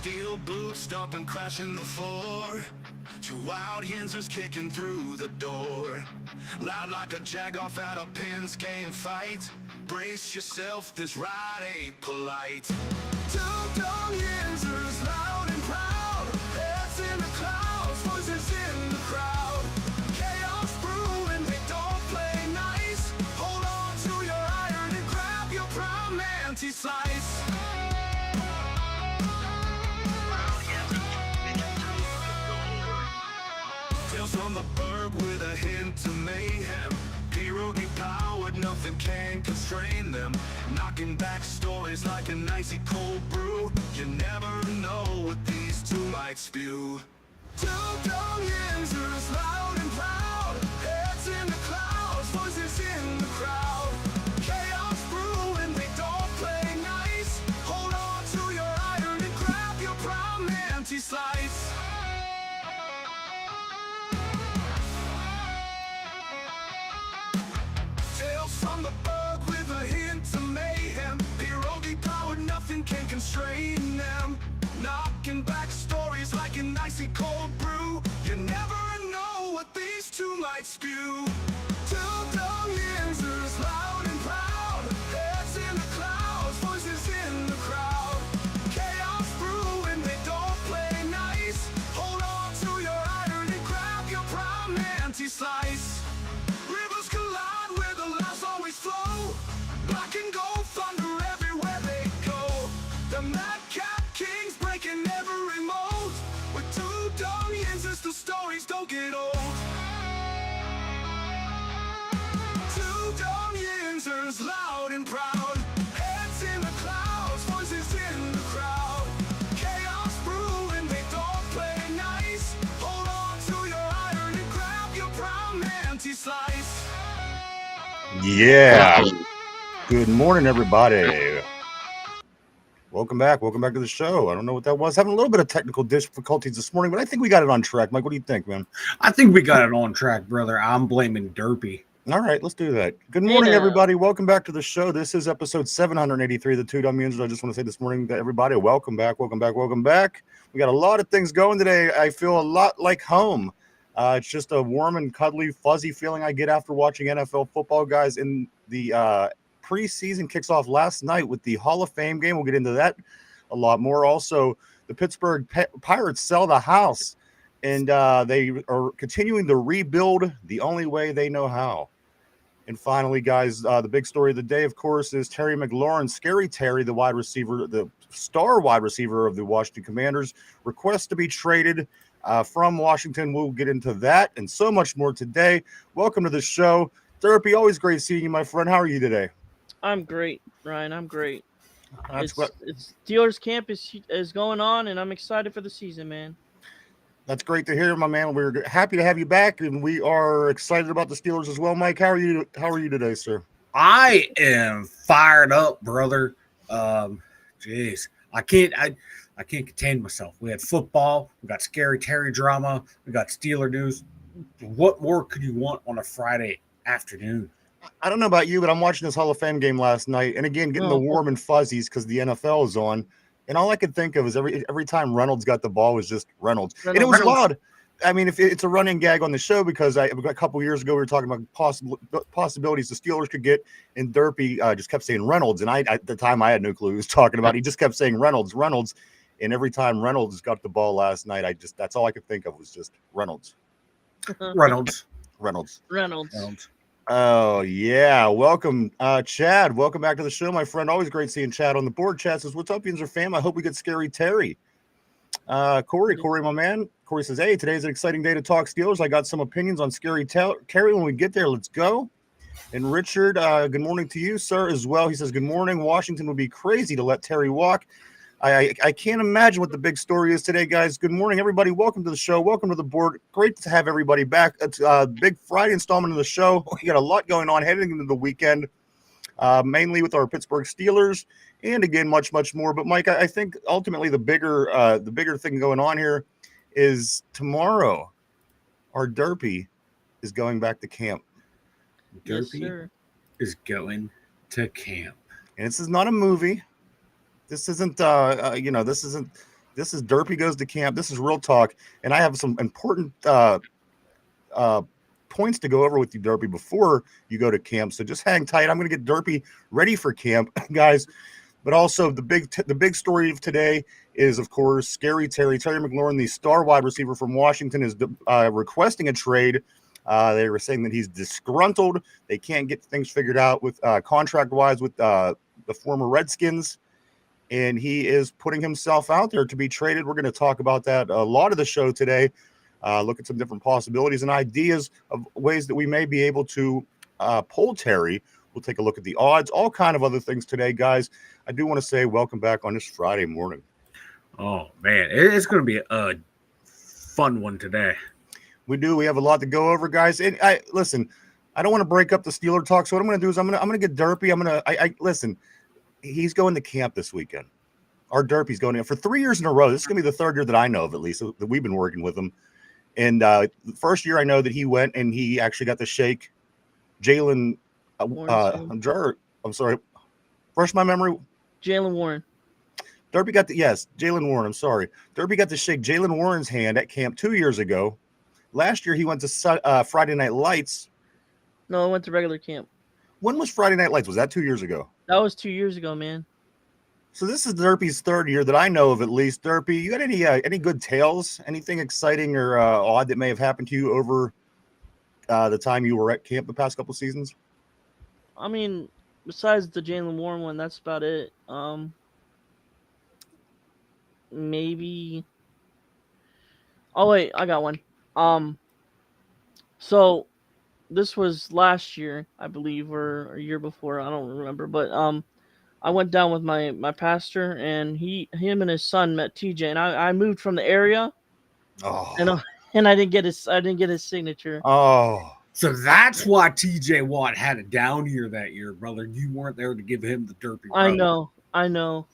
Steel boots stomping, crashing the floor. Two wild Yinzers kicking through the door. Loud like a jag off at a Penske fight. Brace yourself, this ride ain't polite. Two dumb Yinzers, loud and proud. Heads in the clouds, voices in the crowd. Chaos brewing, they don't play nice. Hold on to your iron and grab your prime anti-slice. Tales from the burg with a hint of mayhem. Pierogi powered, nothing can constrain them. Knocking back stories like an icy cold brew. You never know what these two might spew. Two dumb Yinzers, loud and proud. Heads in the clouds, voices in the crowd. Chaos brewing, they don't play nice. Hold on to your iron and grab your prime anti-slice. From the bug with a hint of mayhem. Pierogi powered, nothing can constrain them. Knocking back stories like an icy cold brew. You never know what these two might spew. Two dumb Yinzers, loud and proud. Heads in the clouds, voices in the crowd. Chaos brewing, they don't play nice. Hold on to your iron and grab your prime anti-slice. Rivers collide where the laughs always flow. Black and gold thunder everywhere they go. The madcap kings breaking every mold. With two dumb Yinzers, the stories don't get old. Two dumb Yinzers, loud and proud. Heads in the clouds, voices in the crowd. Chaos brewing, they don't play nice. Hold on to your iron and grab your prime anti-slice. Yeah. Good morning, everybody. Welcome back to the show. I don't know what that was. Having a little bit of technical difficulties this morning, but I think we got it on track. Mike, what do you think, man? I think we got it on track, brother. I'm blaming Derpy. All right, let's do that. Good morning, everybody. Welcome back to the show. This is episode 783 of the Two Dumb Yinzers. I just want to say this morning to everybody, welcome back. We got a lot of things going today. I feel a lot like home. It's just a warm and cuddly, fuzzy feeling I get after watching NFL football, guys. In the preseason kicks off last night with the Hall of Fame game. We'll get into that a lot more. Also, the Pittsburgh Pirates sell the house, and they are continuing to rebuild the only way they know how. And finally, guys, the big story of the day, of course, is Terry McLaurin, Scary Terry, the wide receiver, the star wide receiver of the Washington Commanders, requests to be traded from Washington. We'll get into that and so much more today. Welcome to the show. Derpy, always great seeing you, my friend. How are you today? I'm great, Ryan. I'm great. It's Steelers camp is going on, and I'm excited for the season, man. That's great to hear, my man. We're happy to have you back, and we are excited about the Steelers as well. Mike, how are you today, sir? I am fired up, brother. Jeez, I can't contain myself. We had football, we got Scary Terry drama, we got Steeler news. What more could you want on a Friday afternoon? I don't know about you, but I'm watching this Hall of Fame game last night, and again, getting the warm and fuzzies because the NFL is on. And all I could think of is every time Reynolds got the ball was just Reynolds. And it was loud. I mean, if it's a running gag on the show, because a couple years ago we were talking about possibilities the Steelers could get, and Derpy just kept saying Reynolds. And at the time I had no clue who he was talking about. He just kept saying Reynolds. And every time Reynolds got the ball last night, that's all I could think of was just Reynolds. Reynolds. Oh, yeah. Welcome, Chad. Welcome back to the show, my friend. Always great seeing Chad on the board. Chad says, what's up, Yinzer fam? I hope we get Scary Terry. Corey, my man. Corey says, hey, today's an exciting day to talk Steelers. I got some opinions on Scary Terry when we get there. Let's go. And Richard, good morning to you, sir, as well. He says, good morning. Washington would be crazy to let Terry walk. I can't imagine what the big story is today, guys. Good morning, everybody. Welcome to the show. Welcome to the board. Great to have everybody back. It's a big Friday installment of the show. We got a lot going on heading into the weekend, mainly with our Pittsburgh Steelers, and again, much more. But Mike, I think ultimately the bigger thing going on here is tomorrow. Our Derpy is going back to camp. Derpy is going to camp, and this is not a movie. This isn't This is Derpy Goes to Camp. This is Real Talk. And I have some important points to go over with you, Derpy, before you go to camp. So just hang tight. I'm going to get Derpy ready for camp, guys. But also the big story of today is, of course, Terry McLaurin, the star wide receiver from Washington, is requesting a trade. They were saying that he's disgruntled. They can't get things figured out with contract-wise with the former Redskins, and he is putting himself out there to be traded. We're going to talk about that a lot of the show today. Look at some different possibilities and ideas of ways that we may be able to pull Terry. We'll take a look at the odds, all kind of other things today, guys. I do want to say welcome back on this Friday morning. Oh, man. It's going to be a fun one today. We do. We have a lot to go over, guys. And I listen, I don't want to break up the Steeler talk. So what I'm going to do is I'm going to get Derpy. Listen, he's going to camp this weekend. Our Derpy's going in for 3 years in a row. This is going to be the third year that I know of, at least, that we've been working with him. And the first year I know that he went and he actually got to shake Jalen. I'm sorry. Fresh my memory. Jalen Warren. Derpy got Jalen Warren. I'm sorry. Derpy got to shake Jalen Warren's hand at camp 2 years ago. Last year he went to Friday Night Lights. No, I went to regular camp. When was Friday Night Lights? Was that 2 years ago? That was 2 years ago, man. So this is Derpy's third year that I know of, at least. Derpy, you got any good tales? Anything exciting or odd that may have happened to you over the time you were at camp the past couple seasons? I mean, besides the Jalen Warren one, that's about it. Maybe. Oh wait, I got one. So this was last year, I believe, or a year before. I don't remember, but I went down with my pastor, and him and his son met TJ, and I moved from the area. Oh. And I didn't get his signature. Oh. So that's why TJ Watt had a down year that year, brother. You weren't there to give him the Derpy. I know.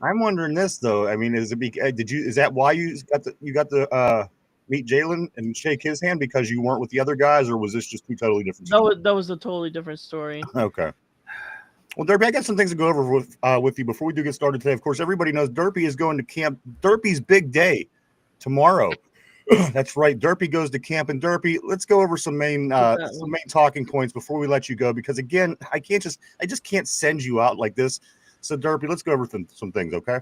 I'm wondering this though. I mean, is that why you got to meet Jalen and shake his hand because you weren't with the other guys, or was this just two totally different stories? That was a totally different story. Okay. Well, Derpy, I got some things to go over with you before we do get started today. Of course, everybody knows Derpy is going to camp. Derpy's big day tomorrow. That's right. Derpy goes to camp. And Derpy, let's go over some main talking points before we let you go, because again, I just can't send you out like this. So Derpy, let's go over some things, okay?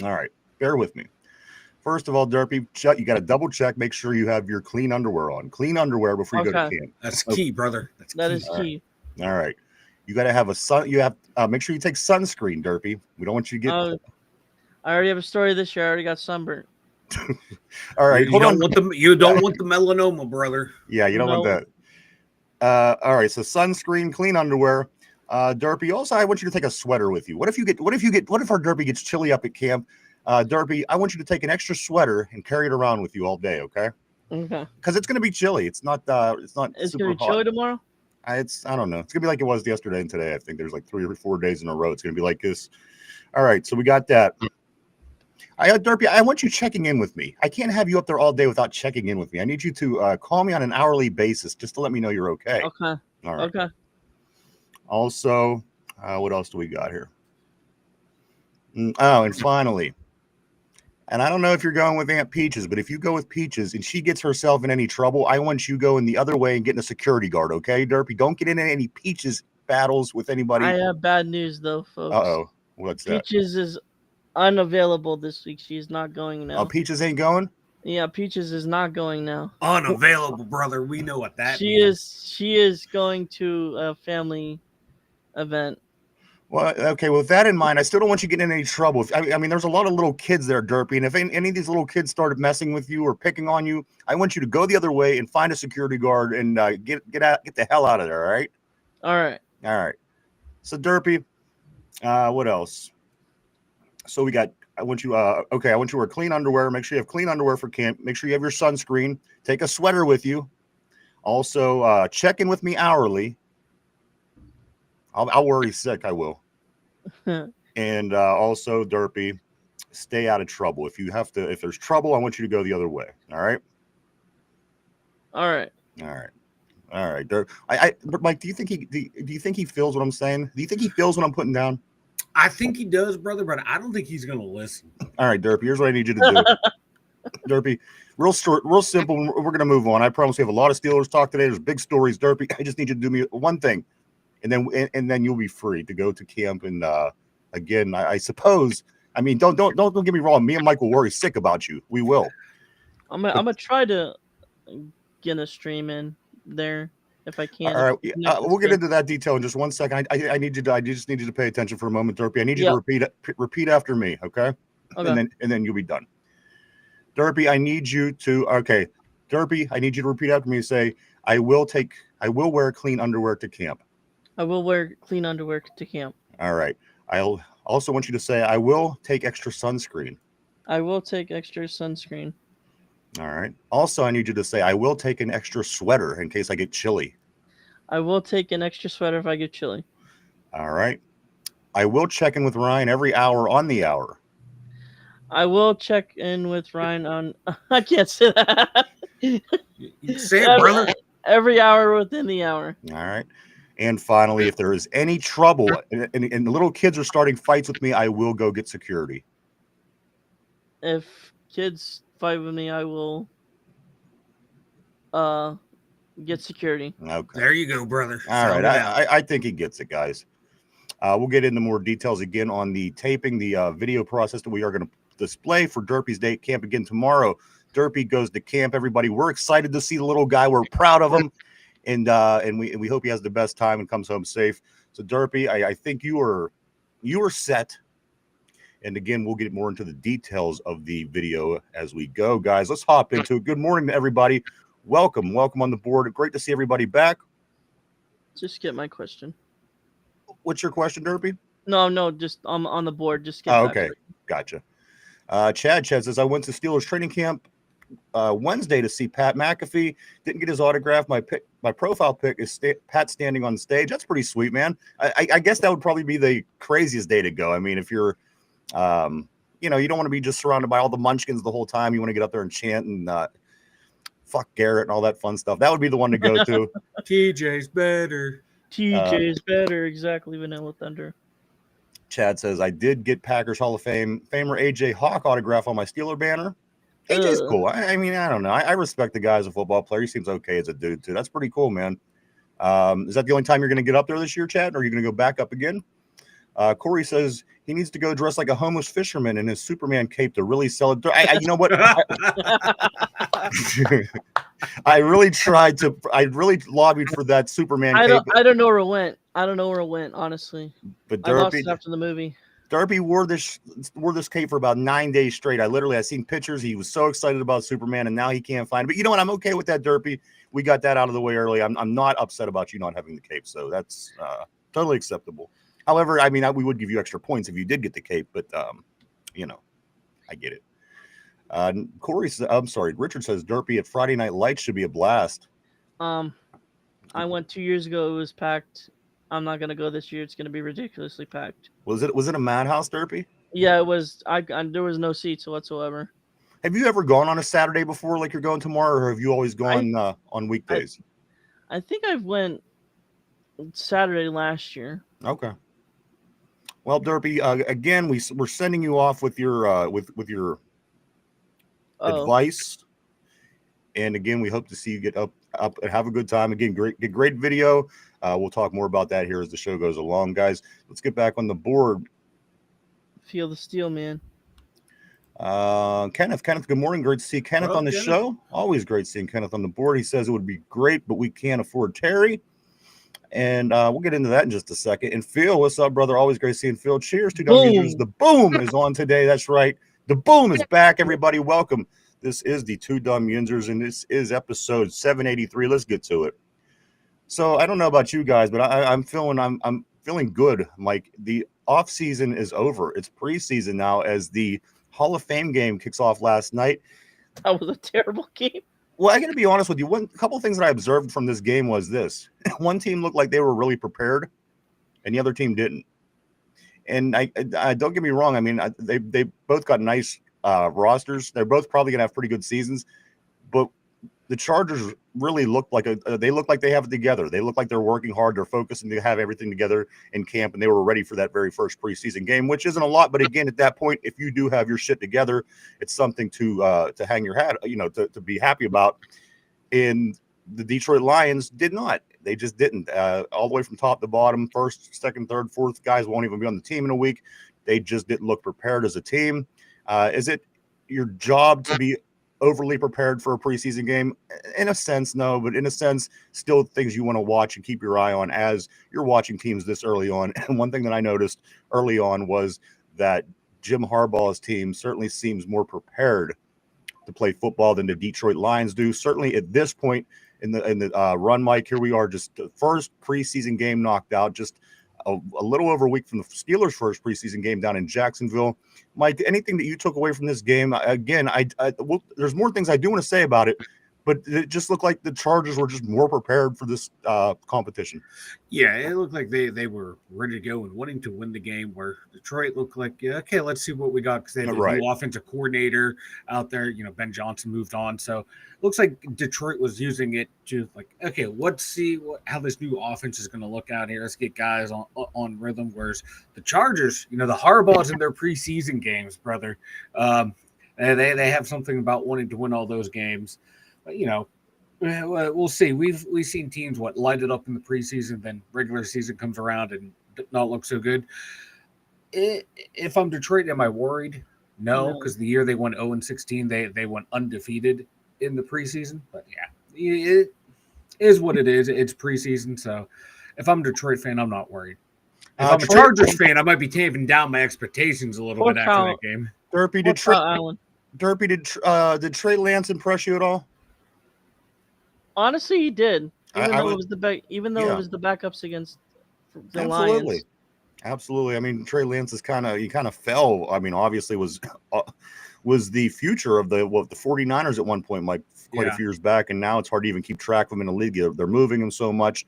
All right. Bear with me. First of all, Derpy, you got to double check, make sure you have your clean underwear on. Clean underwear before you go to camp. That's key, brother. That is key. All right. You got to have make sure you take sunscreen, Derpy. We don't want you to get. I already have a story this year. I already got sunburnt. All right. You don't want the melanoma, brother. Yeah, you don't want that. All right. So sunscreen, clean underwear. Derpy, also, I want you to take a sweater with you. What if our Derpy gets chilly up at camp? Derpy, I want you to take an extra sweater and carry it around with you all day, okay? Okay. Because it's going to be chilly. It's not. It's going to be hot. chilly tomorrow. I don't know. It's going to be like it was yesterday and today. I think there's like 3 or 4 days in a row. It's going to be like this. All right. So we got that. Derpy, I want you checking in with me. I can't have you up there all day without checking in with me. I need you to call me on an hourly basis just to let me know you're okay. Okay. All right. Okay. Also, what else do we got here? And finally, and I don't know if you're going with Aunt Peaches, but if you go with Peaches and she gets herself in any trouble, I want you going the other way and getting a security guard, okay, Derpy? Don't get into any Peaches battles with anybody. I have bad news, though, folks. Uh-oh. What's that? Peaches is unavailable this week. She's not going now. Oh, Peaches ain't going? Yeah, Peaches is not going now. Unavailable, brother. We know what that means. She is going to a family event. Well, okay, with that in mind, I still don't want you getting in any trouble. I mean, there's a lot of little kids there, Derpy, and if any of these little kids started messing with you or picking on you, I want you to go the other way and find a security guard and get the hell out of there, all right? All right. All right. So, Derpy, what else? So I want you to wear clean underwear. Make sure you have clean underwear for camp. Make sure you have your sunscreen. Take a sweater with you. Also, check in with me hourly. I'll worry sick. I will. And also, Derpy, stay out of trouble. If there's trouble, I want you to go the other way. All right. All right. All right. But Mike, do you think he feels what I'm saying? Do you think he feels what I'm putting down? I think he does, brother, but I don't think he's going to listen. All right, Derpy, here's what I need you to do. Derpy, real short, real simple. We're going to move on. I promise we have a lot of Steelers talk today. There's big stories, Derpy. I just need you to do me one thing, and then you'll be free to go to camp. And again, I suppose. I mean, don't get me wrong. Me and Mike will worry sick about you. We will. I'm gonna try to get a stream in there if I can. All right, we'll get into that detail in just 1 second. I need you to. I just need you to pay attention for a moment, Derpy. I need you to repeat after me, okay? And then you'll be done. Derpy, I need you to. Okay, Derpy, I need you to repeat after me and say, I will wear clean underwear to camp. I will wear clean underwear to camp. All right. I'll also want you to say, I will take extra sunscreen. I will take extra sunscreen. All right. Also, I need you to say, I will take an extra sweater in case I get chilly. I will take an extra sweater if I get chilly. All right. I will check in with Ryan every hour on the hour. I will check in with Ryan on... I can't say that. You say it, brother. Every hour within the hour. All right. And finally, if there is any trouble and the little kids are starting fights with me, I will go get security. If kids fight with me, I will get security. Okay. There you go, brother. All right. I think he gets it, guys. We'll get into more details again on the taping, the video process that we are going to display for Derpy's day at camp again tomorrow. Derpy goes to camp, everybody. We're excited to see the little guy. We're proud of him. And we hope he has the best time and comes home safe. So Derpy, I think you are set. And again, we'll get more into the details of the video as we go, guys. Let's hop into it. Good morning to everybody. Welcome on the board. Great to see everybody back. Just get my question. What's your question, Derpy? No, just on the board. Just get. Okay, gotcha. Chad says, I went to Steelers training camp Wednesday to see Pat McAfee. Didn't get his autograph. My profile pic is Pat standing on stage. That's pretty sweet, man. I guess that would probably be the craziest day to go. I mean, if you're you don't want to be just surrounded by all the munchkins the whole time. You want to get up there and chant and fuck Garrett and all that fun stuff. That would be the one to go to. TJ's better. TJ's better. Exactly. Vanilla Thunder. Chad says, I did get Packers Hall of Famer AJ Hawk autograph on my Steeler banner. AJ's cool. I mean, I don't know. I respect the guy as a football player. He seems okay as a dude, too. That's pretty cool, man. Is that the only time you're going to get up there this year, Chad? Or are you going to go back up again? Corey says he needs to go dress like a homeless fisherman in his Superman cape to really sell it. You know what? I really lobbied for that Superman cape. I don't know where it went. Honestly. But I lost it after the movie. Derpy wore this cape for about 9 days straight. I seen pictures. He was so excited about Superman, and now he can't find it. But you know what? I'm okay with that, Derpy. We got that out of the way early. I'm not upset about you not having the cape, so that's totally acceptable. However, I mean, we would give you extra points if you did get the cape, but I get it. Richard says Derpy at Friday Night Lights should be a blast. I went 2 years ago. It was packed. I'm not gonna go this year. It's gonna be ridiculously packed. Was it a madhouse, Derpy? Yeah, it was. There was no seats whatsoever. Have you ever gone on a Saturday before, like you're going tomorrow, or have you always gone on weekdays? I think I've went Saturday last year. Okay. Well, Derpy, again, we're sending you off with your with your advice, and again, we hope to see you get up and have a good time. Again, great video. We'll talk more about that here as the show goes along, guys. Let's get back on the board. Feel the steel, man. Kenneth, good morning. Great to see Kenneth on the show. Always great seeing Kenneth on the board. He says it would be great, but we can't afford Terry. And we'll get into that in just a second. And Phil, what's up, brother? Always great seeing Phil. Cheers to Yinzers. The boom is on today. That's right. The boom is back. Everybody, welcome. This is the Two Dumb Yinzers, and this is episode 783. Let's get to it. So I don't know about you guys, but I'm feeling good, Mike. The off season is over. It's preseason now as the Hall of Fame game kicks off last night. That was a terrible game. Well, I got to be honest with you. A couple of things that I observed from this game was this. One team looked like they were really prepared, and the other team didn't. And I don't get me wrong. I mean, they both got nice rosters. They're both probably going to have pretty good seasons. But the Chargers really looked like they look like they have it together. They look like they're working hard. They're focusing to have everything together in camp, and they were ready for that very first preseason game, which isn't a lot. But again, at that point, if you do have your shit together, it's something to hang your hat, to be happy about. And the Detroit Lions did not. They just didn't. All the way from top to bottom, first, second, third, fourth guys won't even be on the team in a week. They just didn't look prepared as a team. Is it your job to be overly prepared for a preseason game? In a sense, no, but in a sense, still things you want to watch and keep your eye on as you're watching teams this early on. And one thing that I noticed early on was that Jim Harbaugh's team certainly seems more prepared to play football than the Detroit Lions do. Certainly at this point in the run, Mike, here we are, just the first preseason game knocked out, just a little over a week from the Steelers' first preseason game down in Jacksonville. Mike, anything that you took away from this game? Again, there's more things I do want to say about it, but it just looked like the Chargers were just more prepared for this competition. Yeah, it looked like they were ready to go and wanting to win the game, where Detroit looked like, okay, let's see what we got, because they have a new offensive coordinator out there. Ben Johnson moved on. So it looks like Detroit was using it to, like, okay, let's see how this new offense is going to look out here. Let's get guys on rhythm. Whereas the Chargers, the Harbaughs in their preseason games, brother, they have something about wanting to win all those games. But, we'll see. We've seen teams light it up in the preseason, then regular season comes around and not look so good. If I'm Detroit, am I worried? No, because the year they won 0-16, they went undefeated in the preseason. But yeah, it is what it is. It's preseason, so if I'm a Detroit fan, I'm not worried. If I'm a Chargers fan, I might be tamping down my expectations a little bit after that game. Derpy, did Trey Lance impress you at all? Honestly, he did. Even though it was the backups against the Lions. Absolutely. I mean, Trey Lance is kind of fell. I mean, obviously was the future of the 49ers at one point, Mike, quite a few years back, and now it's hard to even keep track of him in the league. They're moving him so much.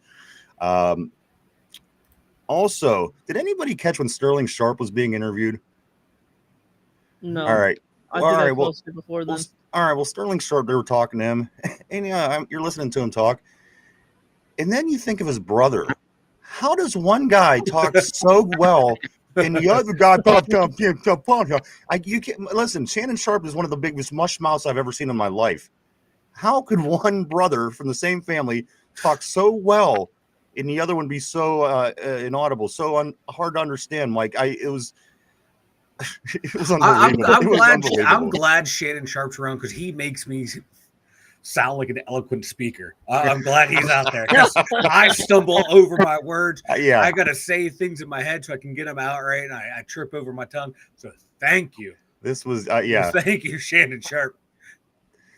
Also, did anybody catch when Sterling Sharp was being interviewed? No. All right. I posted before then. All right. Well, Sterling Sharp, they were talking to him, and you're listening to him talk, and then you think of his brother. How does one guy talk so well and the other guy you can't listen? Shannon Sharp is one of the biggest mush mouths I've ever seen in my life. How could one brother from the same family talk so well and the other one be so inaudible, so hard to understand, Mike? It was unbelievable. I'm glad Shannon Sharp's around, because he makes me sound like an eloquent speaker. I'm glad he's out there, because I stumble over my words. I got to say things in my head so I can get them out right, and I trip over my tongue. So thank you. This was Thank you, Shannon Sharp.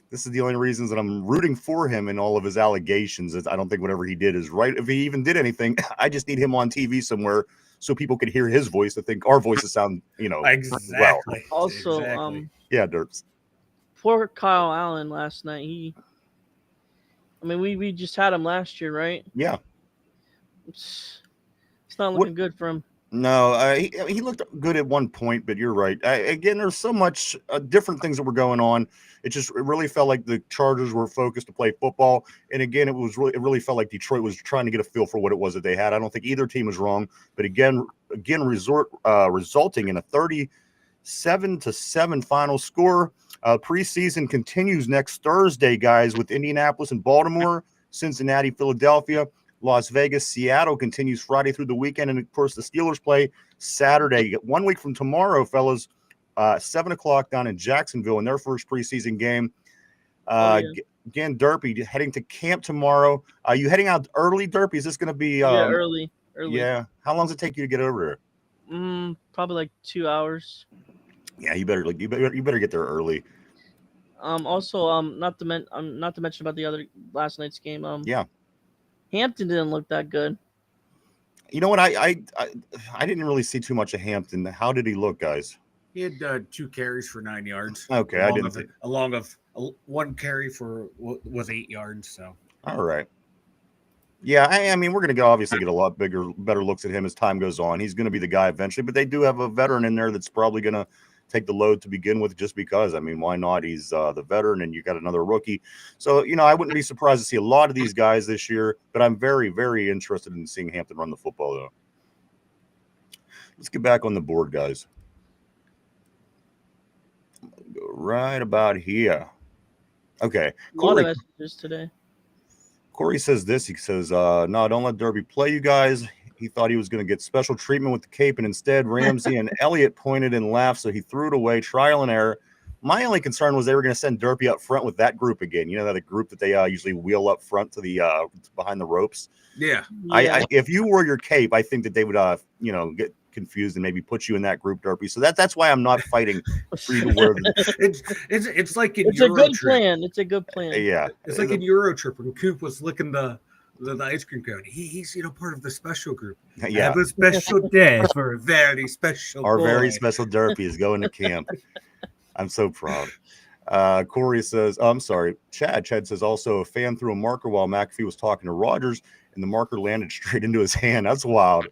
This is the only reasons that I'm rooting for him in all of his allegations. I don't think whatever he did is right. If he even did anything, I just need him on TV somewhere so people could hear his voice. I think our voices sound, exactly. well. Also, Derps. Poor Kyle Allen last night. We just had him last year, right? Yeah. It's not looking good for him. No, he looked good at one point, but you're right. Again, there's so much different things that were going on. It really felt like the Chargers were focused to play football, and again, it really felt like Detroit was trying to get a feel for what it was that they had. I don't think either team was wrong, but again, resulting in a 37-7 final score. Preseason continues next Thursday, guys, with Indianapolis and Baltimore, Cincinnati, Philadelphia. Las Vegas, Seattle continues Friday through the weekend. And, of course, the Steelers play Saturday. 1 week from tomorrow, fellas, 7 o'clock down in Jacksonville in their first preseason game. Again, Derpy, heading to camp tomorrow. Are you heading out early, Derpy? Is this going to be early? Yeah. How long does it take you to get over there? Probably like 2 hours. Yeah, you better get there early. Also, not to mention about the other last night's game. Hampton didn't look that good. You know what? I didn't really see too much of Hampton. How did he look, guys? He had 2 carries for 9 yards. Okay, along of one carry was 8 yards. So all right. Yeah, I mean, we're going to obviously get a lot better looks at him as time goes on. He's going to be the guy eventually, but they do have a veteran in there that's probably going to take the load to begin with, just because. I mean, why not? He's the veteran, and you got another rookie. So, I wouldn't be surprised to see a lot of these guys this year, but I'm very, very interested in seeing Hampton run the football, though. Let's get back on the board, guys. Go right about here. Okay. A lot of messages today. Corey says this. He says, no, don't let Derby play you guys. He thought he was going to get special treatment with the cape, and instead Ramsey and Elliott pointed and laughed, so he threw it away. Trial and error. My only concern was they were going to send Derby up front with that group again. That group that they usually wheel up front to the behind the ropes. Yeah. I if you wore your cape, I think that they would get confused and maybe put you in that group, Derby. So that's why I'm not fighting for you to wear. It's like in it's a good plan. It's a good plan. Yeah. It's like in Euro Trip when Coop was licking the ice cream cone. He's part of the special group. Yeah. Have a special day for a very special Our boy. very special Derby is going to camp. I'm so proud. Corey says, I'm sorry. Chad says also a fan threw a marker while McAfee was talking to Rogers, and the marker landed straight into his hand. That's wild.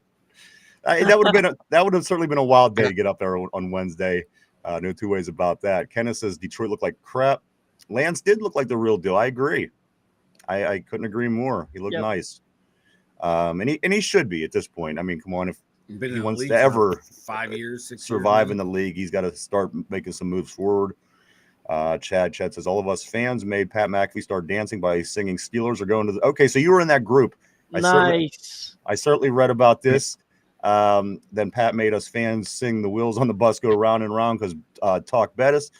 That would have certainly been a wild day to get up there on Wednesday. No two ways about that. Kenneth says Detroit looked like crap. Lance did look like the real deal. I agree. I couldn't agree more. He looked nice. And he should be at this point. I mean, come on, if he wants to ever 5 years, 6 survive years, in the league, he's got to start making some moves forward. Chad says all of us fans made Pat McAfee start dancing by singing Steelers are going to the okay. So you were in that group. Nice. I certainly read about this. Then Pat made us fans sing the wheels on the bus go round and round because talk Bettis.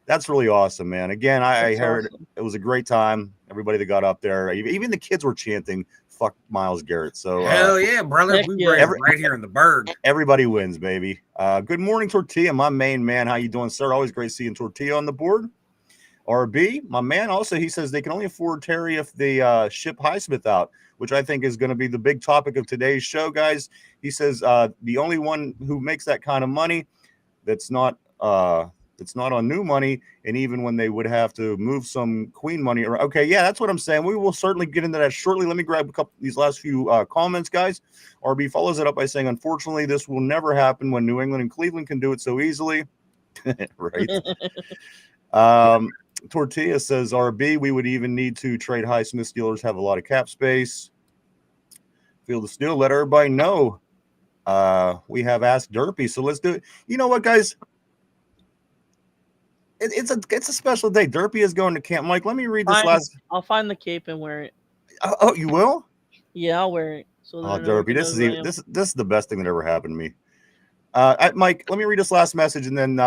That's really awesome, man. Again, I heard it was a great time. Everybody that got up there, even the kids were chanting "fuck Myles Garrett." So hell yeah, brother! We were right here in the Berg. Everybody wins, baby. Good morning, Tortilla, my main man. How you doing, sir? Always great seeing Tortilla on the board. RB, my man. Also, he says they can only afford Terry if they ship Highsmith out, which I think is going to be the big topic of today's show, guys. He says the only one who makes that kind of money that's not on new money, and even when they would have to move some Queen money around. Okay, yeah, that's what I'm saying. We will certainly get into that shortly. Let me grab a couple of these last few comments, guys. RB follows it up by saying, unfortunately, this will never happen when New England and Cleveland can do it so easily. Right. Tortilla says, RB, we would even need to trade Highsmith. Steelers have a lot of cap space. Field of Steel, let everybody know. We have Ask Derpy, so let's do it. You know what, guys? It's a special day. Derpy is going to camp. Mike, let me read this I'll find the cape and wear it. Oh, you will? Yeah, I'll wear it. So Derpy, this is the best thing that ever happened to me. Mike, let me read this last message and then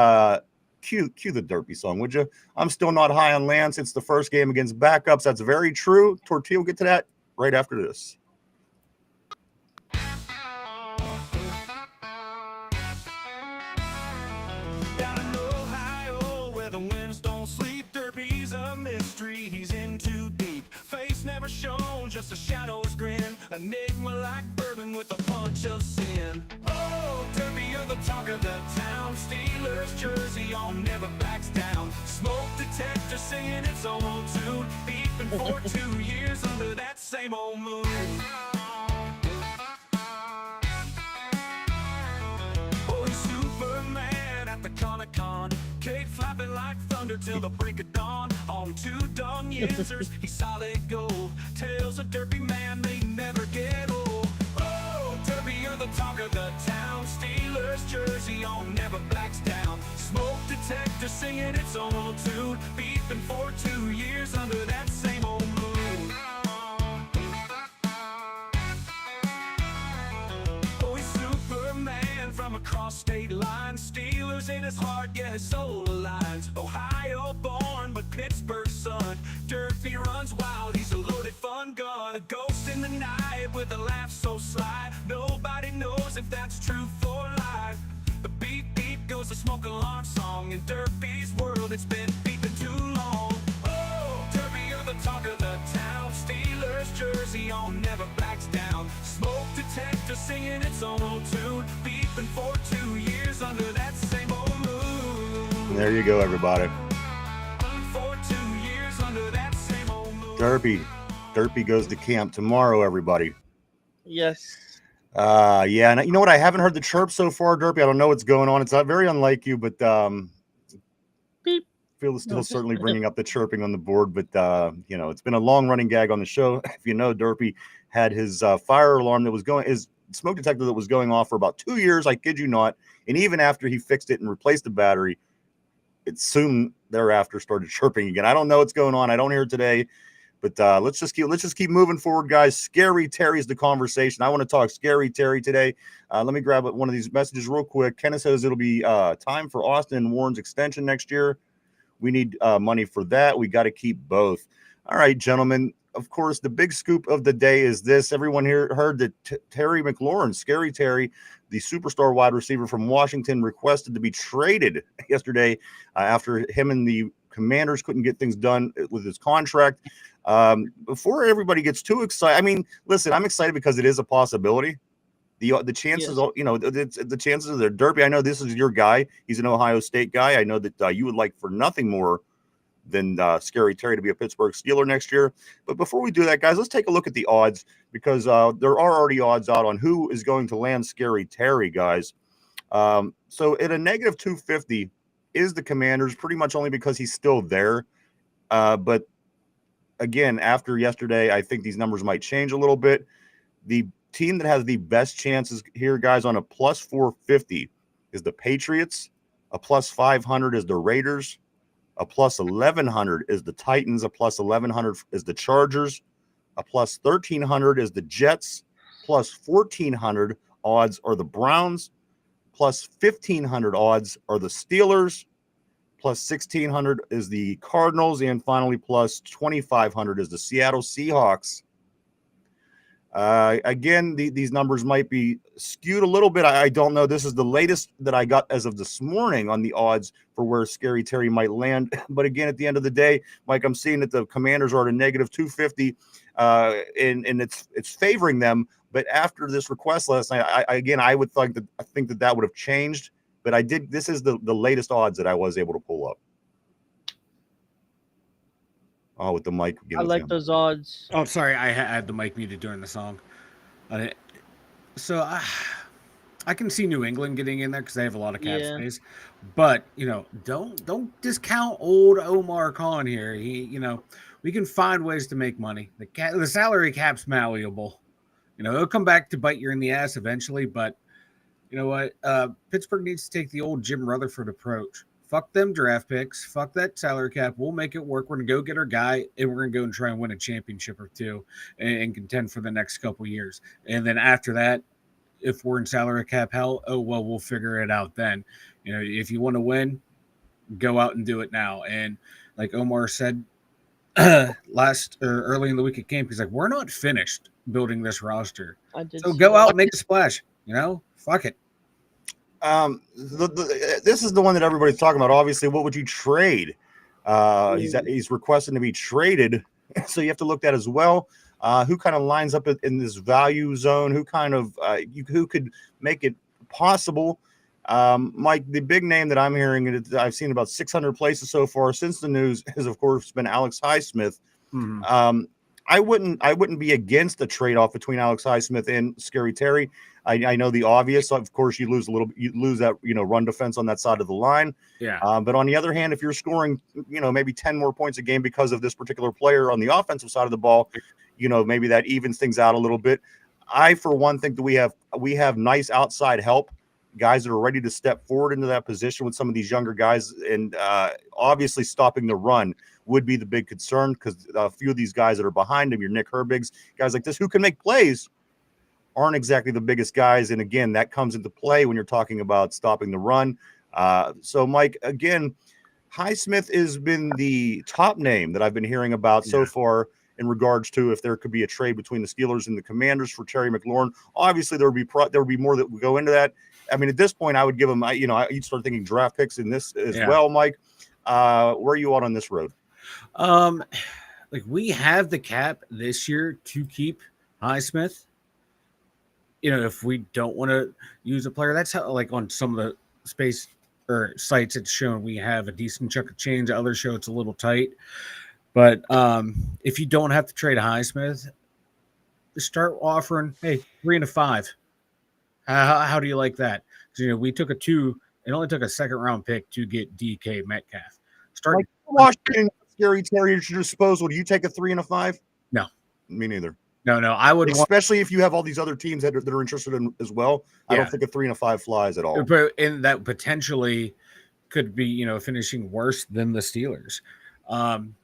cue the Derpy song, would you? I'm still not high on Lance. It's the first game against backups. That's very true. Tortilla will get to that right after this. Down in Ohio, where the winds don't sleep, Derpy's a mystery. He's in too deep. Face never shown, just a shadow's grin. Enigma like bourbon with a punch of sin. Oh, Derpy, you're the talk of the town. Steelers jersey on, never backs down. Smoke detector singing its own tune. Beeping for 2 years under that same old moon. Con, cape flapping like thunder till the break of dawn. On 2 dung Yinzers, he's solid gold. Tales of Derpy man, they never get old. Oh, Derpy, you're the talk of the town. Steelers jersey on, never backs down. Smoke detector singing its own tune. Beeping for 2 years under that same old moon. Oh, he's Superman from across state lines. Steelers in his heart, yeah, his soul aligns. Ohio born, but Pittsburgh son. Derpy runs wild, he's a loaded fun gun. A ghost in the night with a laugh so sly. Nobody knows if that's truth or lie. The beep beep goes the smoke alarm song. In Derpy's world, it's been beeping too long. Oh, Derpy, you're the talk of the town. Steelers jersey on, never backs down. Smoke detector singing its own tune. Beeping for 2 years under that same old moon. There you go, everybody. For 2 years under that same old moon. Derpy goes to camp tomorrow, everybody. Yes. Yeah, and you know what? I haven't heard the chirp so far, Derpy. I don't know what's going on. It's not very unlike you, but Beep. Phil is still No. certainly bringing up the chirping on the board. But you know, it's been a long running gag on the show. If you know, Derpy had his fire alarm that was going, his smoke detector that was going off for about 2 years. I kid you not. And even after he fixed it and replaced the battery, it soon thereafter started chirping again. I don't know what's going on. I don't hear it today. But let's just keep moving forward, guys. Scary Terry's the conversation. I want to talk Scary Terry today. Let me grab one of these messages real quick. Kenneth says it'll be time for Austin and Warren's extension next year. We need money for that. We got to keep both. All right, gentlemen. Of course, the big scoop of the day is this. Everyone here heard that Terry McLaurin, Scary Terry, the superstar wide receiver from Washington, requested to be traded yesterday after him and the Commanders couldn't get things done with his contract. Before everybody gets too excited, I mean, listen, I'm excited because it is a possibility. The chances, Yes. you know, the chances are there. Derpy, I know this is your guy. He's an Ohio State guy. I know that you would like for nothing more than Scary Terry to be a Pittsburgh Steeler next year. But before we do that, guys, let's take a look at the odds because there are already odds out on who is going to land Scary Terry, guys. So at a negative 250 is the Commanders, pretty much only because he's still there. But again, after yesterday, I think these numbers might change a little bit. The team that has the best chances here, guys, on a plus 450 is the Patriots. A plus 500 is the Raiders. A plus 1,100 is the Titans. A plus 1,100 is the Chargers. A plus 1,300 is the Jets. Plus 1,400 odds are the Browns. Plus 1,500 odds are the Steelers. Plus 1,600 is the Cardinals. And finally, plus 2,500 is the Seattle Seahawks. Again, these numbers might be skewed a little bit. I don't know. This is the latest that I got as of this morning on the odds for where Scary Terry might land. But again, at the end of the day, Mike, I'm seeing that the Commanders are at a negative 250, and it's favoring them. But after this request last night, I would think that would have changed. But I did. This is the latest odds that I was able to pull up. Oh, with the mic. I like those odds. Oh, sorry, I had the mic muted during the song. So I can see New England getting in there because they have a lot of cap space. But you know, don't discount old Omar Khan here. We can find ways to make money. The salary cap's malleable. You know, it'll come back to bite you in the ass eventually. But you know what? Pittsburgh needs to take the old Jim Rutherford approach. Fuck them draft picks. Fuck that salary cap. We'll make it work. We're going to go get our guy, and we're going to go and try and win a championship or two and contend for the next couple years. And then after that, if we're in salary cap hell, oh, well, we'll figure it out then. You know, if you want to win, go out and do it now. And like Omar said early in the week at camp, he's like, we're not finished building this roster. So go out and make a splash. You know, fuck it. This is the one that everybody's talking about. Obviously, what would you trade? He's requesting to be traded, so you have to look at as well. Who kind of lines up in this value zone? Who kind of who could make it possible? Mike, the big name that I'm hearing, and I've seen about 600 places so far since the news, has of course been Alex Highsmith. Mm-hmm. I wouldn't be against the trade-off between Alex Highsmith and Scary Terry. I know the obvious. Of course, you lose that run defense on that side of the line. Yeah. But on the other hand, if you're scoring maybe 10 more points a game because of this particular player on the offensive side of the ball, maybe that evens things out a little bit. I, for one, think that we have nice outside help, guys that are ready to step forward into that position with some of these younger guys, and obviously stopping the run would be the big concern because a few of these guys that are behind him, your Nick Herbigs, guys like this who can make plays, aren't exactly the biggest guys. And again, that comes into play when you're talking about stopping the run. So Mike, again, Highsmith has been the top name that I've been hearing about so far in regards to if there could be a trade between the Steelers and the Commanders for Terry McLaurin. Obviously there would be more that would go into that. I mean, at this point I would give him, you'd start thinking draft picks in this as well, Mike. Where are you on this road? Like we have the cap this year to keep Highsmith. If we don't want to use a player, that's how, like on some of the space or sites it's shown we have a decent chunk of change. Others show it's a little tight. But if you don't have to trade Highsmith, start offering, hey, 3 and a 5. How do you like that? Because we took it only took a second round pick to get DK Metcalf. Like Washington, Scary Terry at your disposal. Do you take a 3 and a 5? No, me neither. No, I would, especially if you have all these other teams that are interested in as well. I don't think a 3 and a 5 flies at all. And that potentially could be, finishing worse than the Steelers.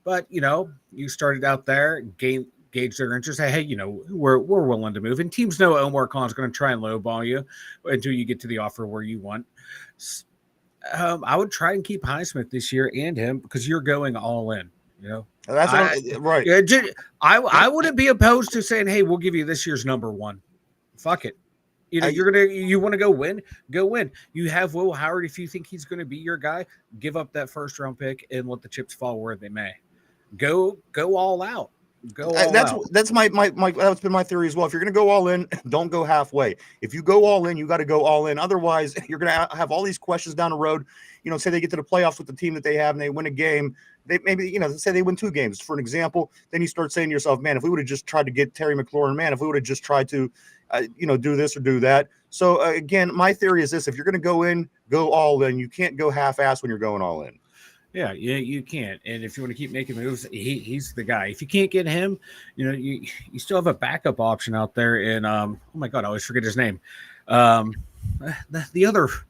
But you started out there, gauge their interest. Say, hey, we're willing to move. And teams know Omar Khan's going to try and lowball you until you get to the offer where you want. I would try and keep Highsmith this year and him because you're going all in. That's right. I wouldn't be opposed to saying, hey, we'll give you this year's number 1. Fuck it. You want to go win? Go win. You have Will Howard. If you think he's going to be your guy, give up that first round pick and let the chips fall where they may. Go all out. That's been my theory as well. If you're going to go all in, don't go halfway. If you go all in, you got to go all in. Otherwise, you're going to have all these questions down the road. Say they get to the playoffs with the team that they have and they win a game. They maybe, say they win 2 games, for an example. Then you start saying to yourself, man, if we would have just tried to get Terry McLaurin, man, if we would have just tried to, do this or do that. So again, my theory is this: if you're going to go in, go all in. You can't go half-ass when you're going all in. Yeah, you can't. And if you want to keep making moves, he's the guy. If you can't get him, you still have a backup option out there. And oh my God, I always forget his name. The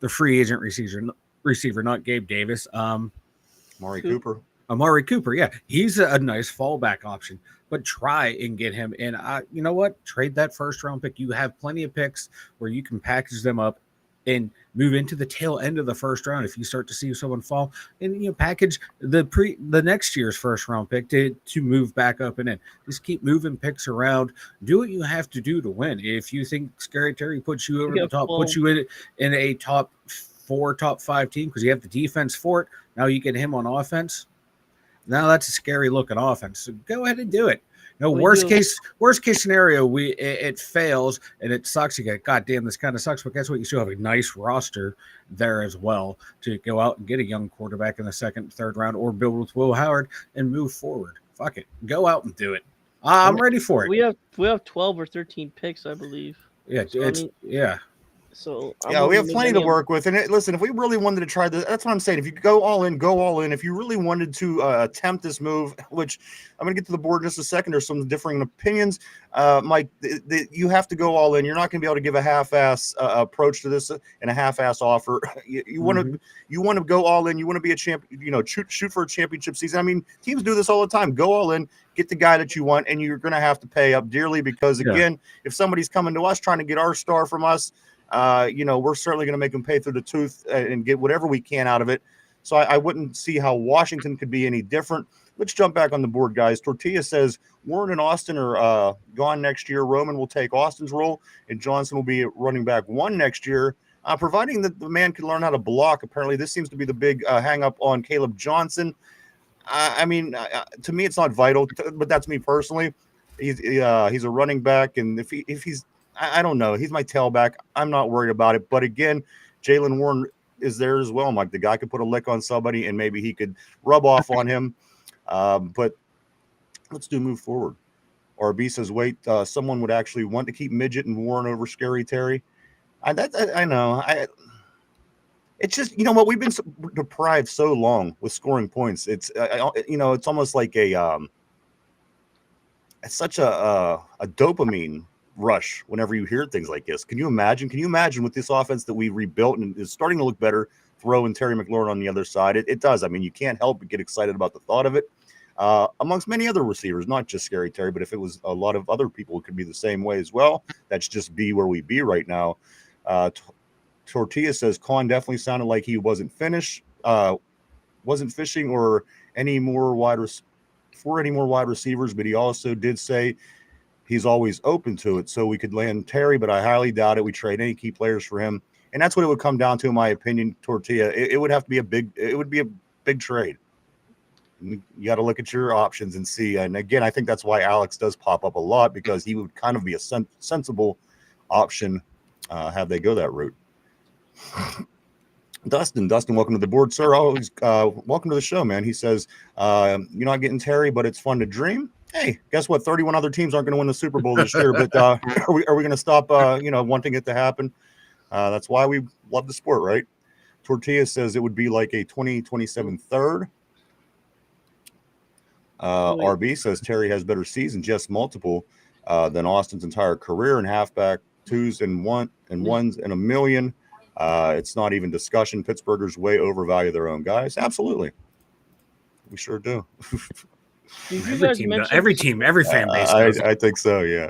free agent receiver, not Gabe Davis. Amari Cooper. Yeah, he's a nice fallback option. But try and get him. And you know what? Trade that first round pick. You have plenty of picks where you can package them up and move into the tail end of the first round if you start to see someone fall, and package the next year's first round pick to move back up and in. Just keep moving picks around. Do what you have to do to win. If you think Scary Terry puts you over the top, puts you in a top 4, top 5 team because you have the defense for it. Now you get him on offense. Now that's a scary looking offense. So go ahead and do it. Worst case scenario, it fails and it sucks. You get, God damn, this kind of sucks. But guess what? You still have a nice roster there as well to go out and get a young quarterback in the 2nd, 3rd round, or build with Will Howard and move forward. Fuck it, go out and do it. I'm ready for it. We have 12 or 13 picks, I believe. Yeah, so So we have plenty to work with. And listen, if we really wanted to try this, that's what I'm saying. If you go all in, go all in. If you really wanted to attempt this move, which I'm going to get to the board in just a second, there's some differing opinions. Mike, you have to go all in. You're not going to be able to give a half-ass approach to this and a half-ass offer. You want to go all in. You want to be a champion. Shoot for a championship season. I mean, teams do this all the time. Go all in. Get the guy that you want, and you're going to have to pay up dearly because, again, if somebody's coming to us trying to get our star from us, we're certainly going to make them pay through the tooth and get whatever we can out of it. So I wouldn't see how Washington could be any different. Let's jump back on the board, guys. Tortilla says Warren and Austin are gone next year. Roman will take Austin's role, and Johnson will be running back 1 next year, providing that the man can learn how to block. Apparently, this seems to be the big hang-up on Caleb Johnson. To me, it's not vital, but that's me personally. He's a running back, and if he's I don't know. He's my tailback. I'm not worried about it. But again, Jaylen Warren is there as well, Mike. The guy could put a lick on somebody and maybe he could rub off on him. But let's move forward. RB says, wait, someone would actually want to keep Midget and Warren over Scary Terry. I know. It's just, what, we've been deprived so long with scoring points. It's, it's almost like it's such a dopamine rush whenever you hear things like this. Can you imagine with this offense that we rebuilt and is starting to look better, throwing Terry McLaurin on the other side? It does. I mean, you can't help but get excited about the thought of it. Amongst many other receivers, not just Scary Terry, but if it was a lot of other people, it could be the same way as well. That's just be where we be right now. Tortilla says Khan definitely sounded like he wasn't fishing or any more wide receivers, but he also did say he's always open to it. So we could land Terry, but I highly doubt it. We trade any key players for him. And that's what it would come down to, in my opinion, Tortilla. It would have to be a big trade. You got to look at your options and see. And again, I think that's why Alex does pop up a lot, because he would kind of be a sensible option, have they go that route. Dustin, welcome to the board, sir. Always welcome to the show, man. He says, you're not getting Terry, but it's fun to dream. Hey, guess what? 31 other teams aren't going to win the Super Bowl this year, but are we going to stop, wanting it to happen? That's why we love the sport, right? Tortilla says it would be like a 2027 third. RB says Terry has better seasons, just multiple, than Austin's entire career in halfback, twos and ones and a million. It's not even discussion. Pittsburghers way overvalue their own guys. Absolutely. We sure do. Every team, every fan base. I think so, yeah.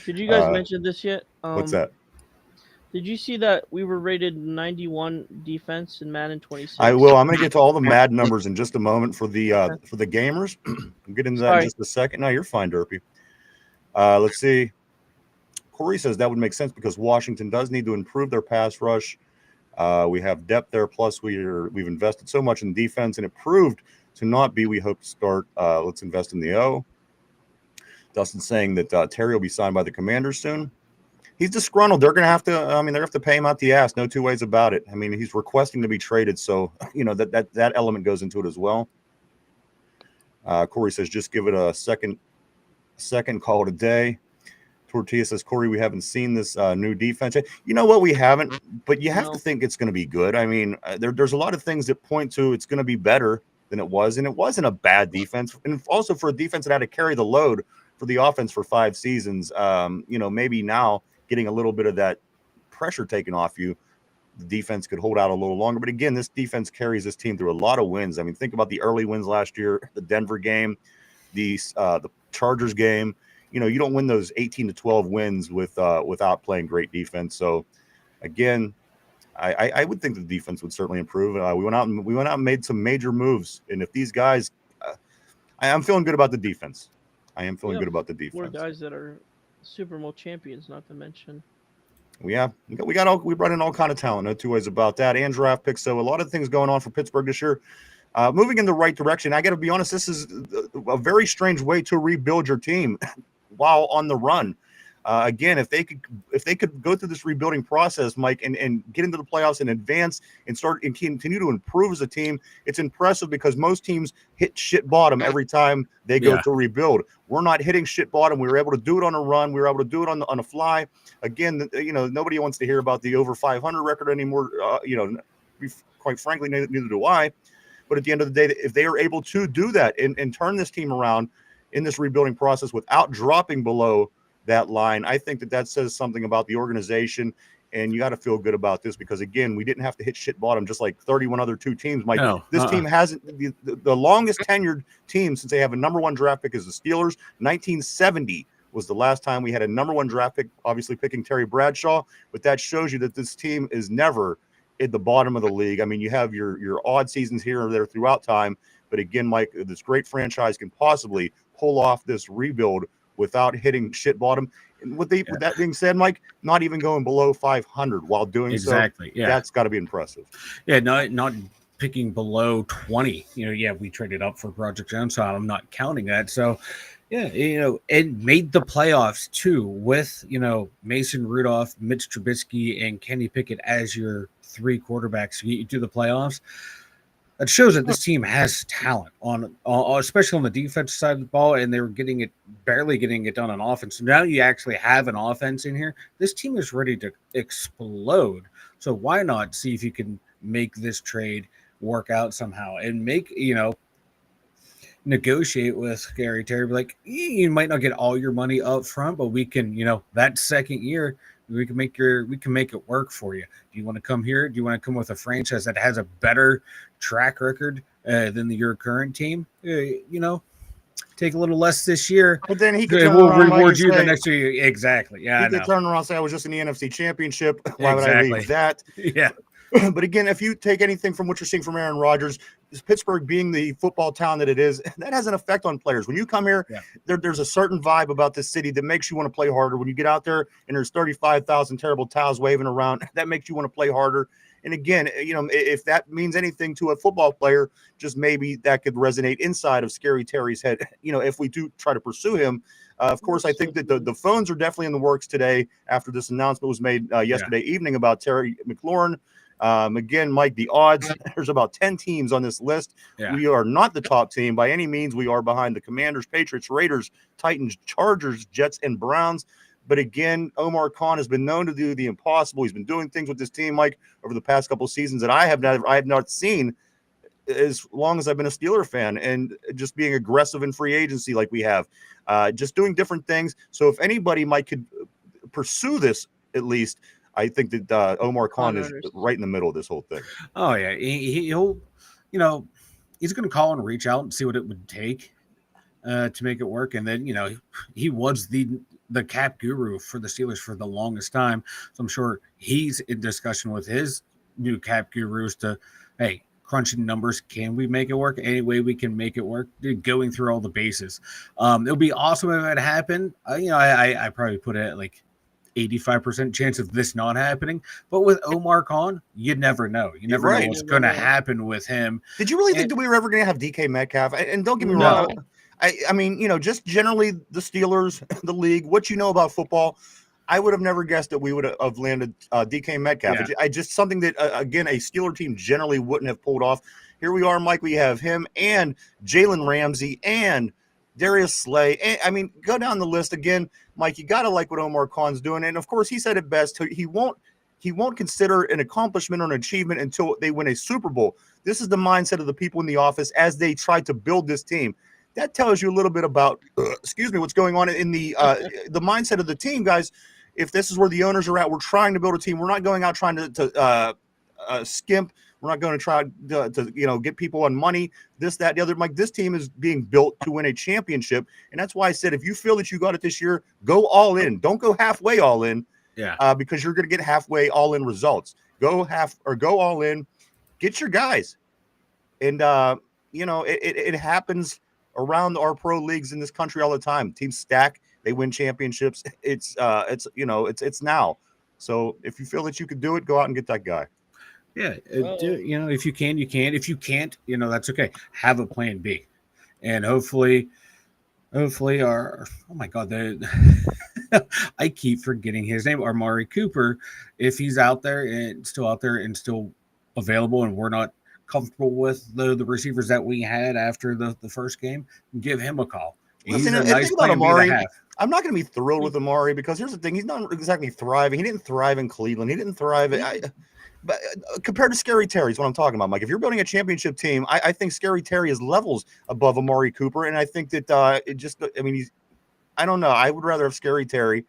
Did you guys mention this yet? What's that? Did you see that we were rated 91 defense in Madden 26? I will. I'm going to get to all the Madden numbers in just a moment for the gamers. I'll get into that in just a second. No, you're fine, Derpy. Let's see. Corey says that would make sense because Washington does need to improve their pass rush. We have depth there. Plus, we've invested so much in defense, and it proved to not be. We hope to start. Let's invest in the O. Dustin's saying that Terry will be signed by the Commanders soon. He's disgruntled. They're going to have to. They're going to have to pay him out the ass. No two ways about it. I mean, he's requesting to be traded, so that element goes into it as well. Corey says just give it a second. Call it a day. Tortilla says, Corey, we haven't seen this new defense. You know what? We haven't, but you have to think it's going to be good. I mean, there's a lot of things that point to it's going to be better than it was, and it wasn't a bad defense. And also for a defense that had to carry the load for the offense for 5 seasons, maybe now getting a little bit of that pressure taken off you, the defense could hold out a little longer. But again, this defense carries this team through a lot of wins. I mean, think about the early wins last year, the Denver game, the Chargers game. You don't win those 18-12 wins without playing great defense. So, again, I would think the defense would certainly improve. We went out and made some major moves. And if these guys, I'm feeling good about the defense. I am feeling good about the defense. 4 guys that are Super Bowl champions, not to mention. We brought in all kind of talent. No two ways about that. And draft picks. So a lot of things going on for Pittsburgh this year. Moving in the right direction. I got to be honest. This is a very strange way to rebuild your team while on the run. Again, if they could go through this rebuilding process, Mike, and get into the playoffs and advance and start and continue to improve as a team, it's impressive because most teams hit shit bottom every time they go to rebuild. We're not hitting shit bottom. We were able to do it on a run. We were able to do it on a fly. Again, nobody wants to hear about the over 500 record anymore. Quite frankly, neither do I. But at the end of the day, if they are able to do that and turn this team around in this rebuilding process without dropping below that line, I think that says something about the organization, and you got to feel good about this because, again, we didn't have to hit shit bottom just like 31 other 2 teams. Mike, this team hasn't the longest tenured team since they have a number 1 draft pick is the Steelers. 1970 was the last time we had a number 1 draft pick, obviously picking Terry Bradshaw, but that shows you that this team is never at the bottom of the league. I mean, you have your odd seasons here or there throughout time, but again, Mike, this great franchise can possibly pull off this rebuild without hitting shit bottom. And with that being said, Mike, not even going below 500 while doing that's got to be impressive. Yeah, not picking below 20. We traded up for Project Jones, so I'm not counting that. So, it made the playoffs too with, Mason Rudolph, Mitch Trubisky, and Kenny Pickett as your 3 quarterbacks to get you to the playoffs. That shows that this team has talent on especially on the defensive side of the ball, and they were barely getting it done on offense. So now you actually have an offense in here. This team is ready to explode. So why not see if you can make this trade work out somehow and make, negotiate with Scary Terry. Be like, you might not get all your money up front, but we can, that second year, we can make it work for you. Do you want to come here? Do you want to come with a franchise that has a better track record than your current team? Take a little less this year, but then he will reward you the next year. Exactly. Yeah, he could turn around and say I was just in the NFC Championship. Why would exactly. I leave that? Yeah. But again, if you take anything from what you're seeing from Aaron Rodgers, Pittsburgh being the football town that it is, that has an effect on players. When you come here, there's a certain vibe about this city that makes you want to play harder. When you get out there and there's 35,000 terrible towels waving around, that makes you want to play harder. And again, if that means anything to a football player, just maybe that could resonate inside of Scary Terry's head. If we do try to pursue him, of course, I think that the phones are definitely in the works today after this announcement was made yesterday evening about Terry McLaurin. Again, Mike, the odds, there's about 10 teams on this list. Yeah. We are not the top team by any means. We are behind the Commanders, Patriots, Raiders, Titans, Chargers, Jets, and Browns. But again, Omar Khan has been known to do the impossible. He's been doing things with this team, Mike, over the past couple of seasons that I have not seen as long as I've been a Steeler fan, and just being aggressive in free agency like we have, just doing different things. So if anybody could pursue this, at least I think that Omar Khan is right in the middle of this whole thing. Oh yeah, he'll, he's going to call and reach out and see what it would take to make it work. And then, he was the cap guru for the Steelers for the longest time. So I'm sure he's in discussion with his new cap gurus to, hey, crunching numbers, can we make it work? Any way we can make it work, going through all the bases. It'll be awesome if it happened. I probably put it at like 85% chance of this not happening. But with Omar Khan, you never know. You never know what's going to happen with him. Did you really think that we were ever going to have DK Metcalf? And don't get me wrong. I mean, just generally the Steelers, the league, what you know about football, I would have never guessed that we would have landed DK Metcalf. Yeah. I just something that, again, a Steeler team generally wouldn't have pulled off. Here we are, Mike. We have him and Jalen Ramsey and Darius Slay. And, I mean, go down the list again, Mike. You got to like what Omar Khan's doing. And, of course, he said it best. He won't consider an accomplishment or an achievement until they win a Super Bowl. This is the mindset of the people in the office as they try to build this team. That tells you a little bit about, what's going on in the mindset of the team, guys. If this is where the owners are at, we're trying to build a team. We're not going out trying to skimp. We're not going to try to get people on money, this, that, the other. Like, this team is being built to win a championship, and that's why I said if you feel that you got it this year, go all in. Don't go halfway all in. Yeah. Because you're going to get halfway all in results. Go all in. Get your guys, and it happens around our pro leagues in this country all the time. Teams stack, they win championships. It's now. So if you feel that you could do it, go out and get that guy. Yeah, if you can, you can. If you can't, that's okay. Have a plan B, and hopefully our oh my God, I keep forgetting his name, Amari Cooper. If he's out there and still available, and we're not comfortable with the receivers that we had after the first game, give him a call. He's a nice plan Amari, to have. I'm not going to be thrilled with Amari because here's the thing: he's not exactly thriving. He didn't thrive in Cleveland. He didn't thrive. But compared to Scary Terry is what I'm talking about, Mike. If you're building a championship team, I think Scary Terry is levels above Amari Cooper, and I think that I don't know. I would rather have Scary Terry.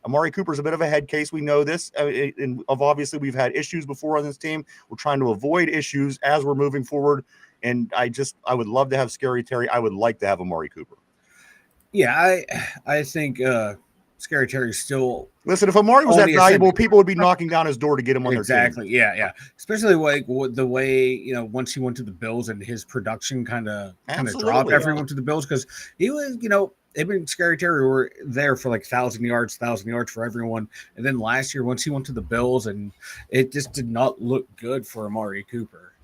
Amari Cooper's a bit of a head case. We know this, and obviously we've had issues before on this team. We're trying to avoid issues as we're moving forward, and I would love to have Scary Terry. I would like to have Amari Cooper. Yeah, I think Scary Terry still. Listen, if Amari was that valuable, people would be knocking down his door to get him on their team. Exactly. Yeah. Especially like the way once he went to the Bills and his production kind of dropped. Everyone to the Bills because he was him and Scary Terry were there for like 1,000 yards for everyone. And then last year, once he went to the Bills, and it just did not look good for Amari Cooper.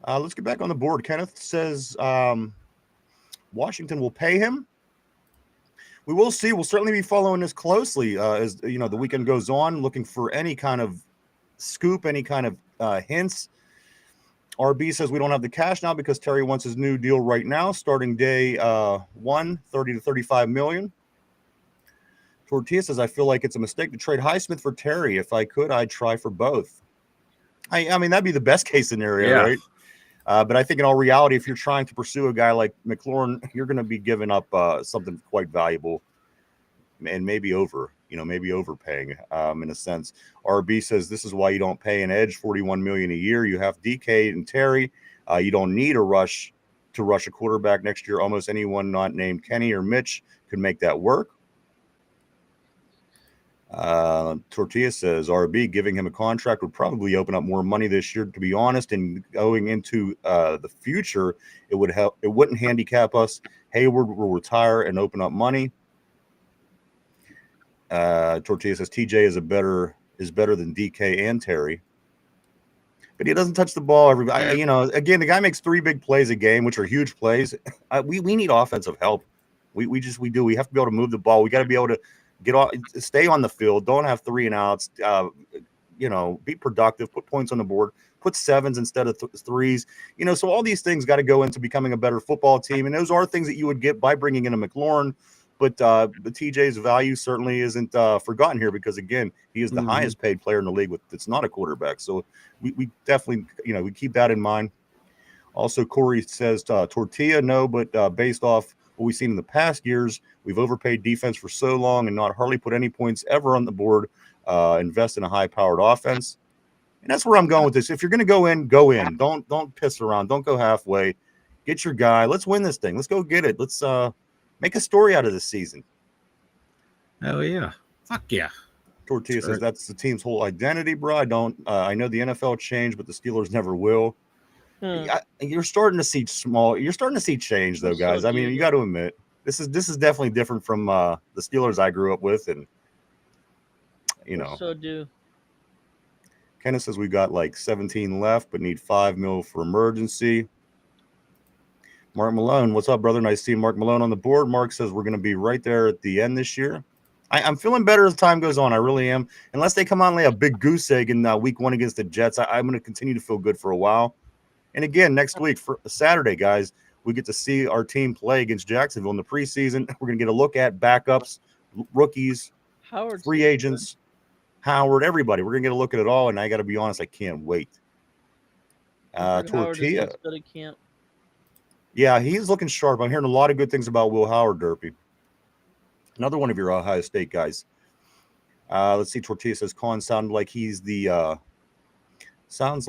Let's get back on the board. Kenneth says Washington will pay him. We will see. We'll certainly be following this closely as the weekend goes on, looking for any kind of scoop, any kind of hints. RB says we don't have the cash now because Terry wants his new deal right now, starting day 1, 30 to 35 million. Tortilla says I feel like it's a mistake to trade Highsmith for Terry. If I could, I'd try for both. I mean, that'd be the best case scenario, right? But I think in all reality, if you're trying to pursue a guy like McLaurin, you're going to be giving up something quite valuable and maybe overpaying in a sense. RB says this is why you don't pay an edge $41 million a year. You have DK and Terry. You don't need to rush a quarterback next year. Almost anyone not named Kenny or Mitch could make that work. Tortilla says RB giving him a contract would probably open up more money this year, to be honest, and going into the future it wouldn't handicap us. Hayward will retire and open up money. Tortilla says TJ is better than DK and Terry, but he doesn't touch the ball again, the guy makes 3 big plays a game, which are huge plays. We need offensive help. We do. We have to be able to move the ball. We got to be able to stay on the field. Don't have 3 and outs. Be productive. Put points on the board. Put 7s instead of 3s. So all these things got to go into becoming a better football team. And those are things that you would get by bringing in a McLaurin, But TJ's value certainly isn't forgotten here because, again, he is the highest paid player in the league that's not a quarterback. So we definitely, we keep that in mind. Also, Corey says Tortilla, no, but based off what we've seen in the past years, we've overpaid defense for so long and not hardly put any points ever on the board, invest in a high-powered offense. And that's where I'm going with this. If you're going to go in, go in. Don't piss around. Don't go halfway. Get your guy. Let's win this thing. Let's go get it. Let's make a story out of this season. Hell yeah. Fuck yeah. Tortilla says that's the team's whole identity, bro. I know the NFL changed, but the Steelers never will. You're starting to see change, though, guys. I mean, you got to admit, this is definitely different from the Steelers I grew up with, and So do. Kenneth says we got like 17 left, but need $5 million for emergency. Mark Malone, what's up, brother? Nice to see Mark Malone on the board. Mark says we're going to be right there at the end this year. I'm feeling better as time goes on. I really am. Unless they come on and lay a big goose egg in week 1 against the Jets, I'm going to continue to feel good for a while. And again, next week, for Saturday, guys, we get to see our team play against Jacksonville in the preseason. We're going to get a look at backups, rookies, free agents, Howard, everybody. We're going to get a look at it all, and I got to be honest, I can't wait. Tortilla. Yeah, he's looking sharp. I'm hearing a lot of good things about Will Howard, Derpy. Another one of your Ohio State guys. Let's see. Tortilla says Con sounded like he's the sounded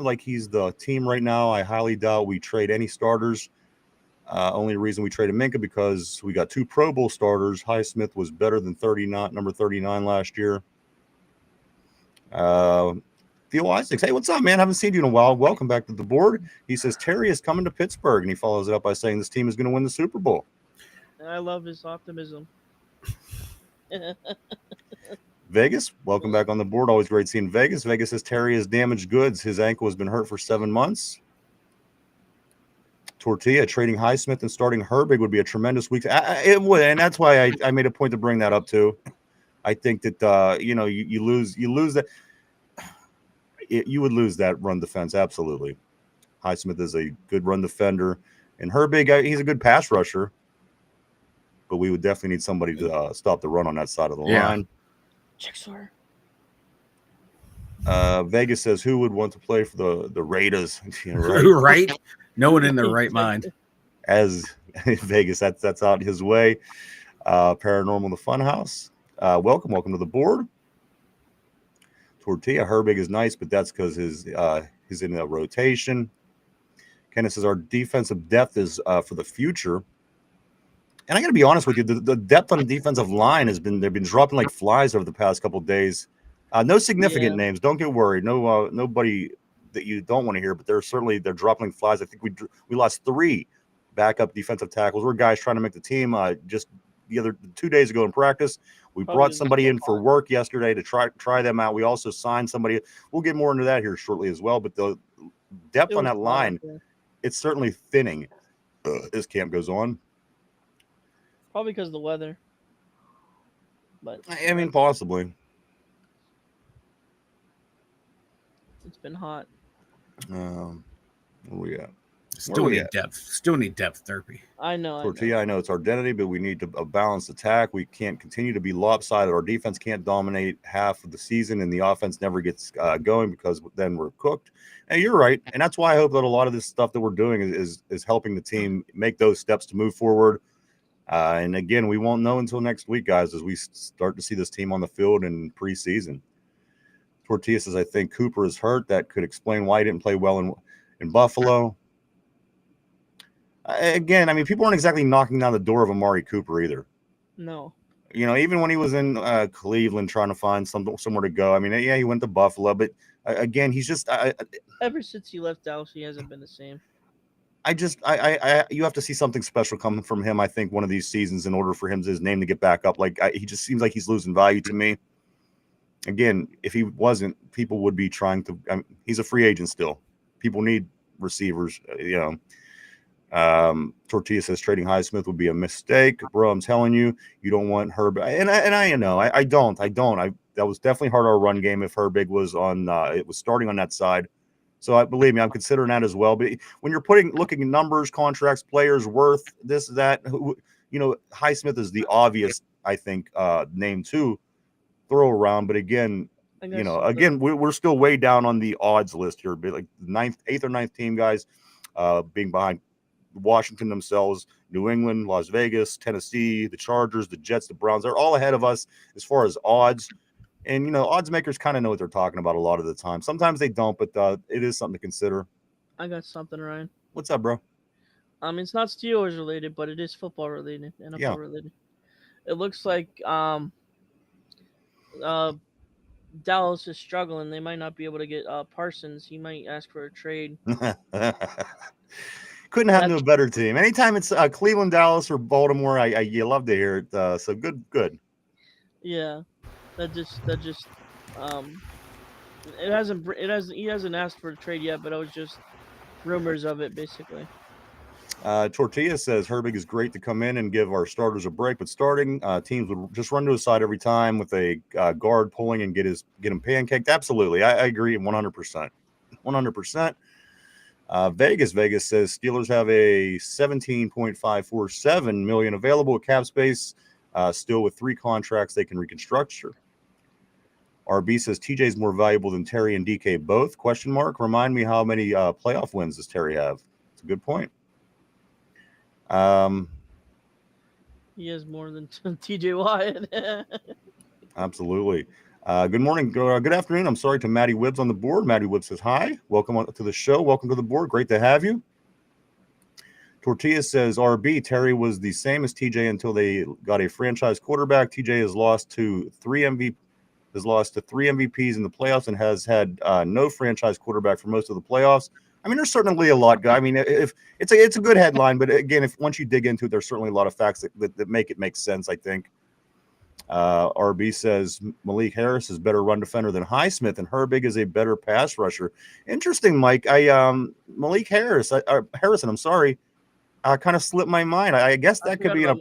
like he's the team right now. I highly doubt we trade any starters. Only reason we traded Minka because we got 2 Pro Bowl starters. Highsmith was better than number 39 last year. Theo Isaacs, hey, what's up, man? Haven't seen you in a while. Welcome back to the board. He says Terry is coming to Pittsburgh, and he follows it up by saying this team is going to win the Super Bowl. I love his optimism. Vegas, welcome back on the board. Always great seeing Vegas. Vegas says Terry is damaged goods. His ankle has been hurt for 7 months. Tortilla, trading Highsmith and starting Herbig would be a tremendous week. It would, and that's why I made a point to bring that up too. I think that you lose that. You would lose that run defense, absolutely. Highsmith is a good run defender, and Herbig, he's a good pass rusher. But we would definitely need somebody to stop the run on that side of the line. Check sir. Vegas says who would want to play for the Raiders? Right? No one in their right mind. As Vegas, that's out his way. Paranormal the Funhouse. Welcome to the board. Tortilla, Herbig is nice, but that's because he's in a rotation. Kenneth says our defensive depth is for the future. And I got to be honest with you, the depth on the defensive line they've been dropping like flies over the past couple of days. No significant names. Don't get worried. No, nobody that you don't want to hear, but they're dropping like flies. I think we lost 3 backup defensive tackles. We're guys trying to make the team. Just the other 2 days ago in practice, we brought somebody in for work yesterday to try them out. We also signed somebody. We'll get more into that here shortly as well. But the depth on that line, it's certainly thinning as camp goes on. Probably because of the weather. But I mean, possibly. It's been hot. Where we at? Still need depth. Still need depth, Derpy. I know. Tortilla, I know it's our identity, but we need a balanced attack. We can't continue to be lopsided. Our defense can't dominate half of the season, and the offense never gets going because then we're cooked. And you're right, and that's why I hope that a lot of this stuff that we're doing is helping the team make those steps to move forward. And again, we won't know until next week, guys, as we start to see this team on the field in preseason. Tortilla says, I think Cooper is hurt. That could explain why he didn't play well in Buffalo. Again, I mean, people aren't exactly knocking down the door of Amari Cooper either. No. Even when he was in Cleveland trying to find somewhere to go. I mean, yeah, he went to Buffalo, but again, he's just ever since he left Dallas, he hasn't been the same. You have to see something special coming from him. I think one of these seasons in order for his name to get back up. He just seems like he's losing value to me. Again, if he wasn't, people would be trying to. He's a free agent still. People need receivers. Tortilla says trading Highsmith would be a mistake, bro. I'm telling you, you don't want Herb. And I know I don't. That was definitely hard our run game if Herbig was on. It was starting on that side. So believe me, I'm considering that as well. But when you're looking at numbers, contracts, players, worth, this, that, Highsmith is the obvious, I think, name to throw around. But again, we're still way down on the odds list here. Like the 8th or 9th team, guys, being behind Washington themselves, New England, Las Vegas, Tennessee, the Chargers, the Jets, the Browns. They're all ahead of us as far as odds. And, odds makers kind of know what they're talking about a lot of the time. Sometimes they don't, but it is something to consider. I got something, Ryan. What's up, bro? It's not Steelers related, but it is football related, NFL related. It looks like Dallas is struggling. They might not be able to get Parsons. He might ask for a trade. Couldn't happen to a better team. Anytime it's Cleveland, Dallas, or Baltimore, you love to hear it. So good. Yeah, that just he hasn't asked for a trade yet, but it was just rumors of it basically. Tortilla says Herbig is great to come in and give our starters a break, but starting teams would just run to his side every time with a guard pulling and get him pancaked. Absolutely, I agree 100%. 100%. Vegas says Steelers have a $17.547 million available cap space, still with 3 contracts they can reconstructure. RB says TJ is more valuable than Terry and DK both? ? Remind me how many playoff wins does Terry have? It's a good point. He has more than TJ Watt. Absolutely. Good morning. Good afternoon. I'm sorry to Matty Wibbs on the board. Matty Wibbs says hi. Welcome to the show. Welcome to the board. Great to have you. Tortilla says RB Terry was the same as TJ until they got a franchise quarterback. TJ has lost to 3 MVPs in the playoffs and has had no franchise quarterback for most of the playoffs. I mean, there's certainly a lot. I mean, if it's a good headline, but again, if once you dig into it, there's certainly a lot of facts that make it make sense, I think. RB says Malik Harris is better run defender than Highsmith, and Herbig is a better pass rusher. Interesting, Mike. Malik Harrison. I'm sorry, kind of slipped my mind. I guess that could be an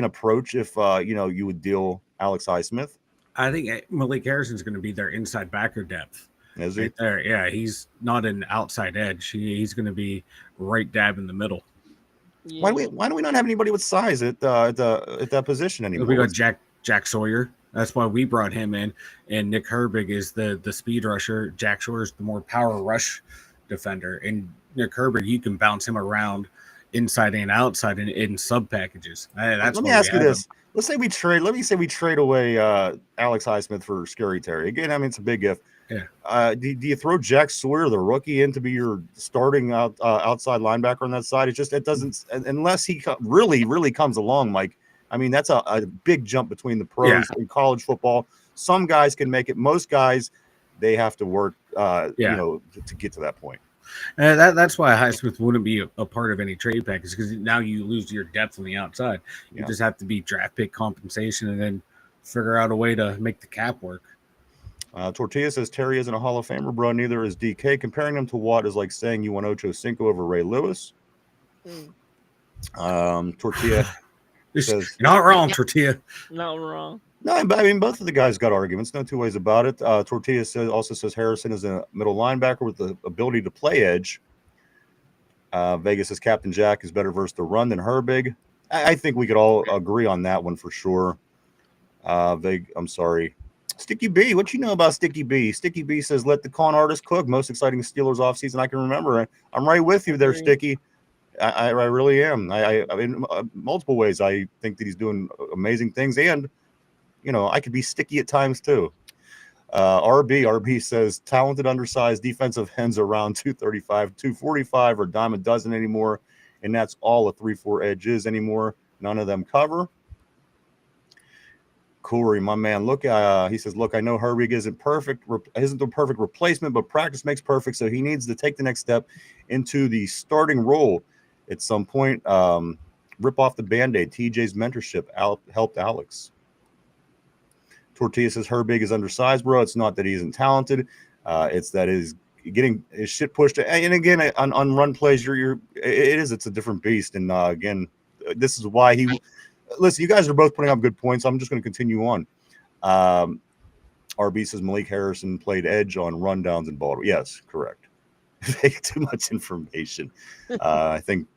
approach if you would deal Alex Highsmith. I think Malik Harrison's going to be their inside backer depth. Is he? Right there. Yeah, he's not an outside edge. He's going to be right dab in the middle. Yeah. Why do we not have anybody with size at that position anymore? We got Jack Sawyer. That's why we brought him in. And Nick Herbig is the speed rusher. Jack Sawyer's the more power rush defender. And Nick Herbig, you can bounce him around inside and outside in sub packages. Let me ask you this. Let me say we trade away Alex Highsmith for Scary Terry. Again, I mean, it's a big if. Yeah. Do you throw Jack Sawyer, the rookie, in to be your starting outside linebacker on that side? It doesn't, unless he really comes along, Mike. I mean, that's a big jump between the pros and college football. Some guys can make it. Most guys, they have to work, to get to that point. That's why Highsmith wouldn't be a part of any trade package, because now you lose your depth on the outside. You just have to be draft pick compensation and then figure out a way to make the cap work. Tortilla says Terry isn't a Hall of Famer, bro. Neither is DK. Comparing him to Watt is like saying you want Ocho Cinco over Ray Lewis. Tortilla says not wrong, Tortilla. Not wrong. No, I mean both of the guys got arguments. No two ways about it. Tortilla also says Harrison is a middle linebacker with the ability to play edge. Vegas says Captain Jack is better versus the run than Herbig. I think we could all agree on that one for sure. I'm sorry. Sticky B, what you know about Sticky B? Sticky B says, let the con artist cook. Most exciting Steelers offseason I can remember. I'm right with you there, Sticky. I really am. I in multiple ways, I think that he's doing amazing things. And, I could be sticky at times too. RB says, talented, undersized defensive ends around 235, 245, or dime a dozen anymore. And that's all a 3-4 edge is anymore. None of them cover. Corey, my man, he says, look, I know Herbig isn't the perfect replacement, but practice makes perfect, so he needs to take the next step into the starting role at some point. Rip off the Band-Aid. TJ's mentorship helped Alex. Tortilla says Herbig is undersized, bro. It's not that he isn't talented. It's that he's getting his shit pushed. And again, on run plays, it's a different beast. And again, this is why listen, you guys are both putting up good points. I'm just going to continue on. RB says Malik Harrison played edge on rundowns in Baltimore. Yes, correct. Too much information. I think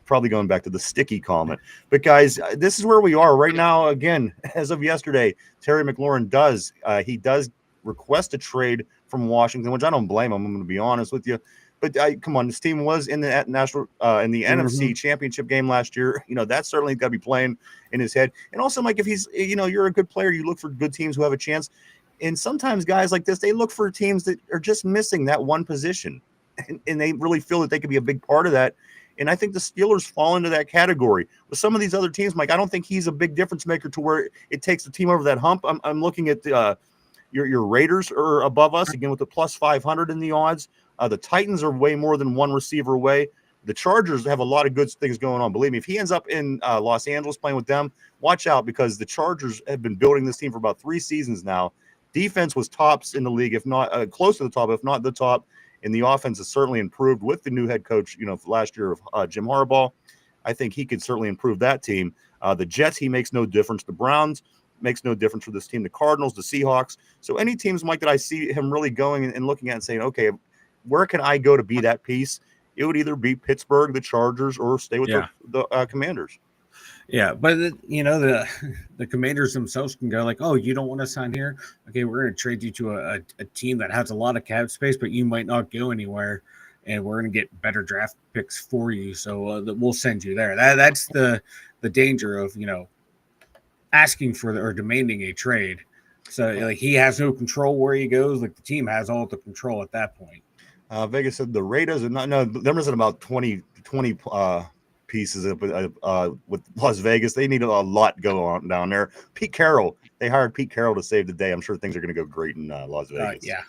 Probably going back to the sticky comment. But guys, this is where we are right now. Again, as of yesterday, Terry McLaurin does request a trade from Washington, which I don't blame him. I'm going to be honest with you. But come on, this team was in the national in the NFC Championship game last year. That's certainly got to be playing in his head. And also, Mike, if he's you're a good player, you look for good teams who have a chance. And sometimes guys like this, they look for teams that are just missing that one position, and they really feel that they could be a big part of that. And I think the Steelers fall into that category. With some of these other teams, Mike, I don't think he's a big difference maker to where it takes the team over that hump. I'm looking at your Raiders are above us, again, with the plus 500 in the odds. The Titans are way more than one receiver away. The Chargers have a lot of good things going on. Believe me, if he ends up in Los Angeles playing with them, watch out, because the Chargers have been building this team for about 3 seasons now. Defense was tops in the league, if not close to the top, if not the top. And the offense has certainly improved with the new head coach, last year of Jim Harbaugh. I think he could certainly improve that team. The Jets, he makes no difference. The Browns makes no difference for this team. The Cardinals, the Seahawks. So any teams, Mike, that I see him really going and looking at and saying, okay, where can I go to be that piece? It would either be Pittsburgh, the Chargers, or stay with the Commanders. Yeah, but the Commanders themselves can go like, oh, you don't want to sign here? Okay, we're going to trade you to a team that has a lot of cap space, but you might not go anywhere, and we're going to get better draft picks for you. So we'll send you there. That's the danger of asking for or demanding a trade. So like he has no control where he goes. Like the team has all the control at that point. Vegas said the Raiders are not. No, there was about 20 pieces with Las Vegas. They need a lot go on down there. Pete Carroll. They hired Pete Carroll to save the day. I'm sure things are going to go great in Las Vegas. Yeah.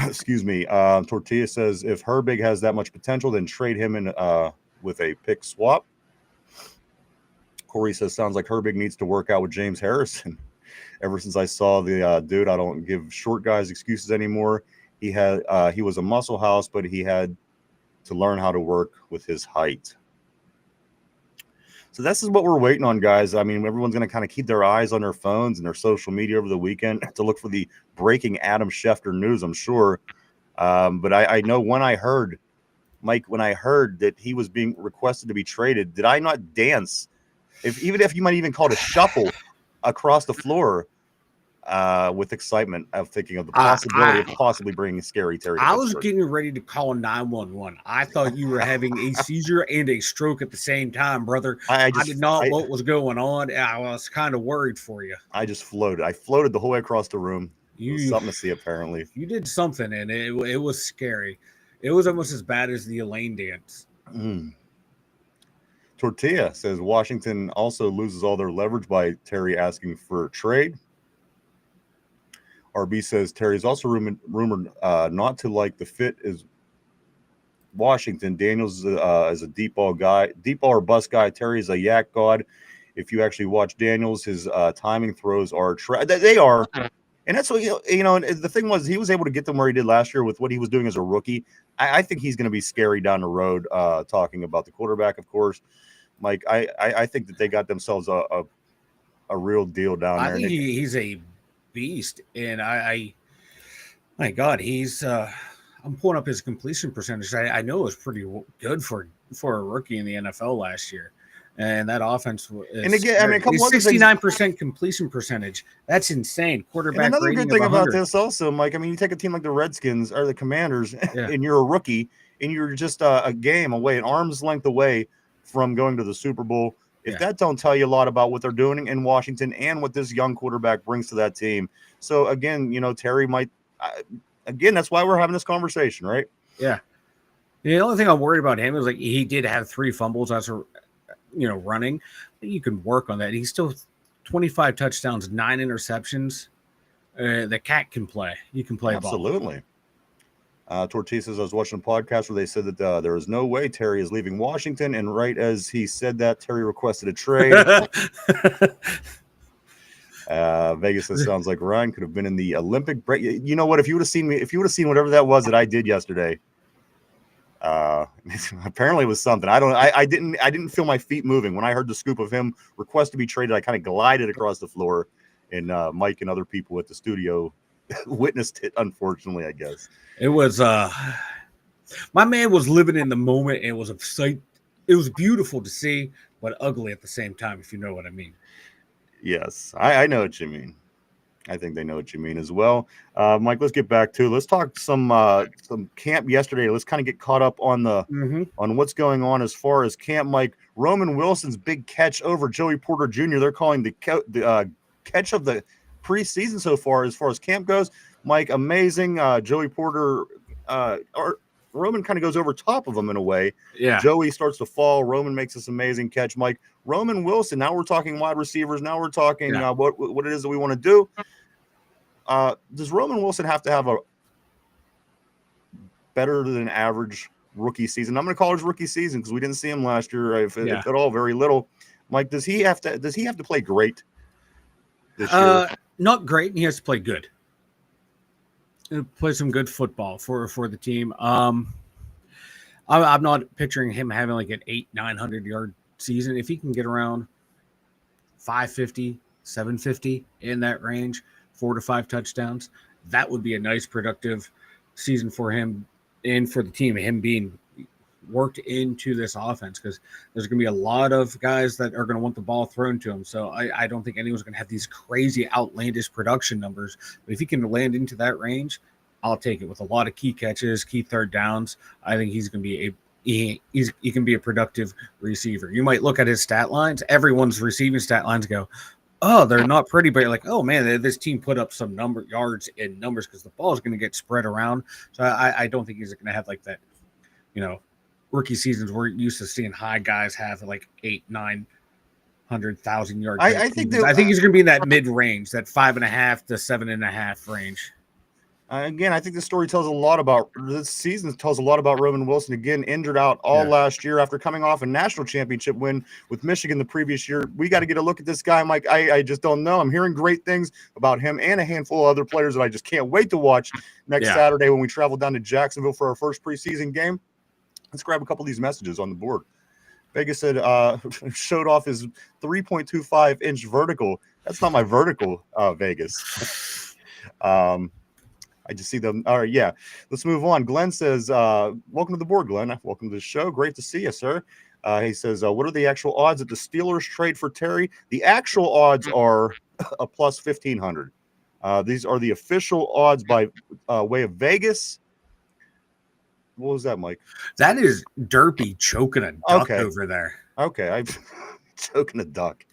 Excuse me. Tortilla says if Herbig has that much potential, then trade him in with a pick swap. Corey says sounds like Herbig needs to work out with James Harrison. Ever since I saw the dude, I don't give short guys excuses anymore. He was a muscle house, but he had to learn how to work with his height. So this is what we're waiting on, guys. I mean, everyone's going to kind of keep their eyes on their phones and their social media over the weekend to look for the breaking Adam Schefter news, I'm sure. But I know when I heard that he was being requested to be traded, did I not dance? Even if you might even call it a shuffle across the floor with excitement of thinking of the possibility of possibly bringing Scary Terry to I was Pittsburgh. getting ready to call 911. I thought you were having a seizure and a stroke at the same time, brother. I did not know what was going on. I was kind of worried for you. I just floated. I floated the whole way across the room. It was something to see, apparently. You did something, and it was scary. It was almost as bad as the Elaine dance. Tortilla says Washington also loses all their leverage by Terry asking for a trade. RB says Terry's also rumored not to like the fit is Washington. Daniels is a deep ball or bust guy. Terry is a yak god. If you actually watch Daniels, his timing throws are they are, and that's what And the thing was, he was able to get them where he did last year with what he was doing as a rookie. I think he's going to be scary down the road. Talking about the quarterback, of course, Mike. I think that they got themselves a real deal down there. I think he's a beast, and my God, he's I'm pulling up his completion percentage. I know it was pretty good for a rookie in the NFL last year, and that offense is, and again, I mean, a couple 69% completion percentage. That's insane. Quarterback. And another good thing about this also, Mike, I mean, you take a team like the Redskins or the Commanders, and you're a rookie, and you're just a game away, an arm's length away from going to the Super Bowl. If that don't tell you a lot about what they're doing in Washington and what this young quarterback brings to that team. So again, Terry might again, that's why we're having this conversation, right? Yeah. The only thing I'm worried about him is like he did have 3 fumbles as a running. You can work on that. He's still 25 touchdowns, 9 interceptions. The cat can play. You can play absolutely. Ball. Tortilla says I was watching a podcast where they said that there is no way Terry is leaving Washington, and right as he said that, Terry requested a trade. Vegas says sounds like Ryan could have been in the Olympic break. You know what? If you would have seen whatever that was that I did yesterday, apparently it was something. I didn't feel my feet moving when I heard the scoop of him request to be traded. I kind of glided across the floor, and Mike and other people at the studio witnessed it, unfortunately, I guess. It was my man was living in the moment. It was a sight it was beautiful to see, but ugly at the same time, if you know what I mean. Yes, I know what you mean. I think they know what you mean as well. Mike, let's get back to let's talk some camp yesterday. Let's kind of get caught up on the Mm-hmm. on what's going on as far as camp. Mike, Roman Wilson's big catch over Joey Porter Jr. They're calling the catch of the preseason so far as camp goes. Mike, amazing. Joey Porter or Roman kind of goes over top of him in a way. Yeah. Joey starts to fall. Roman makes this amazing catch. Mike, Roman Wilson. Now we're talking wide receivers. Now we're talking what it is that we want to do. Does Roman Wilson have to have a better than average rookie season? I'm going to call his rookie season because we didn't see him last year, if at all, very little. Mike, does he have to play great this year? Not great, and he has to play good. Play some good football for the team. I'm not picturing him having like an 800-900 yard season. If he can get around 550, 750 in that range, 4 to 5 touchdowns, that would be a nice productive season for him and for the team, him being worked into this offense, because there's going to be a lot of guys that are going to want the ball thrown to him. So I don't think anyone's going to have these crazy outlandish production numbers, but if he can land into that range, I'll take it with a lot of key catches, key third downs. I think he's going to be he can be a productive receiver. You might look at his stat lines. Everyone's receiving stat lines go, oh, they're not pretty, but you're like, oh man, this team put up some yards in numbers because the ball is going to get spread around. So I don't think he's going to have like that, rookie seasons we're used to seeing high guys have like 800,000-900,000 yards. I think he's going to be in that mid range, that 5.5 to 7.5 range. Again, I think this story tells a lot about this season. Tells a lot about Roman Wilson. Again, injured out all last year after coming off a national championship win with Michigan the previous year. We got to get a look at this guy, Mike. I just don't know. I'm hearing great things about him and a handful of other players that I just can't wait to watch next Saturday when we travel down to Jacksonville for our first preseason game. Let's grab a couple of these messages on the board. Vegas said showed off his 3.25-inch vertical. That's not my vertical, Vegas. I just see them. All right, yeah. Let's move on. Glenn says, welcome to the board, Glenn. Welcome to the show. Great to see you, sir. He says, what are the actual odds that the Steelers trade for Terry? The actual odds are a plus 1,500. These are the official odds by way of Vegas. What was that, Mike? That is Derpy choking a duck over there. Okay, I'm choking a duck.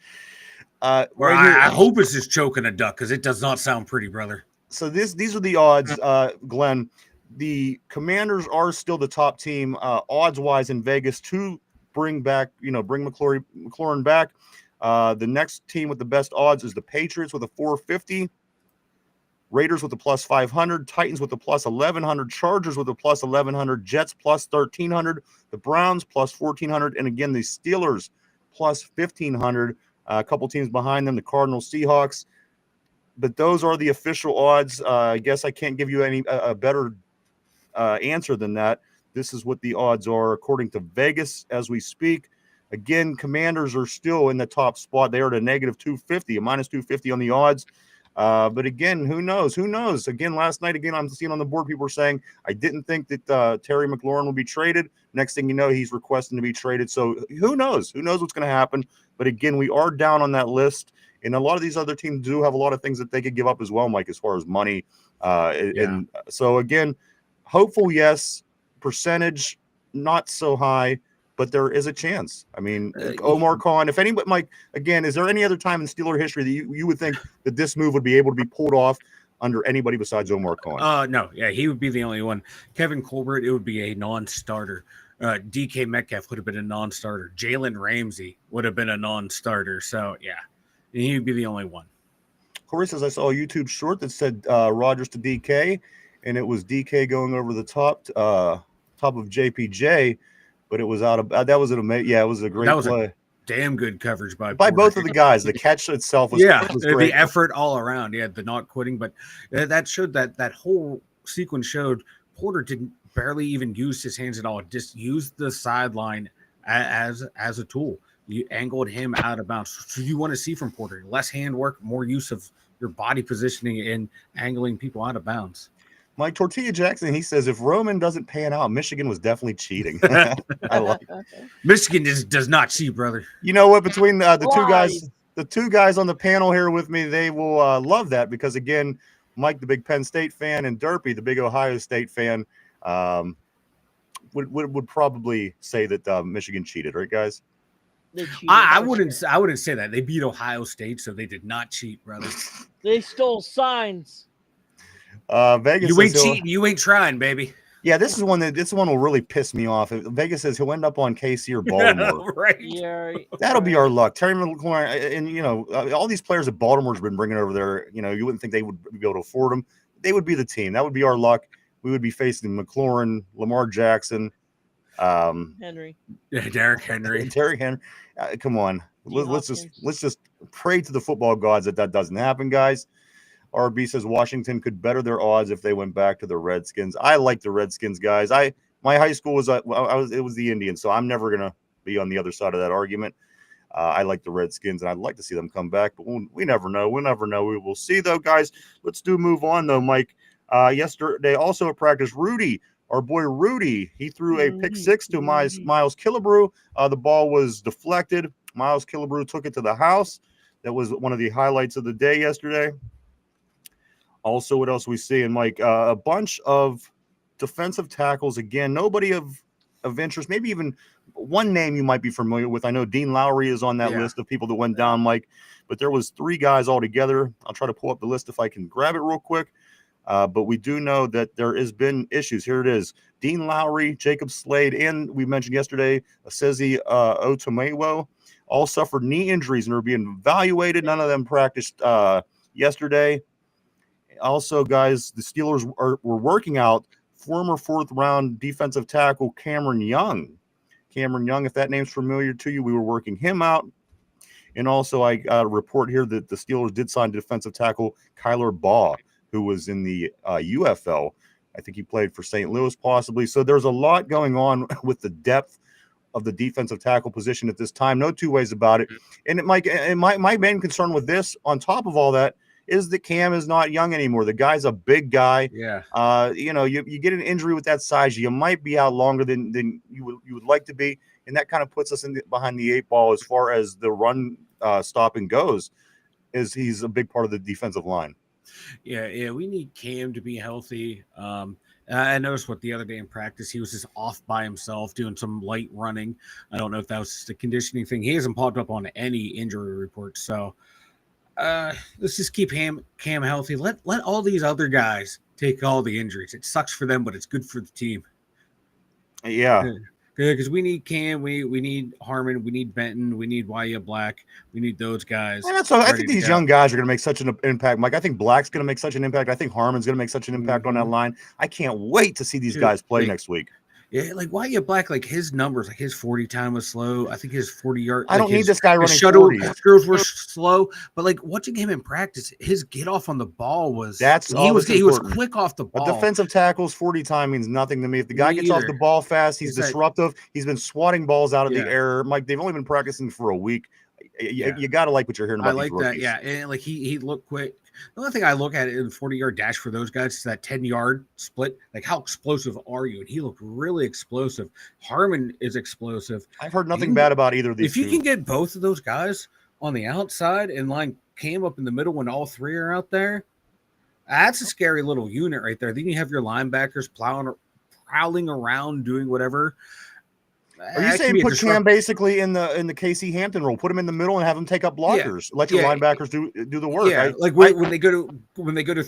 I hope it's just choking a duck because it does not sound pretty, brother. So these are the odds, Glenn. The Commanders are still the top team odds-wise in Vegas to bring McLaurin back. The next team with the best odds is the Patriots with a 450. Raiders with a plus 500, Titans with a plus 1,100, Chargers with a plus 1,100, Jets plus 1,300, the Browns plus 1,400, and again, the Steelers plus 1,500. A couple teams behind them, the Cardinals, Seahawks. But those are the official odds. I guess I can't give you a better answer than that. This is what the odds are according to Vegas as we speak. Again, Commanders are still in the top spot. They are at a negative 250, a minus 250 on the odds. But again, who knows? Who knows? Again, last night, I'm seeing on the board, people were saying, I didn't think that Terry McLaurin will be traded. Next thing you know, he's requesting to be traded. So who knows? Who knows what's going to happen? But again, we are down on that list. And a lot of these other teams do have a lot of things that they could give up as well, Mike, as far as money. And so, again, hopeful, yes. Percentage, not so high. But there is a chance. I mean, Omar Khan, if anybody, Mike, again, is there any other time in Steeler history that you would think that this move would be able to be pulled off under anybody besides Omar Khan? No. Yeah, he would be the only one. Kevin Colbert, it would be a non-starter. DK Metcalf would have been a non-starter. Jalen Ramsey would have been a non-starter. So, yeah, he would be the only one. Corey says, I saw a YouTube short that said Rodgers to DK, and it was DK going over the top of JPJ. But it was out of that was an amazing. Yeah, it was a great play. A damn good coverage by both of the guys. The catch itself was was great. The effort all around. Yeah, the not quitting, but that showed that whole sequence showed Porter didn't barely even use his hands at all. Just used the sideline as a tool. You angled him out of bounds. So you want to see from Porter less handwork, more use of your body positioning and angling people out of bounds. Mike Tortilla Jackson, he says if Roman doesn't pan out, Michigan was definitely cheating. I like it. Michigan does not cheat, brother. You know what? Between the Lies. two guys on the panel here with me, they will love that because again, Mike, the big Penn State fan, and Derpy, the big Ohio State fan, would probably say that Michigan cheated, right, guys? They cheated, I for wouldn't. sure. I wouldn't say that. They beat Ohio State, so they did not cheat, brother. They stole signs. Vegas You ain't says cheating. You ain't trying, baby. yeah, this one will really piss me off. Vegas says he'll end up on KC or Baltimore. Right. Yeah, That'll be our luck. Terry McLaurin, and you know, all these players that Baltimore's been bringing over there, you know, you wouldn't think they would be able to afford them. They would be the team. That would be our luck. We would be facing McLaurin, Lamar Jackson, Henry. Yeah, Derrick Henry. Derrick Henry. Come on, let's Hopkins. just pray to the football gods that doesn't happen, guys. RB says Washington could better their odds if they went back to the Redskins. I like the Redskins, guys. My high school was it was the Indians, so I'm never gonna be on the other side of that argument. I like the Redskins, and I'd like to see them come back, but we never know. We'll never know. We will see, though, guys. Let's move on, though, Mike. Yesterday, also at practice, Rudy, our boy Rudy, he threw a pick six to Miles Killebrew. The ball was deflected. Miles Killebrew took it to the house. That was one of the highlights of the day yesterday. Also, what else we see? And Mike, a bunch of defensive tackles. Again, nobody of interest. Maybe even one name you might be familiar with. I know Dean Lowry is on that list of people that went down, Mike. But there was 3 guys altogether. I'll try to pull up the list if I can grab it real quick. But we do know that there has been issues. Here it is. Dean Lowry, Jacob Slade, and we mentioned yesterday, Asezi Otomewo all suffered knee injuries and are being evaluated. None of them practiced yesterday. Also, guys, the Steelers were working out former 4th-round defensive tackle Cameron Young. Cameron Young, if that name's familiar to you, we were working him out. And also, I got a report here that the Steelers did sign defensive tackle Kyler Baugh, who was in the UFL. I think he played for St. Louis possibly. So there's a lot going on with the depth of the defensive tackle position at this time. No two ways about it. And my main concern with this, on top of all that, is that Cam is not young anymore. The guy's a big guy. Yeah. You know, you get an injury with that size, you might be out longer than you would like to be, and that kind of puts us behind the 8 ball as far as the run stopping goes. Is he's a big part of the defensive line. Yeah, we need Cam to be healthy. I noticed the other day in practice, he was just off by himself doing some light running. I don't know if that was just a conditioning thing. He hasn't popped up on any injury reports, so let's just keep Cam healthy. Let all these other guys take all the injuries. It sucks for them, but it's good for the team. Yeah. Because we need Cam, we need Harmon, we need Benton, we need Wyatt Black, we need those guys. And so I think these young guys are going to make such an impact. Mike, I think Black's going to make such an impact. I think Harmon's going to make such an impact on that line. I can't wait to see these guys play next week. Yeah, like Wyatt Black, like his numbers, like his 40 time was slow. I think his 40-yard. I don't need this guy running shuttle 40. Skills were slow, but like watching him in practice, his get off on the ball was. He was quick off the ball. A defensive tackle's 40 time means nothing to me. If the guy gets off the ball fast, he's disruptive. He's been swatting balls out of the air. Mike, they've only been practicing for a week. You got to like what you're hearing about. I like that, yeah. And like he looked quick. The only thing I look at in the 40-yard dash for those guys is that 10-yard split. Like, how explosive are you? And he looked really explosive. Harmon is explosive. I've heard nothing bad about either of these. If you can get both of those guys on the outside and line Cam up in the middle when all 3 are out there, that's a scary little unit right there. Then you have your linebackers prowling around doing whatever. Are you saying put Cam basically in the KC Hampton role? Put him in the middle and have him take up blockers. Let your linebackers do the work. Yeah, like when they go to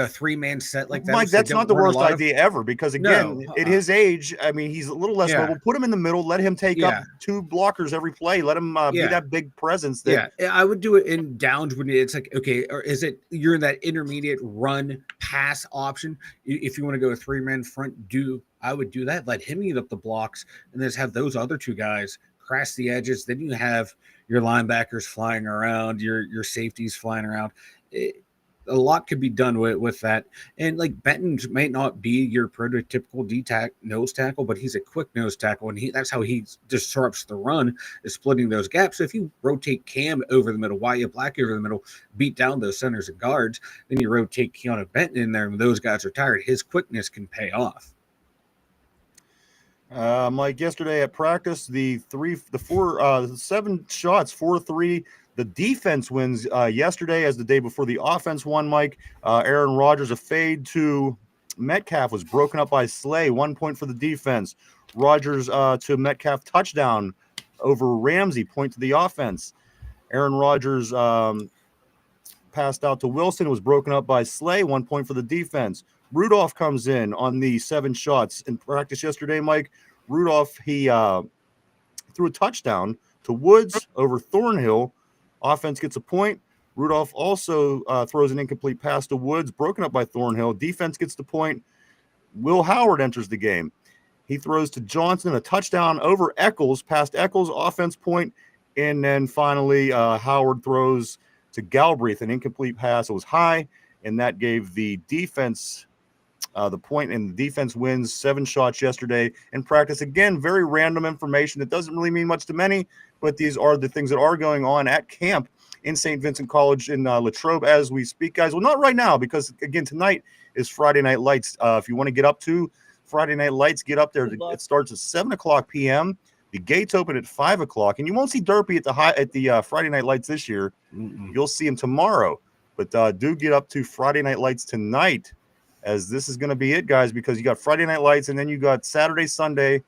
three-man set like that. Mike, that's not the worst idea ever, because again, at his age, I mean, he's a little less mobile. Put him in the middle. Let him take up 2 blockers every play. Let him be that big presence. I would do it in downs when it's like, okay, or is it you're in that intermediate run pass option? If you want to go a 3-man front, I would do that. Let him eat up the blocks, and then just have those other 2 guys crash the edges. Then you have your linebackers flying around, your safeties flying around. a lot could be done with that. And like Benton may not be your prototypical nose tackle, but he's a quick nose tackle, and that's how he disrupts the run, is splitting those gaps. So if you rotate Cam over the middle, Wyatt Black over the middle, beat down those centers and guards, then you rotate Keanu Benton in there, and those guys are tired. His quickness can pay off. Mike, yesterday at practice, the 7 shots, 4-3. The defense wins yesterday as the day before the offense won, Mike. Aaron Rodgers, a fade to Metcalf was broken up by Slay. 1 point for the defense. Rodgers to Metcalf touchdown over Ramsey, point to the offense. Aaron Rodgers passed out to Wilson, was broken up by Slay. 1 point for the defense. Rudolph comes in on the 7 shots in practice yesterday, Mike. Rudolph, he threw a touchdown to Woods over Thornhill. Offense gets a point. Rudolph also throws an incomplete pass to Woods, broken up by Thornhill. Defense gets the point. Will Howard enters the game. He throws to Johnson, a touchdown over Eccles, past Eccles, offense point. And then finally, Howard throws to Galbraith, an incomplete pass. It was high, and that gave the defense the point, and the defense wins. 7 shots yesterday in practice. Again, very random information that doesn't really mean much to many, but these are the things that are going on at camp in St. Vincent College in Latrobe as we speak, guys. Well, not right now, because, again, tonight is Friday Night Lights. If you want to get up to Friday Night Lights, get up there. It starts at 7 o'clock p.m. The gates open at 5 o'clock, and you won't see Derpy at the Friday Night Lights this year. You'll see him tomorrow. But do get up to Friday Night Lights tonight, as this is going to be it, guys, because you got Friday Night Lights, and then you got Saturday, Sunday,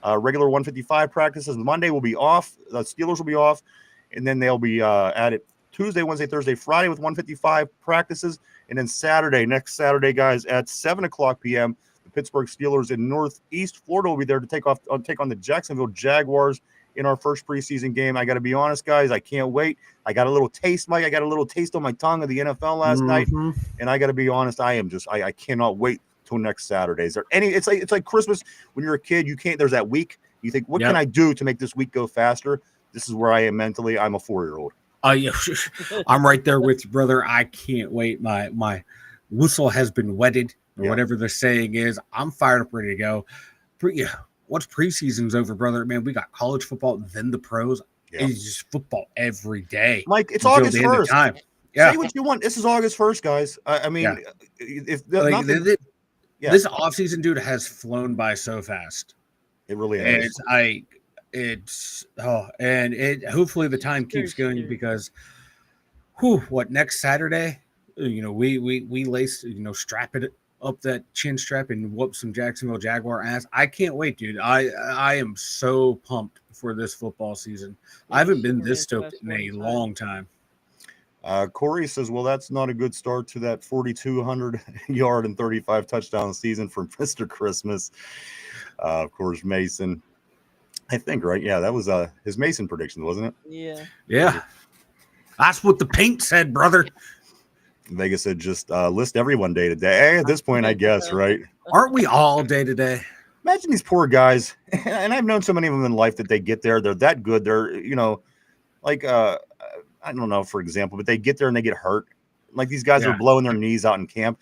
regular 155 practices. Monday will be off. The Steelers will be off, and then they'll be at it Tuesday, Wednesday, Thursday, Friday with 155 practices, and then next Saturday, guys, at 7 o'clock p.m., the Pittsburgh Steelers in Northeast Florida will be there to take on the Jacksonville Jaguars in our first preseason game. I got to be honest, guys, I can't wait. I got a little taste, Mike. I got a little taste on my tongue of the NFL last night, and I got to be honest, I cannot wait till next Saturday. Is there any? It's like Christmas when you're a kid. You can't. There's that week. You think, what can I do to make this week go faster? This is where I am mentally. I'm a 4-year-old. Yeah, I'm right there with you, brother. I can't wait. My whistle has been wetted, or whatever the saying is. I'm fired up, ready to go. Once preseason's over, brother, man, we got college football, then the pros. Yeah. It's just football every day. Mike, it's August 1st. Say what you want. This is August 1st, guys. I mean, if this offseason, dude, has flown by so fast. It really is. Hopefully the time keeps going, because next Saturday, we lace, strap it up that chin strap and whoop some Jacksonville Jaguar ass. I can't wait, dude. I am so pumped for this football season. I haven't been this stoked in a long time. Corey says, well, that's not a good start to that 4,200 yard and 35 touchdown season from Mr. Christmas. Of course, Mason, I think, right? Yeah, that was his Mason prediction, wasn't it? Yeah. That's what the paint said, brother. Vegas said, just list everyone day to day. At this point, I guess, right? Aren't we all day to day? Imagine these poor guys, and I've known so many of them in life that they get there. They're that good. They're, like, I don't know, for example, but they get there and they get hurt. Like, these guys are blowing their knees out in camp.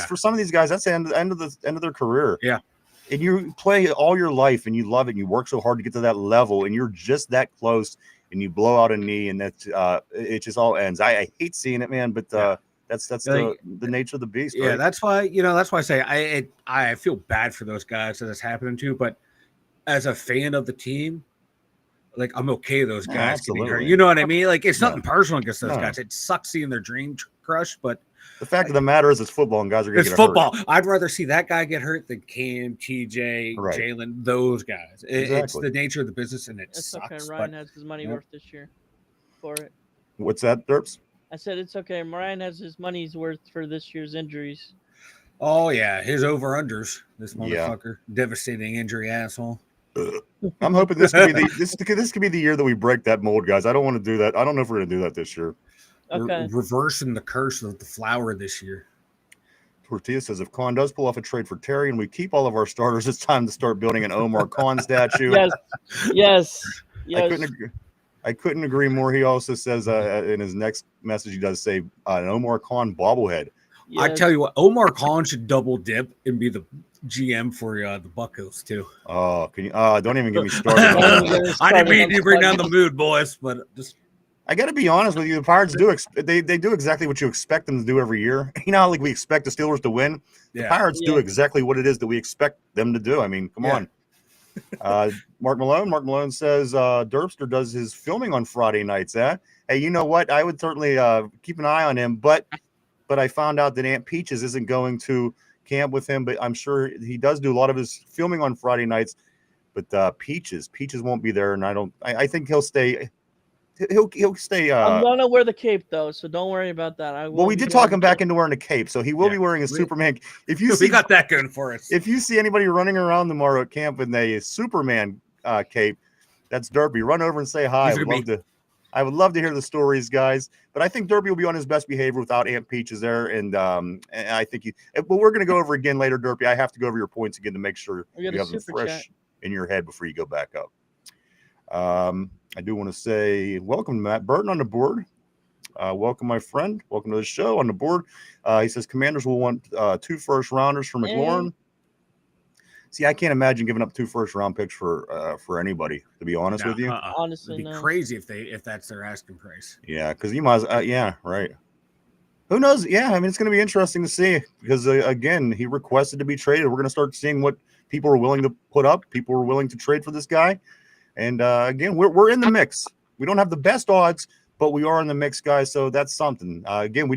For some of these guys, that's the end of their career. Yeah. And you play all your life and you love it and you work so hard to get to that level and you're just that close and you blow out a knee and that's it just all ends. I hate seeing it, man, but that's the nature of the beast. Yeah, right? that's why I say I feel bad for those guys that it's happening to, but as a fan of the team, like, I'm okay with those guys getting hurt. You know what I mean? Like, it's nothing personal against those guys. It sucks seeing their dream crush, but the fact of the matter is, it's football, and guys are going to get football. hurt. I'd rather see that guy get hurt than Cam, TJ, Jalen, those guys. It's the nature of the business, and it sucks. Okay. Ryan has his money worth this year for it. What's that, Derps? I said it's okay. Ryan has his money's worth for this year's injuries. Oh yeah, his over-unders. This motherfucker, devastating injury asshole. I'm hoping this could be this could be the year that we break that mold, guys. I don't want to do that. I don't know if we're going to do that this year. Okay. We're reversing the curse of the flower this year. Tortilla says, if Khan does pull off a trade for Terry and we keep all of our starters, it's time to start building an Omar Khan statue. Yes. I I couldn't agree more. He also says in his next message, he does say an Omar Khan bobblehead. I tell you what, Omar Khan should double dip and be the GM for the Buccos too. Oh, can you? Don't even get me started. I didn't mean to bring down the mood, boys, but just. I got to be honest with you. The Pirates do they do exactly what you expect them to do every year. You know, like we expect the Steelers to win. The Pirates do exactly what it is that we expect them to do. I mean, come on. Mark Malone says Derpster does his filming on Friday nights. Hey, you know what? I would certainly keep an eye on him, but I found out that Aunt Peaches isn't going to camp with him, but I'm sure he does do a lot of his filming on Friday nights. But Peaches won't be there, and I think he'll stay. He'll stay. I'm gonna wear the cape though, so don't worry about that. Well, we did talk him back into wearing a cape, so he will be wearing a Superman. If you we got that going for us. If you see anybody running around tomorrow at camp in a Superman cape, that's Derpy. Run over and say hi. I would love to hear the stories, guys. But I think Derpy will be on his best behavior without Aunt Peaches there, and I think But we're going to go over again later, Derpy. I have to go over your points again to make sure you have them fresh in your head before you go back up. I do want to say welcome to Matt Burton on the board. Welcome, my friend. Welcome to the show on the board. He says Commanders will want 2 first-rounders for McLaurin. See, I can't imagine giving up 2 first-round picks for anybody, to be honest with you. Honestly, it'd be crazy if that's their asking price. Yeah, because you might right. Who knows? Yeah, I mean, it's going to be interesting to see because, again, he requested to be traded. We're going to start seeing what people are willing to put up. People are willing to trade for this guy. And again, we're in the mix. We don't have the best odds, but we are in the mix, guys. So that's something. Again,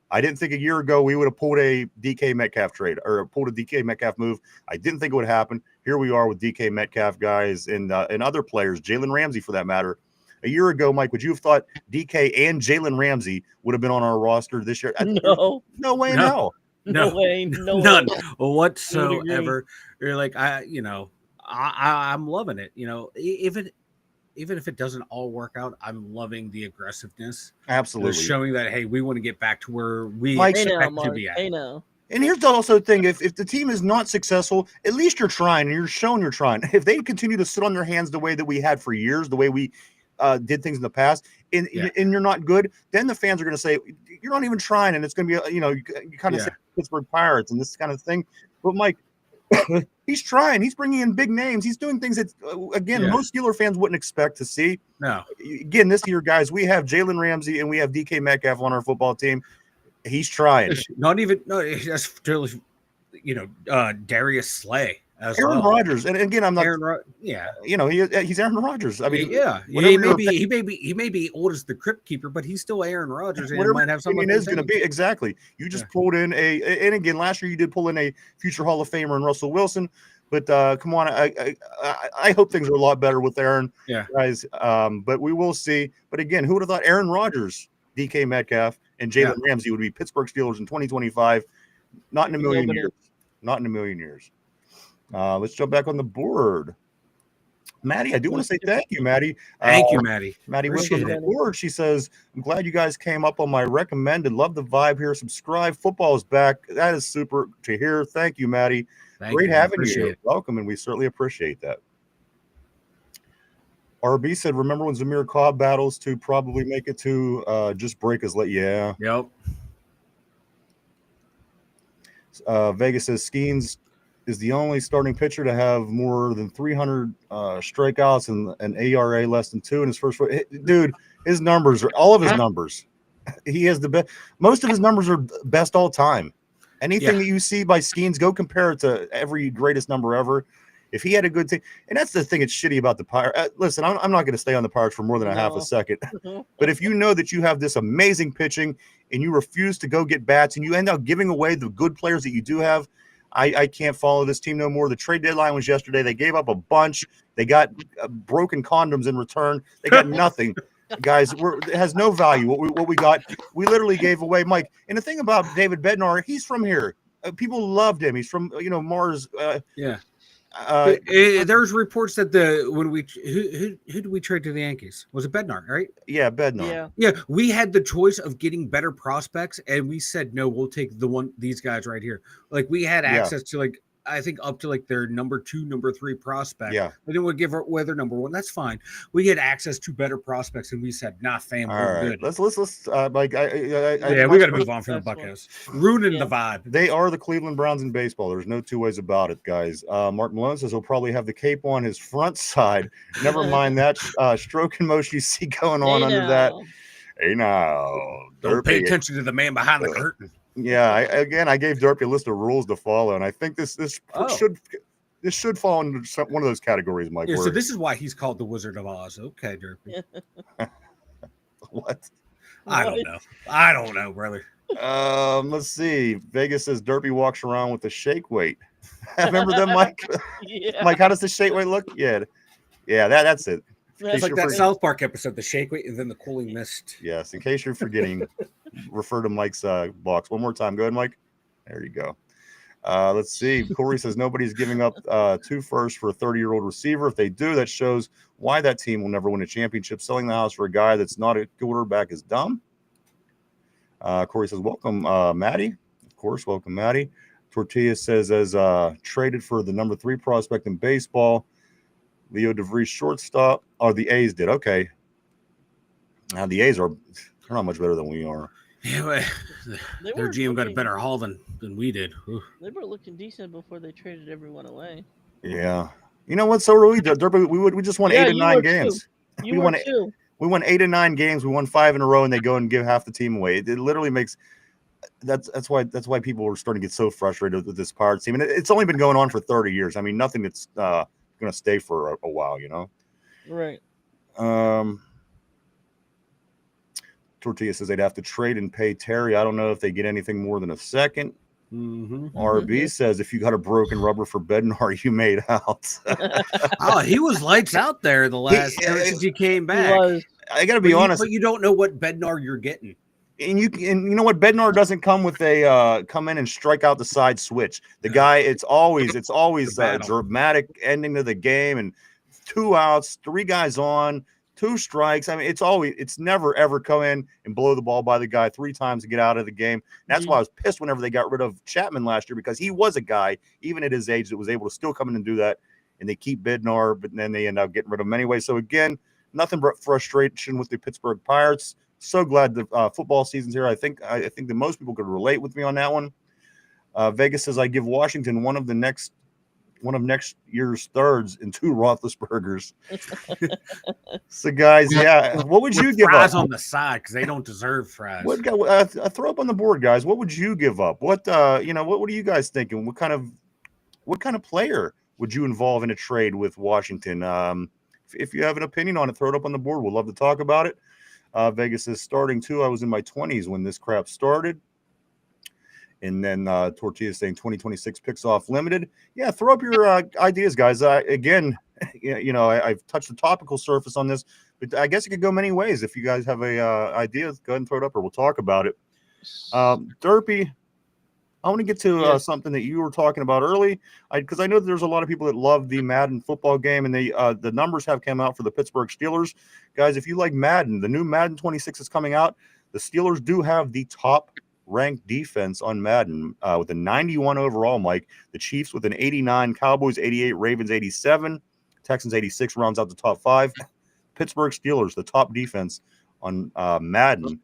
I didn't think a year ago we would have pulled a DK Metcalf trade or pulled a DK Metcalf move. I didn't think it would happen. Here we are with DK Metcalf, guys, and other players, Jalen Ramsey for that matter. A year ago, Mike, would you have thought DK and Jalen Ramsey would have been on our roster this year? No way in hell. No way, none whatsoever. You're like, I'm loving it. You know, even if it doesn't all work out, I'm loving the aggressiveness. Absolutely. Showing that, hey, we want to get back to where we expect to be at. I know. And here's also the thing. If the team is not successful, at least you're trying and you're showing you're trying. If they continue to sit on their hands the way that we had for years, the way we did things in the past, and you're not good, then the fans are going to say, you're not even trying. And it's going to be, you kind of say Pittsburgh Pirates and this kind of thing. But Mike, he's trying. He's bringing in big names. He's doing things that, most Steeler fans wouldn't expect to see. No. Again, this year, guys, we have Jalen Ramsey and we have DK Metcalf on our football team. He's trying. That's Darius Slay as Aaron well. Rodgers, and again, I'm not. He's Aaron Rodgers. I mean, he may be old as the Crypt Keeper, but he's still Aaron Rodgers, and he might have something. Is going to be exactly. You just pulled in and again, last year you did pull in a future Hall of Famer in Russell Wilson, but come on, I hope things are a lot better with Aaron, guys. But we will see. But again, who would have thought Aaron Rodgers, DK Metcalf, and Jalen Ramsey would be Pittsburgh Steelers in 2025? Not in a million years. Not in a million years. Let's jump back on the board. Maddie, I do want to say thank you, Maddie. Thank you, Maddie. Maddie, welcome to the board. She says, I'm glad you guys came up on my recommended. Love the vibe here. Subscribe. Football is back. That is super to hear. Thank you, Maddie. Great having you. Welcome, and we certainly appreciate that. RB said, remember when Zamir Cobb battles to probably make it to just break his leg? Yeah. Yep. Vegas says, Skeens is the only starting pitcher to have more than 300 strikeouts and an ERA less than 2 in his first. Dude, his numbers are all of his numbers. He has the best. Most of his numbers are best all time. Anything that you see by Skeens, go compare it to every greatest number ever. If he had a good team, and that's the thing that's shitty about the Pirates. Listen, I'm not going to stay on the Pirates for more than a half a second. But if you know that you have this amazing pitching and you refuse to go get bats and you end up giving away the good players that you do have, I can't follow this team no more. The trade deadline was yesterday. They gave up a bunch. They got broken condoms in return. They got nothing. Guys, it has no value. What we got, we literally gave away, Mike. And the thing about David Bednar, he's from here. People loved him. He's from Mars. There's reports that who did we trade to the Yankees? Was it Bednar, right? Yeah, Bednar. Yeah, we had the choice of getting better prospects, and we said no. We'll take these guys right here. Like we had access to I think up to like their number 2, number 3 prospect. Yeah. They didn't want to give away their number 1. That's fine. We get access to better prospects, and we said, "Nah, fam, All we're right, good." let's like Yeah, we got to move on from the That's what- Buckeyes. Ruining Yeah. the vibe. They are the Cleveland Browns in baseball. There's no two ways about it, guys. Mark Malone says he'll probably have the cape on his front side. Never mind that stroking motion you see going on Hey under that. now. Hey now, Don't pay Derpy. attention to the man behind the curtain. Yeah, I gave Derpy a list of rules to follow, and I think this Oh. should fall into one of those categories, Mike. Yeah, so where- this is why he's called the Wizard of Oz. Okay, Derpy. what? I don't know, brother. Let's see. Vegas says Derpy walks around with a shake weight. Remember them, Mike? Yeah. Mike, how does the shake weight look? Yeah, that's it. It's like that South Park episode, the shake weight and then the cooling mist. Yes, in case you're forgetting, refer to Mike's box one more time. Go ahead, Mike. There you go. Let's see. Corey says nobody's giving up 2 firsts for a 30-year-old receiver. If they do, that shows why that team will never win a championship. Selling the house for a guy that's not a quarterback is dumb. Corey says, welcome, Maddie. Of course, welcome, Maddie. Tortilla says, as traded for the number 3 prospect in baseball, Leo DeVries shortstop. Oh, the A's did. Okay. Now the A's they're not much better than we are. Yeah, but They their were GM got a looking- better haul than we did. Ooh. They were looking decent before they traded everyone away. Yeah. You know what? So are we, Derby. We just won 8 and 9 games. You We were won too. We won 8 and 9 games. We won 5 in a row, and they go and give half the team away. It literally makes that's why people are starting to get so frustrated with this Pirates team. And it's only been going on for 30 years. I mean, nothing that's going to stay for a while, you know. Right. Tortilla says they'd have to trade and pay Terry. I don't know if they get anything more than a second. Mm-hmm. RB says if you got a broken rubber for Bednar, you made out. Oh, he was lights out there the last ever since he came He back. was. I got to be honest. But you don't know what Bednar you're getting. And you know what? Bednar doesn't come with a come in and strike out the side switch. The guy, it's always a dramatic ending to the game, and 2 outs, 3 guys on, 2 strikes. I mean, it's never ever come in and blow the ball by the guy 3 times to get out of the game. And that's why I was pissed whenever they got rid of Chapman last year, because he was a guy, even at his age, that was able to still come in and do that. And they keep Bednar, but then they end up getting rid of him anyway. So again, nothing but frustration with the Pittsburgh Pirates. So glad the football season's here. I think that most people could relate with me on that one. Vegas says I give Washington one of next year's thirds and 2 Roethlisbergers. So guys, yeah, what would you give fries up on the side because they don't deserve fries? What throw up on the board, guys? What would you give up? What what are you guys thinking? What kind of player would you involve in a trade with Washington? If you have an opinion on it, throw it up on the board. We'll love to talk about it. Vegas is starting too. I was in my 20s when this crap started. And then Tortilla saying 2026 picks off limited. Yeah, throw up your ideas, guys. Again, I've touched the topical surface on this, but I guess it could go many ways. If you guys have a idea, go ahead and throw it up, or we'll talk about it. Derpy, I want to get to something that you were talking about early, because I know that there's a lot of people that love the Madden football game, and the numbers have come out for the Pittsburgh Steelers. Guys, if you like Madden, the new Madden 26 is coming out. The Steelers do have the top-ranked defense on Madden with a 91 overall, Mike. The Chiefs with an 89, Cowboys 88, Ravens 87, Texans 86 rounds out the top 5. Pittsburgh Steelers, the top defense on Madden.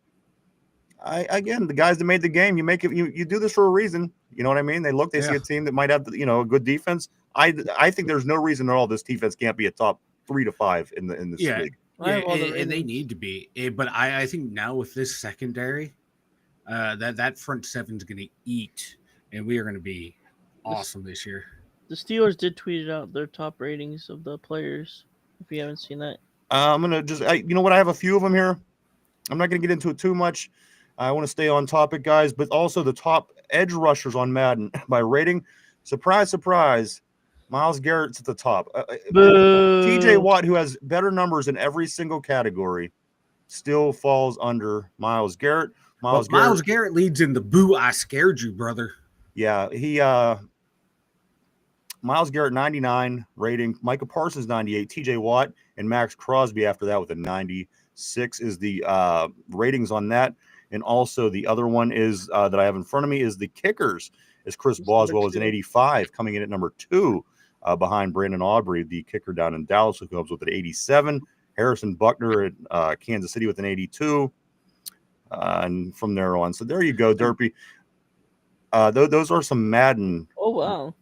Again, the guys that made the game, you do this for a reason. You know what I mean? They see a team that might have a good defense. I think there's no reason at all this defense can't be a top 3 to 5 in this league. Yeah, and they need to be. But I think now with this secondary, that front seven's going to eat, and we are going to be awesome this year. The Steelers did tweet out their top ratings of the players. If you haven't seen that, I'm gonna I have a few of them here. I'm not gonna get into it too much. I want to stay on topic, guys, but also the top edge rushers on Madden by rating. Surprise, surprise. Myles Garrett's at the top. TJ Watt, who has better numbers in every single category, still falls under Myles Garrett. Myles Garrett leads in the boo, I scared you, brother. Yeah, Myles Garrett 99 rating, Micah Parsons 98, TJ Watt and Max Crosby after that with a 96 is the ratings on that. And also the other one is that I have in front of me is the kickers. as Chris He's Boswell number is an 2. 85, coming in at number 2 behind Brandon Aubrey, the kicker down in Dallas, who comes with an 87. Harrison Buckner at Kansas City with an 82. And from there on. So there you go, Derpy. Those are some Madden. Oh, wow.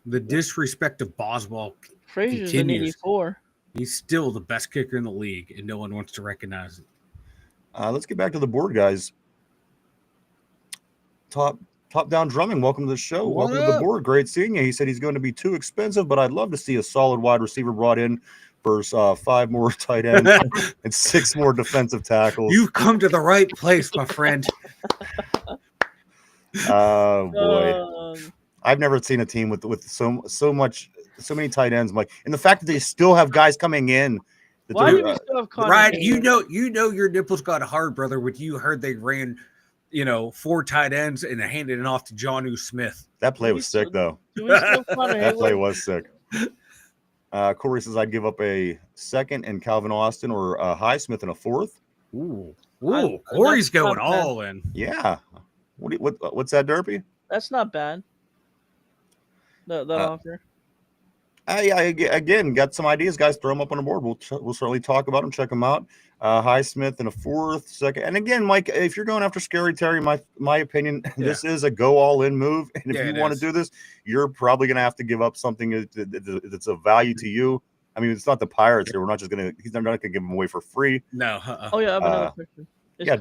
The disrespect of Boswell Frazier's an continues. 84. He's still the best kicker in the league, and no one wants to recognize it. Let's get back to the board, guys. Top down drumming. Welcome to the show. What Welcome to the up? board. Great seeing you. He said he's going to be too expensive, but I'd love to see a solid wide receiver brought in for 5 more tight ends and 6 more defensive tackles. You've come to the right place, my friend. Oh boy. I've never seen a team with so many tight ends, Mike. And the fact that they still have guys coming in. Why do we still have Connor Right, Hayward? you know your nipples got hard, brother, when you heard they ran, 4 tight ends and they handed it off to Jonnu Smith. That play was sick, though. Do we still have Connor That play Hayward? was sick. Corey says I'd give up a 2nd and Calvin Austin or a Highsmith and a 4th. Ooh, that's Corey's going not bad. all in. Yeah. What's that, Derpy? That's not bad. That offer. Again, got some ideas, guys. Throw them up on the board. We'll certainly talk about them. Check them out. Highsmith and a 4th, 2nd. And again, Mike, if you're going after Scary Terry, my opinion, this is a go all in move. And if you want to do this, you're probably going to have to give up something that's of value to you. I mean, it's not the Pirates here. We're not just going to. He's not going to give them away for free. No. Oh yeah, I have another question. yeah,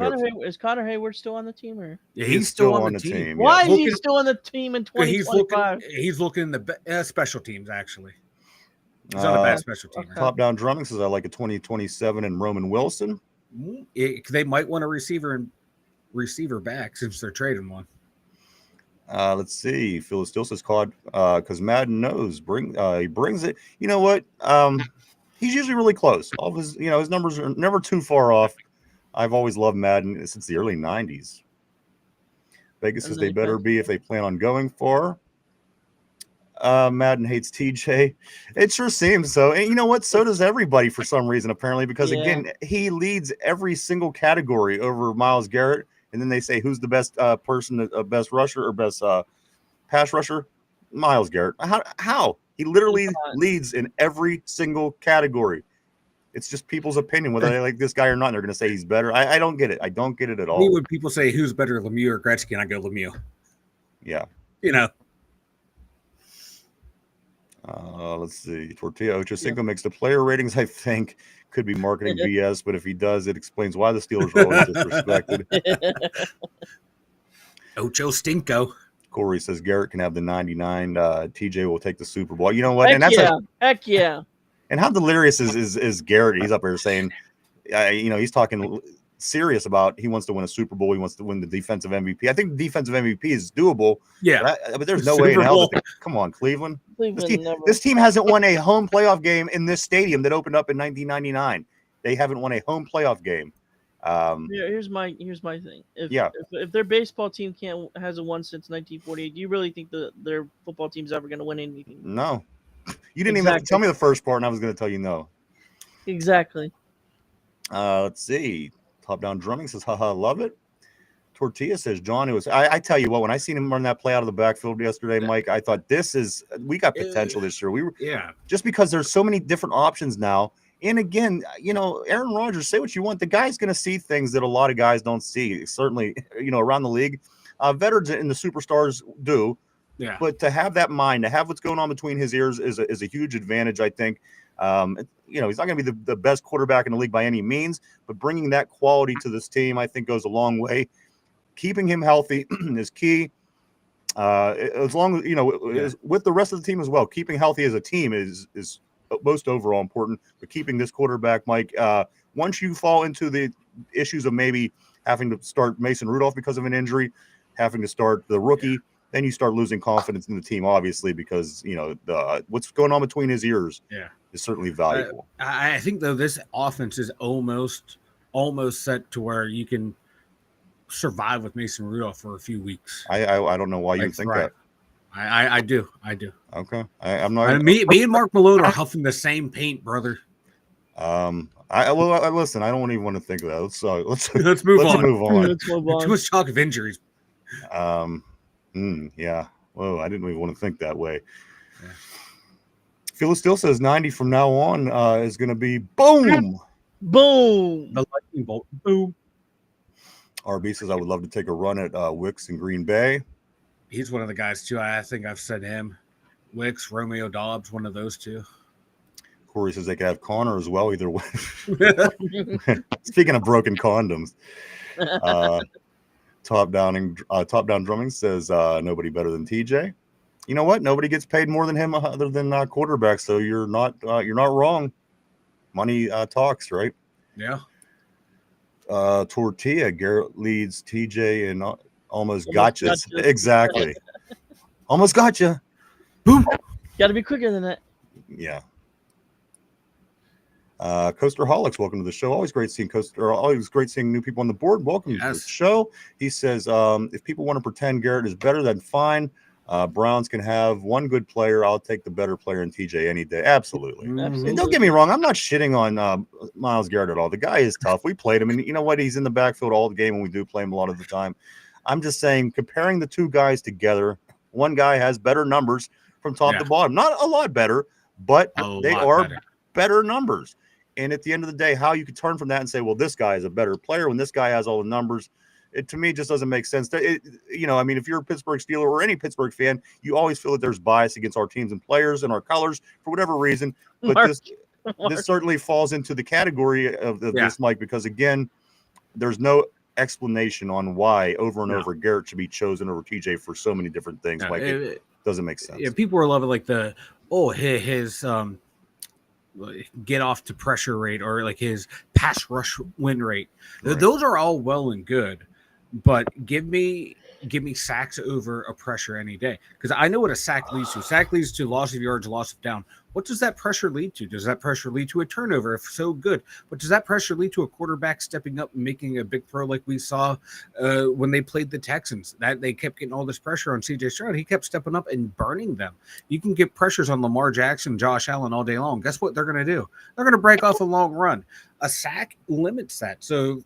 Is Connor Hayward still on the team, or Yeah, he's still on the team. why is he Looking- still on the team in He's 2025? looking in the special teams, actually. He's on a bad special team. okay. Top down drumming says I like a 2027 and Roman Wilson. They might want a receiver back since they're trading one. Let's see. Phil still says Claude because Madden knows he brings it. You know what? He's usually really close. All of his his numbers are never too far off. I've always loved Madden since the early 90s. Vegas says they better be if they plan on going far. Madden hates TJ. It sure seems so. And you know what? So does everybody for some reason, apparently, because again, he leads every single category over Myles Garrett. And then they say, who's the best best rusher or best pass rusher? Myles Garrett. How? He literally leads in every single category. It's just people's opinion whether they like this guy or not. And they're going to say he's better. I don't get it. I don't get it at all. When people say who's better, Lemieux or Gretzky, and I go Lemieux. Yeah. Let's see. Tortilla Ochocinco makes the player ratings, I think, could be marketing BS, but if he does, it explains why the Steelers are always disrespected. Ocho Stinko. Corey says Garrett can have the 99. TJ will take the Super Bowl. You know what? Heck yeah. And how delirious is Garrett? He's up here saying, he's talking serious about he wants to win a Super Bowl. He wants to win the defensive MVP. I think the defensive MVP is doable. Yeah. But there's no way in hell. Come on, Cleveland. This team hasn't won a home playoff game in this stadium that opened up in 1999. They haven't won a home playoff game. Here's my thing. If their baseball team hasn't won since 1948, do you really think their football team's ever going to win anything? No. You didn't even tell me the first part, and I was going to tell you no. Exactly. Let's see. Top down drumming says, haha, love it. Tortilla says, John, I tell you what, when I seen him run that play out of the backfield yesterday, Mike, I thought we got potential this year. Just because there's so many different options now. And again, Aaron Rodgers, say what you want. The guy's going to see things that a lot of guys don't see, certainly, around the league. Veterans and the superstars do. Yeah. But to have that mind, to have what's going on between his ears is a huge advantage, I think. He's not going to be the best quarterback in the league by any means, but bringing that quality to this team, I think, goes a long way. Keeping him healthy is key. As long as, with the rest of the team as well, keeping healthy as a team is most overall important. But keeping this quarterback, Mike, once you fall into the issues of maybe having to start Mason Rudolph because of an injury, having to start the rookie, then you start losing confidence in the team, obviously, because what's going on between his ears is certainly valuable. I think though this offense is almost set to where you can survive with Mason Rudolph for a few weeks. I don't know why you think that. I do. Okay, I'm not. Me and Mark Malone are huffing the same paint, brother. Listen. I don't even want to think of that. Let's move on. Let's move on. Too much talk of injuries. Yeah. Whoa, I didn't even want to think that way. Yeah. Phyllis still says 90 from now on is going to be boom. Boom. The lightning bolt. Boom. RB says I would love to take a run at Wicks in Green Bay. He's one of the guys too. I think I've said him. Wicks, Romeo Dobbs, one of those two. Corey says they could have Connor as well, either way. Speaking of broken condoms, top down drumming says nobody better than TJ. You know what? Nobody gets paid more than him other than quarterbacks. So you're not wrong. Money talks, right? Yeah. Tortilla Garrett leads TJ and almost gotcha. Exactly. Almost gotcha. Boom. Got to be quicker than that. Yeah. Coasterholics, welcome to the show. Always great seeing always great seeing new people on the board. Welcome to the show. He says, if people want to pretend Garrett is better, then fine. Browns can have one good player. I'll take the better player in TJ any day. Absolutely. Absolutely. And don't get me wrong, I'm not shitting on Myles Garrett at all. The guy is tough. We played him, and you know what? He's in the backfield all the game, and we do play him a lot of the time. I'm just saying, comparing the two guys together, one guy has better numbers from top to bottom. Not a lot better, but they are better numbers. And at the end of the day, how you could turn from that and say, well, this guy is a better player when this guy has all the numbers, it to me just doesn't make sense. I mean, if you're a Pittsburgh Steeler or any Pittsburgh fan, you always feel that there's bias against our teams and players and our colors for whatever reason. But this certainly falls into the category of this, Mike, because, again, there's no explanation on why over and over Garrett should be chosen over TJ for so many different things. Mike, it doesn't make sense. Yeah, people were loving like his get off to pressure rate or like his pass rush win rate. Right. Those are all well and good, but give me sacks over a pressure any day, because I know what a sack leads to. Sack leads to loss of yards, loss of down. What does that pressure lead to? Does that pressure lead to a turnover? If so, good. But does that pressure lead to a quarterback stepping up and making a big throw like we saw when they played the Texans? That they kept getting all this pressure on C.J. Stroud. He kept stepping up and burning them. You can get pressures on Lamar Jackson, Josh Allen all day long. Guess what they're going to do? They're going to break off a long run. A sack limits that. So,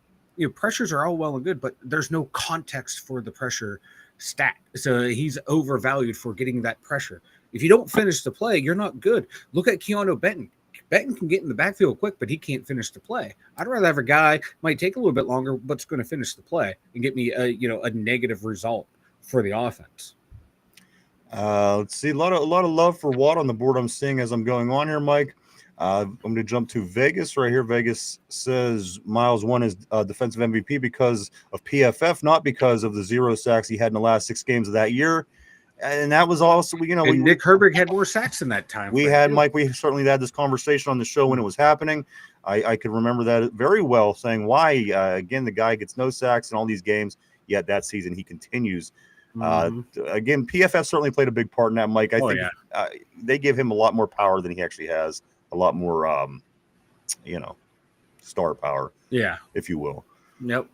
pressures are all well and good, but there's no context for the pressure stat. So he's overvalued for getting that pressure. If you don't finish the play, you're not good. Look at Keanu Benton. Benton can get in the backfield quick, but he can't finish the play. I'd rather have a guy might take a little bit longer, but it's going to finish the play and get me a negative result for the offense. Let's see, a lot of love for Watt on the board I'm seeing as I'm going on here, Mike. I'm going to jump to Vegas right here. Vegas says Miles won his defensive MVP because of PFF, not because of the 0 sacks he had in the last 6 games of that year. And that was also, Nick Herbig had more sacks in that time. We certainly had this conversation on the show when it was happening. I could remember that very well, saying why, again, the guy gets no sacks in all these games, yet that season he continues. Again, PFF certainly played a big part in that, Mike. I think they give him a lot more power than he actually has, a lot more, star power, if you will. Yep.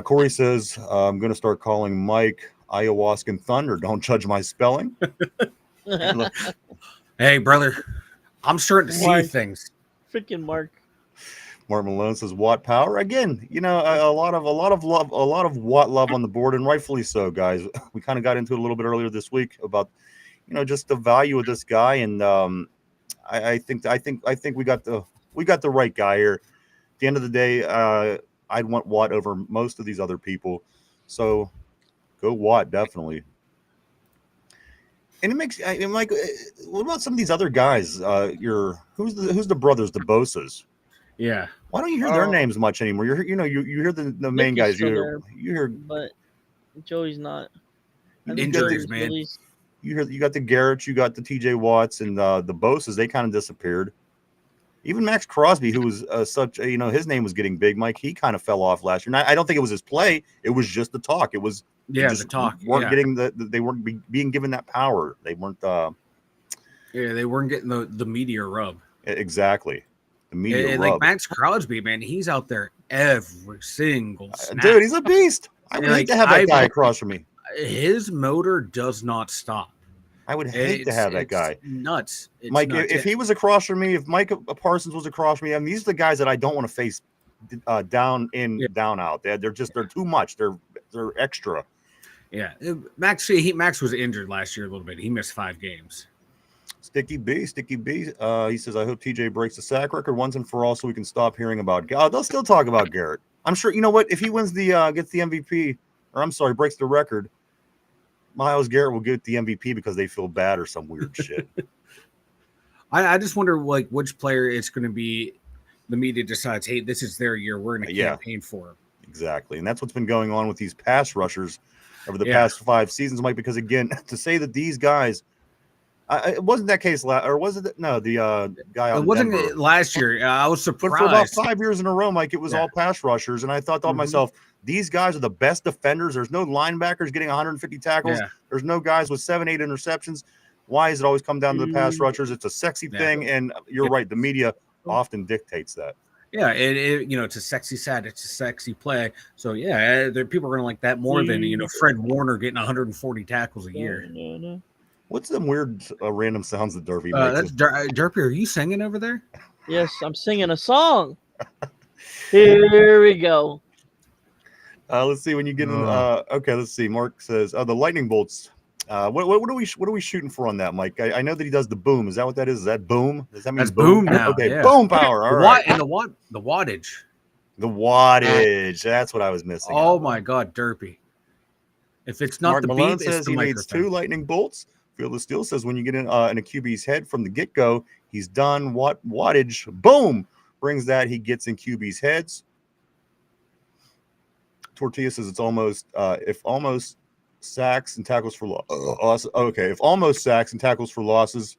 Corey says, I'm going to start calling Mike Ayahuascan Thunder. Don't judge my spelling. Hey, brother, I'm starting to see things. Freaking Mark Malone says Watt power again. A lot of Watt love on the board, and rightfully so, guys. We kind of got into it a little bit earlier this week about just the value of this guy, and I think we got the right guy here. At the end of the day, I'd want Watt over most of these other people, so. Go Watt, definitely. And it makes like, what about some of these other guys? Who's the brothers, the Bosas? Yeah. Why don't you hear their names much anymore? You hear the main guys. You hear, but Joey's not. Injuries, man. You got the Garrett, you got the TJ Watts, and the Bosas. They kind of disappeared. Even Max Crosby, who was his name was getting big, Mike, he kind of fell off last year. And I don't think it was his play. It was just the talk. It was the talk. Getting they weren't being given that power. They weren't. They weren't getting the media rub. Exactly, the media rub. Like Max Crosby, man, he's out there every single snap. Dude, he's a beast. I would hate to have that guy across from me. His motor does not stop. I would hate to have that guy. Nuts. Mike, if he was across from me, if Mike Parsons was across from me, these are the guys that I don't want to face down in, down out. They're too much. They're extra. Yeah, Max was injured last year a little bit. He missed 5 games. Sticky B. He says, I hope TJ breaks the sack record once and for all so we can stop hearing about they'll still talk about Garrett. I'm sure, you know what, if he wins gets the MVP, or I'm sorry, breaks the record, Myles Garrett will get the MVP because they feel bad or some weird shit. I just wonder, like, which player it's going to be. The media decides, hey, this is their year. We're going to campaign for him. Exactly. And that's what's been going on with these pass rushers over the past 5 seasons, Mike, because, again, to say that these guys, it wasn't that case or was it? No, the guy out it wasn't Denver. Last year. I was surprised. But for about 5 years in a row, Mike, it was all pass rushers. And I thought to myself, these guys are the best defenders. There's no linebackers getting 150 tackles. Yeah. There's no guys with 7-8 interceptions. Why does it always come down to the pass rushers? It's a sexy thing. And you're right. The media often dictates that. Yeah, it's a sexy set. It's a sexy play. So, yeah, people are going to like that more than, Fred Warner getting 140 tackles a year. No. What's the weird random sounds that Derpy makes? That's Derpy. Are you singing over there? Yes, I'm singing a song. Here we go. Let's see when you get in. Okay, let's see. Mark says the lightning bolts. What are we shooting for on that, Mike? I know that he does the boom. Is that what that is? Is that boom? Does that mean that's boom now? Okay, yeah. Boom power. All right. And the wattage. The wattage. That's what I was missing. Oh my God, Derpy. If it's not Mark the Malone beat, says it's the he needs 2 lightning bolts. Field of Steel says when you get in a QB's head from the get-go, he's done wattage. Boom! Brings that. He gets in QB's heads. Tortilla says it's almost if almost sacks and tackles for loss. Okay, if almost sacks and tackles for losses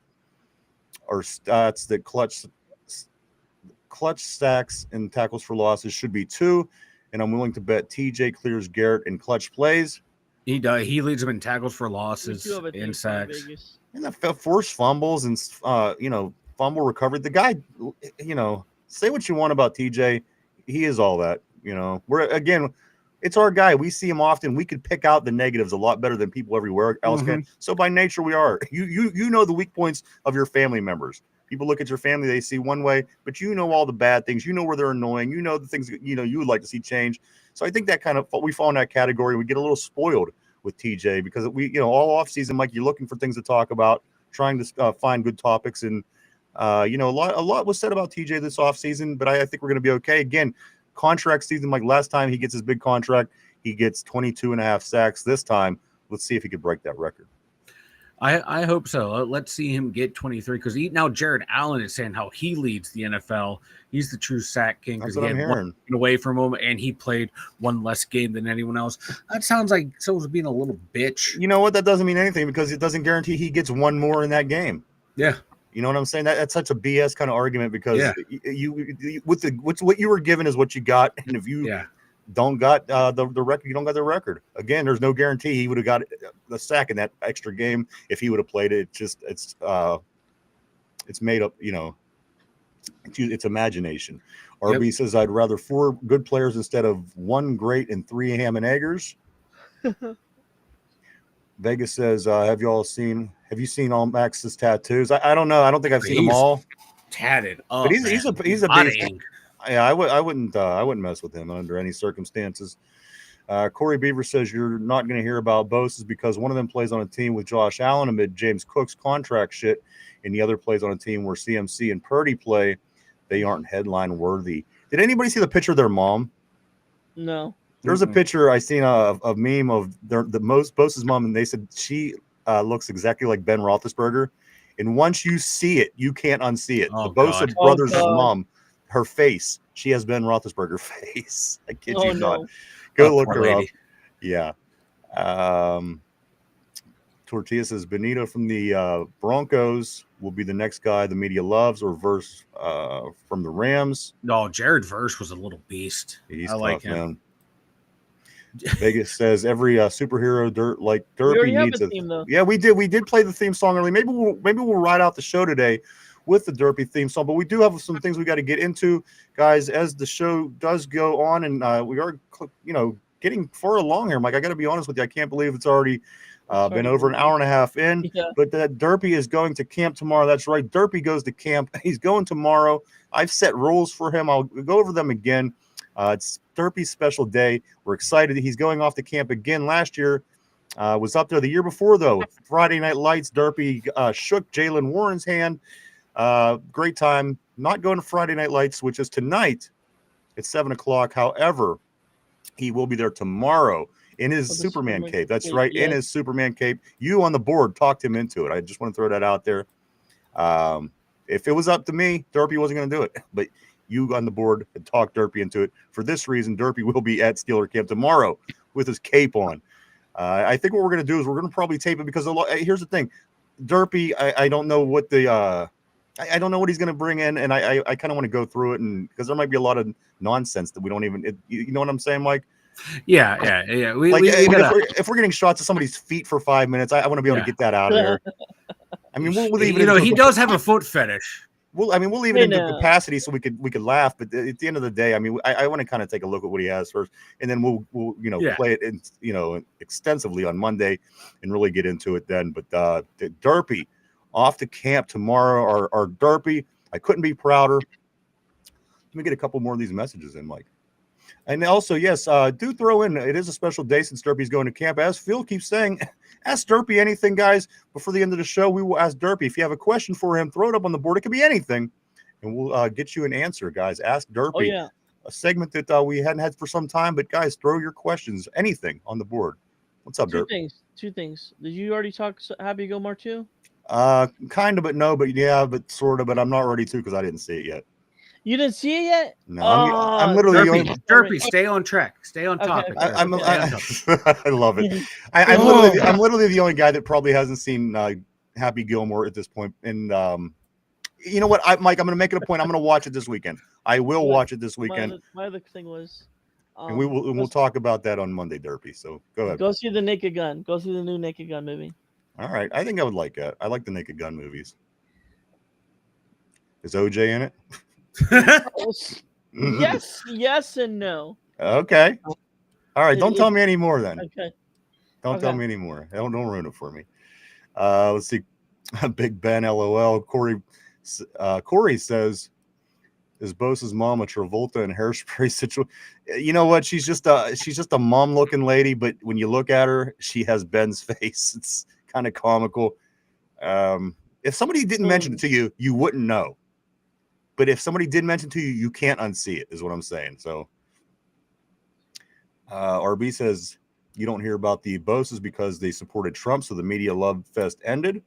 are stats that clutch sacks and tackles for losses should be 2, and I'm willing to bet TJ clears Garrett in clutch plays. He does. He leads them in tackles for losses and sacks. And the forced fumbles and fumble recovery. The guy, say what you want about TJ, he is all that. It's our guy. We see him often. We could pick out the negatives a lot better than people everywhere else can. So by nature, we are. You know the weak points of your family members. People look at your family, they see one way, but you know all the bad things. You know where they're annoying. You know the things you would like to see change. So I think that we fall in that category. We get a little spoiled with TJ because all off season, Mike, you're looking for things to talk about, trying to find good topics, and a lot was said about TJ this off season. But I think we're going to be okay. Again, contract season, like last time he gets his big contract, he gets 22.5 sacks. This time, let's see if he could break that record. I hope so. Let's see him get 23 because now Jared Allen is saying how he leads the NFL. He's the true sack king because he had one away from him and he played one less game than anyone else. That sounds like someone's being a little bitch. You know what? That doesn't mean anything because it doesn't guarantee he gets one more in that game. Yeah. You know what I'm saying? That's such a BS kind of argument because what you were given is what you got, and if you don't got the record, you don't got the record. Again, there's no guarantee he would have got the sack in that extra game if he would have played it. It's made up. It's imagination. RB says I'd rather 4 good players instead of 1 great and 3 ham and eggers. Vegas says, have you seen all Max's tattoos? I don't know. I don't think I've seen them all. Tatted up. But he's a beast. Yeah, I wouldn't mess with him under any circumstances. Corey Beaver says you're not going to hear about Bosa's because one of them plays on a team with Josh Allen amid James Cook's contract shit, and the other plays on a team where CMC and Purdy play. They aren't headline worthy. Did anybody see the picture of their mom? No. There's a picture I seen a meme of Bosa's mom, and they said she looks exactly like Ben Roethlisberger. And once you see it, you can't unsee it. The Bosa brothers' mom, her face, she has Ben Roethlisberger face. I kid you not. Go look her up. Yeah. Tortilla says Benito from the Broncos will be the next guy the media loves, or Verse from the Rams. No, Jared Verse was a little beast. He's I tough, like him. man. Vegas says every superhero Derpy needs a theme, though. Yeah, we did play the theme song early. Maybe we'll ride out the show today with the Derpy theme song, but we do have some things we got to get into, guys, as the show does go on, and we are getting far along here, Mike. I got to be honest with you, I can't believe it's already been over an hour and a half in. But that Derpy is going to camp tomorrow. That's right, Derpy goes to camp. He's going tomorrow. I've set rules for him. I'll go over them again. It's Derpy's special day. We're excited. He's going off to camp again. Last year, Was up there the year before, though. Friday Night Lights, Derpy shook Jalen Warren's hand. Great time. Not going to Friday Night Lights, which is tonight at 7 o'clock. However, he will be there tomorrow in his Superman cape. That's right, in his Superman cape. You on the board talked him into it. I just want to throw that out there. If it was up to me, Derpy wasn't going to do it. But you on the board had talked Derpy into it. For this reason, Derpy will be at Steeler camp tomorrow with his cape on. I think what we're going to do is we're going to probably tape it because here's the thing. Derpy, I don't know what the I don't know what he's going to bring in, and I kind of want to go through it, and because there might be a lot of nonsense that we don't even you know what I'm saying, Mike? Yeah. If we're getting shots of somebody's feet for 5 minutes, I want to be able to get that out of there. I mean, we'll leave it. He does have a foot fetish. We'll leave it in the capacity so we could laugh. But at the end of the day, I mean, I want to kind of take a look at what he has first, and then we'll play it extensively on Monday and really get into it then. But Derpy off to camp tomorrow. Our Derpy, I couldn't be prouder. Let me get a couple more of these messages in, Mike. And also, yes, do throw in. It is a special day since Derpy's going to camp. As Phil keeps saying, ask Derpy anything, guys. Before the end of the show, we will ask Derpy. If you have a question for him, throw it up on the board. It could be anything, and we'll get you an answer, guys. Ask Derpy. Oh, yeah. A segment that we hadn't had for some time, but guys, throw your questions, anything on the board. What's up, Derpy? Two things. Did you already talk Happy Gilmore too? Kind of, but no, but yeah, but sort of, but I'm not ready to because I didn't see it yet. You didn't see it yet? No, I'm literally Derpy, stay on track. Stay on topic. I love it. I'm literally the only guy that probably hasn't seen Happy Gilmore at this point. And you know what, Mike, I'm going to make it a point. I'm going to watch it this weekend. I will watch it this weekend. My other thing was, and we'll talk about that on Monday, Derpy. So go ahead. Go see the Naked Gun. Go see the new Naked Gun movie. All right, I think I would like that. I like the Naked Gun movies. Is OJ in it? Yes, and no. Okay. All right. Don't tell me any more then. Okay. Don't tell me any more. Don't ruin it for me. Let's see. Big Ben, LOL. Corey says, "Is Bosa's mom a Travolta and Hairspray situation?" You know what? She's just a mom-looking lady, but when you look at her, she has Ben's face. It's kind of comical. If somebody didn't mention it to you, you wouldn't know. But if somebody did mention to you, you can't unsee it, is what I'm saying. So RB says you don't hear about the Boses because they supported Trump, so the media love fest ended.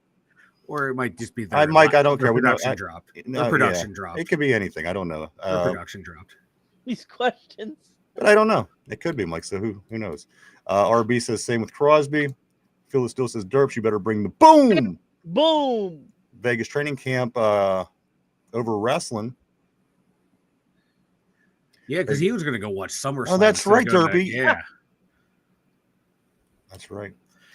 Or it might just be Mike, I don't care. Production dropped. The production dropped. It could be anything. I don't know. The production dropped. These questions. But I don't know. It could be, Mike. So who knows? RB says same with Crosby. Phyllis still says Derps, you better bring the boom. Boom. Vegas training camp over wrestling. Yeah, because he was going to go watch SummerSlam. Oh, that's right, Derpy. Yeah. That's right.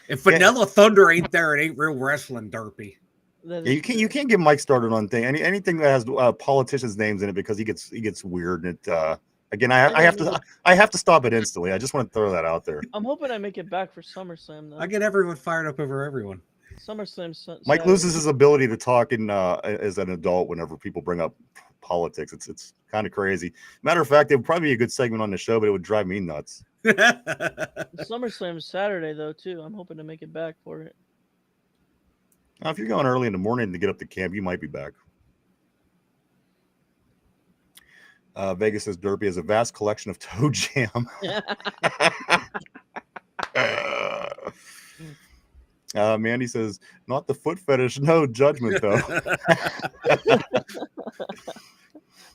If Vanilla Thunder ain't there, it ain't real wrestling, Derpy. Yeah, you can't get Mike started on anything that has politicians' names in it because he gets weird. And again, I have to stop it instantly. I just want to throw that out there. I'm hoping I make it back for SummerSlam though. I get everyone fired up over everyone. SummerSlam. Mike loses his ability to talk as an adult whenever people bring up politics. It's kind of crazy. Matter of fact, it would probably be a good segment on the show, but it would drive me nuts. SummerSlam is Saturday though too. I'm hoping to make it back for it. Now, if you're going early in the morning to get up to camp, you might be back. Vegas says Derpy has a vast collection of toe jam. Mandy says, not the foot fetish, no judgment though.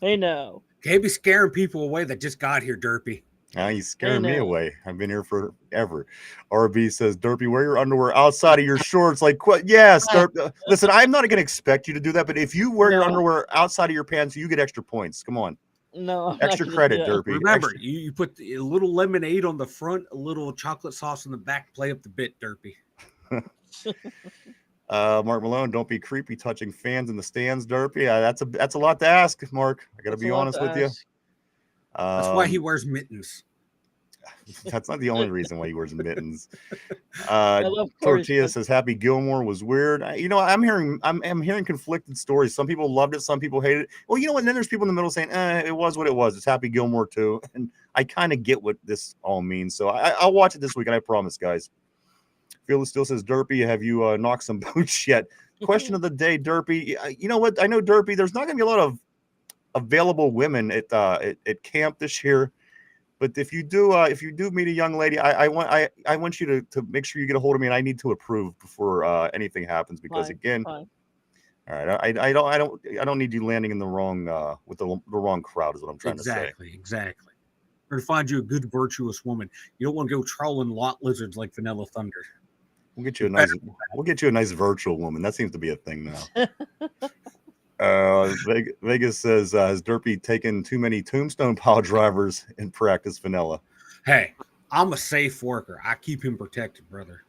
Hey, no. Can't be scaring people away that just got here, Derpy. He's scaring me away. I've been here forever. RB says, Derpy, wear your underwear outside of your shorts. Like, yes, listen, I'm not going to expect you to do that, but if you wear your underwear outside of your pants, you get extra points. Come on. No. Extra credit, Derpy. Remember, you put a little lemonade on the front, a little chocolate sauce on the back. Play up the bit, Derpy. Mark Malone, don't be creepy touching fans in the stands, Derpy. That's a lot to ask, Mark. I got to be honest with you. That's why he wears mittens. That's not the only reason why he wears mittens. Tortilla says Happy Gilmore was weird. I'm hearing conflicted stories. Some people loved it, some people hated it. Well, you know what? And then there's people in the middle saying, it was what it was. It's Happy Gilmore too. And I kind of get what this all means. So I'll watch it this weekend. I promise, guys. Phil still says, Derpy, have you knocked some boots yet? Question of the day, Derpy. You know what? I know, Derpy, there's not going to be a lot of available women at camp this year. But if you do meet a young lady, I want you to make sure you get a hold of me, and I need to approve before anything happens, because again, Fine. all right, I don't need you landing in the wrong with the wrong crowd is what I'm trying to say. Exactly. Or to find you a good, virtuous woman. You don't want to go trolling lot lizards like Vanilla Thunder. We'll get you a nice virtual woman. That seems to be a thing now. Vegas says, has Derpy taken too many tombstone pile drivers in practice, Vanilla? Hey, I'm a safe worker. I keep him protected, brother.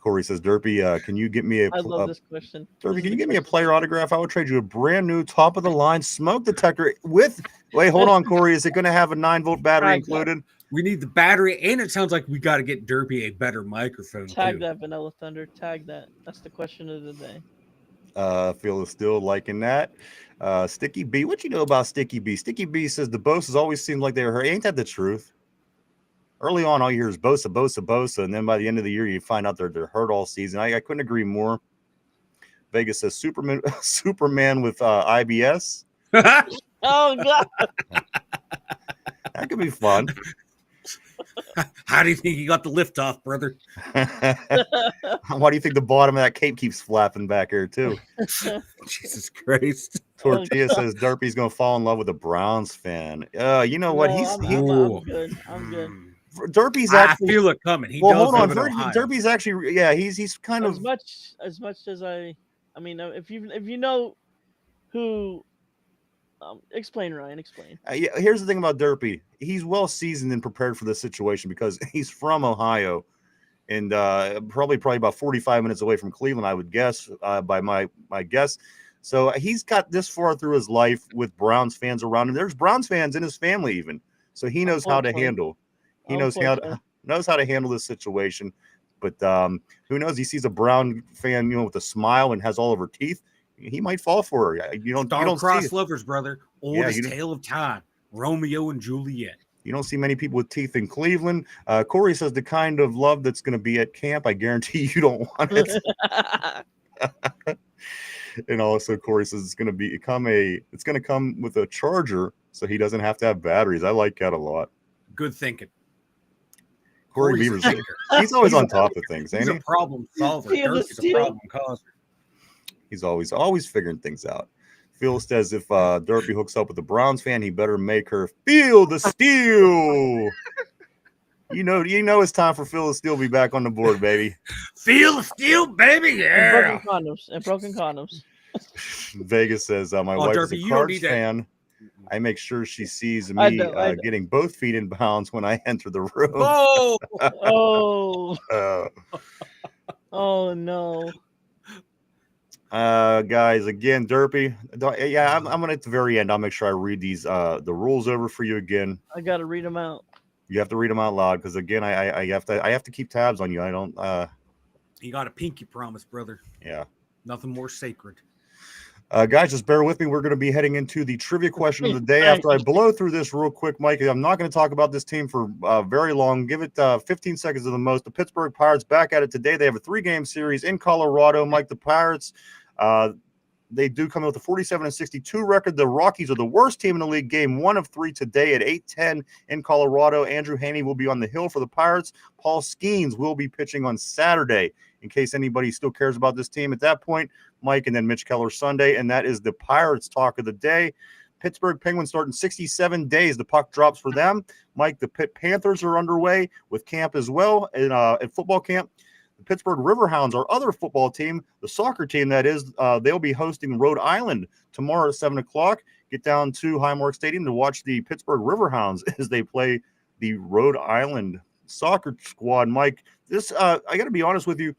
Corey says, Derpy, can you get me I love this question. Derpy, can you get me a player autograph? I would trade you a brand new top of the line smoke detector with. Wait, hold on, Corey. Is it going to have a 9-volt battery included? We need the battery, and it sounds like we got to get Derpy a better microphone. Tag that, Vanilla Thunder. Tag that. That's the question of the day. Phil is still liking that. Sticky B, what you know about Sticky B? Sticky B says the Bosa's always seemed like they were hurt. Ain't that the truth? Early on, all you hear is Bosa, and then by the end of the year, you find out they're hurt all season. I couldn't agree more. Vegas says Superman with IBS. Oh God, that could be fun. How do you think you got the lift off, brother? Why do you think the bottom of that cape keeps flapping back here too? Jesus Christ. Tortilla says Derpy's gonna fall in love with a Browns fan. You know what? I'm good. I'm good. Derpy's actually. I feel it coming. Hold on. Derpy's actually, he's kind of as much as I mean, if you know who. Explain, Ryan. Explain. Here's the thing about Derpy. He's well seasoned and prepared for this situation because he's from Ohio, and probably about 45 minutes away from Cleveland, I would guess, by my guess. So he's got this far through his life with Browns fans around him. There's Browns fans in his family even, so he knows how to handle. He knows how to handle this situation. But who knows? He sees a Brown fan, with a smile and has all of her teeth. He might fall for her. You don't cross lovers, brother. Oldest tale of time. Romeo and Juliet. You don't see many people with teeth in Cleveland. Corey says the kind of love that's going to be at camp, I guarantee you don't want it. And also Corey says it's going to come with a charger, so he doesn't have to have batteries. I like that a lot. Good thinking. Corey Beaver's he's always on top of things, ain't he? He's a problem solver. Dirk's a problem causer. He's always figuring things out. Phil says if Derpy hooks up with a Browns fan, he better make her feel the steel. You know it's time for Phil to still be back on the board, baby. Feel the steel, baby. Yeah. And broken condoms. Vegas says my wife is a Cards fan. I make sure she sees me getting both feet in bounds when I enter the room. Oh no. Guys, again, Derpy. I'm gonna at the very end. I'll make sure I read these the rules over for you again. I gotta read them out. You have to read them out loud because again, I have to keep tabs on you. I don't. You got a pinky promise, brother. Yeah. Nothing more sacred. Guys, just bear with me. We're going to be heading into the trivia question of the day. After I blow through this real quick, Mike, I'm not going to talk about this team for very long. Give it 15 seconds at the most. The Pittsburgh Pirates back at it today. They have a 3-game series in Colorado. Mike, the Pirates, they do come in with a 47-62 record. The Rockies are the worst team in the league. Game 1 of 3 today at 8:10 in Colorado. Andrew Haney will be on the hill for the Pirates. Paul Skeens will be pitching on Saturday, in case anybody still cares about this team at that point. Mike, and then Mitch Keller Sunday, and that is the Pirates talk of the day. Pittsburgh Penguins start in 67 days. The puck drops for them. Mike, the Pitt Panthers are underway with camp as well at football camp. The Pittsburgh Riverhounds, our other football team, the soccer team that is, they'll be hosting Rhode Island tomorrow at 7 o'clock. Get down to Highmark Stadium to watch the Pittsburgh Riverhounds as they play the Rhode Island soccer squad. Mike, this I got to be honest with you.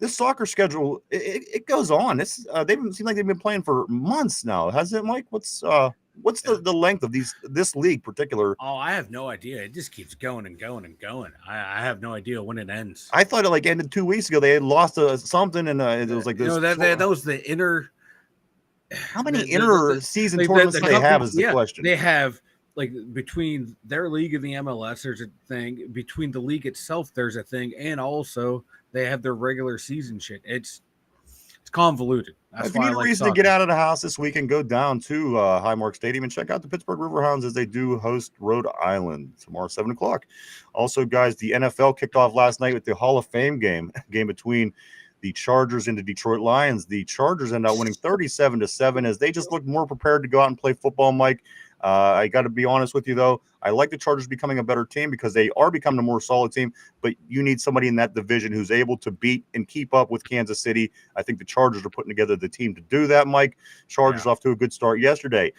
This soccer schedule, it goes on. They seem like they've been playing for months now, hasn't it, Mike? What's the length of this league particular? Oh, I have no idea. It just keeps going and going and going. I have no idea when it ends. I thought it ended 2 weeks ago. They had lost something, and it was like this. That was the inner. How many inner season tournaments do they have? Is the question. They have like between their league and the MLS, there's a thing. Between the league itself, there's a thing, and also they have their regular season shit. It's convoluted. That's If you why I need a like reason to soccer. get out of the house this weekend, go down to Highmark Stadium and check out the Pittsburgh Riverhounds as they do host Rhode Island tomorrow, 7 o'clock. Also, guys, the NFL kicked off last night with the Hall of Fame game between the Chargers and the Detroit Lions. The Chargers ended up winning 37-7 as they just looked more prepared to go out and play football, Mike. I got to be honest with you, though. I like the Chargers becoming a better team because they are becoming a more solid team, but you need somebody in that division who's able to beat and keep up with Kansas City. I think the Chargers are putting together the team to do that, Mike. Chargers off to a good start yesterday.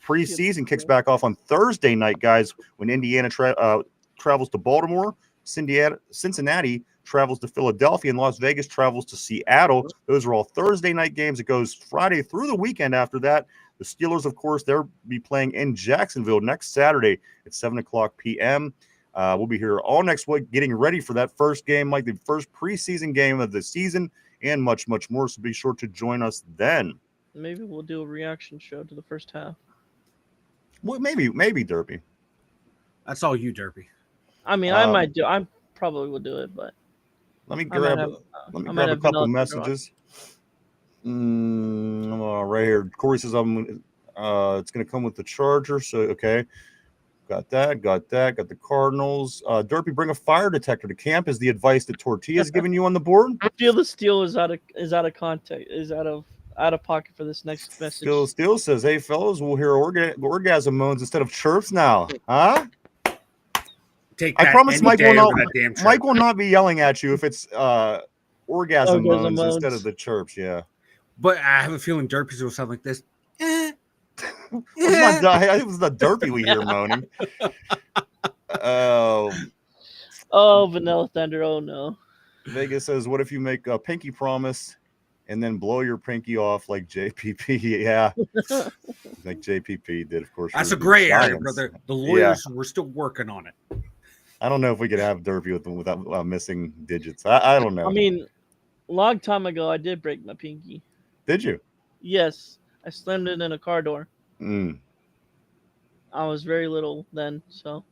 Preseason kicks back off on Thursday night, guys, when Indiana travels to Baltimore. Cincinnati travels to Philadelphia, and Las Vegas travels to Seattle. Those are all Thursday night games. It goes Friday through the weekend after that. The Steelers, of course, they'll be playing in Jacksonville next Saturday at 7 o'clock p.m. We'll be here all next week getting ready for that first game, like the first preseason game of the season, and much, much more. So be sure to join us then. Maybe we'll do a reaction show to the first half. Well, maybe, Derpy. That's all you, Derpy. I mean, I might do. I probably will do it, but let me grab a couple messages. Right here. Corey says it's going to come with the Charger. So okay, got that. Got the Cardinals. Derpy, bring a fire detector to camp is the advice that Tortilla's giving you on the board. I feel the Steel is out of context, is out of pocket for this next message. Steel says, "Hey fellas, we'll hear orgasm moans instead of chirps now, huh?" I promise Mike will not be yelling at you if it's orgasm moans instead of the chirps. Yeah. But I have a feeling Derpy's will sound like this. It was the Derpy we hear moaning. Vanilla Thunder. Oh, no. Vegas says, what if you make a pinky promise and then blow your pinky off like JPP? Yeah. Like JPP did, of course. That's a gray area, brother. The lawyers were still working on it. I don't know if we could have Derpy without missing digits. I don't know. I mean, a long time ago, I did break my pinky. Did you? Yes. I slammed it in a car door. I was very little then, so.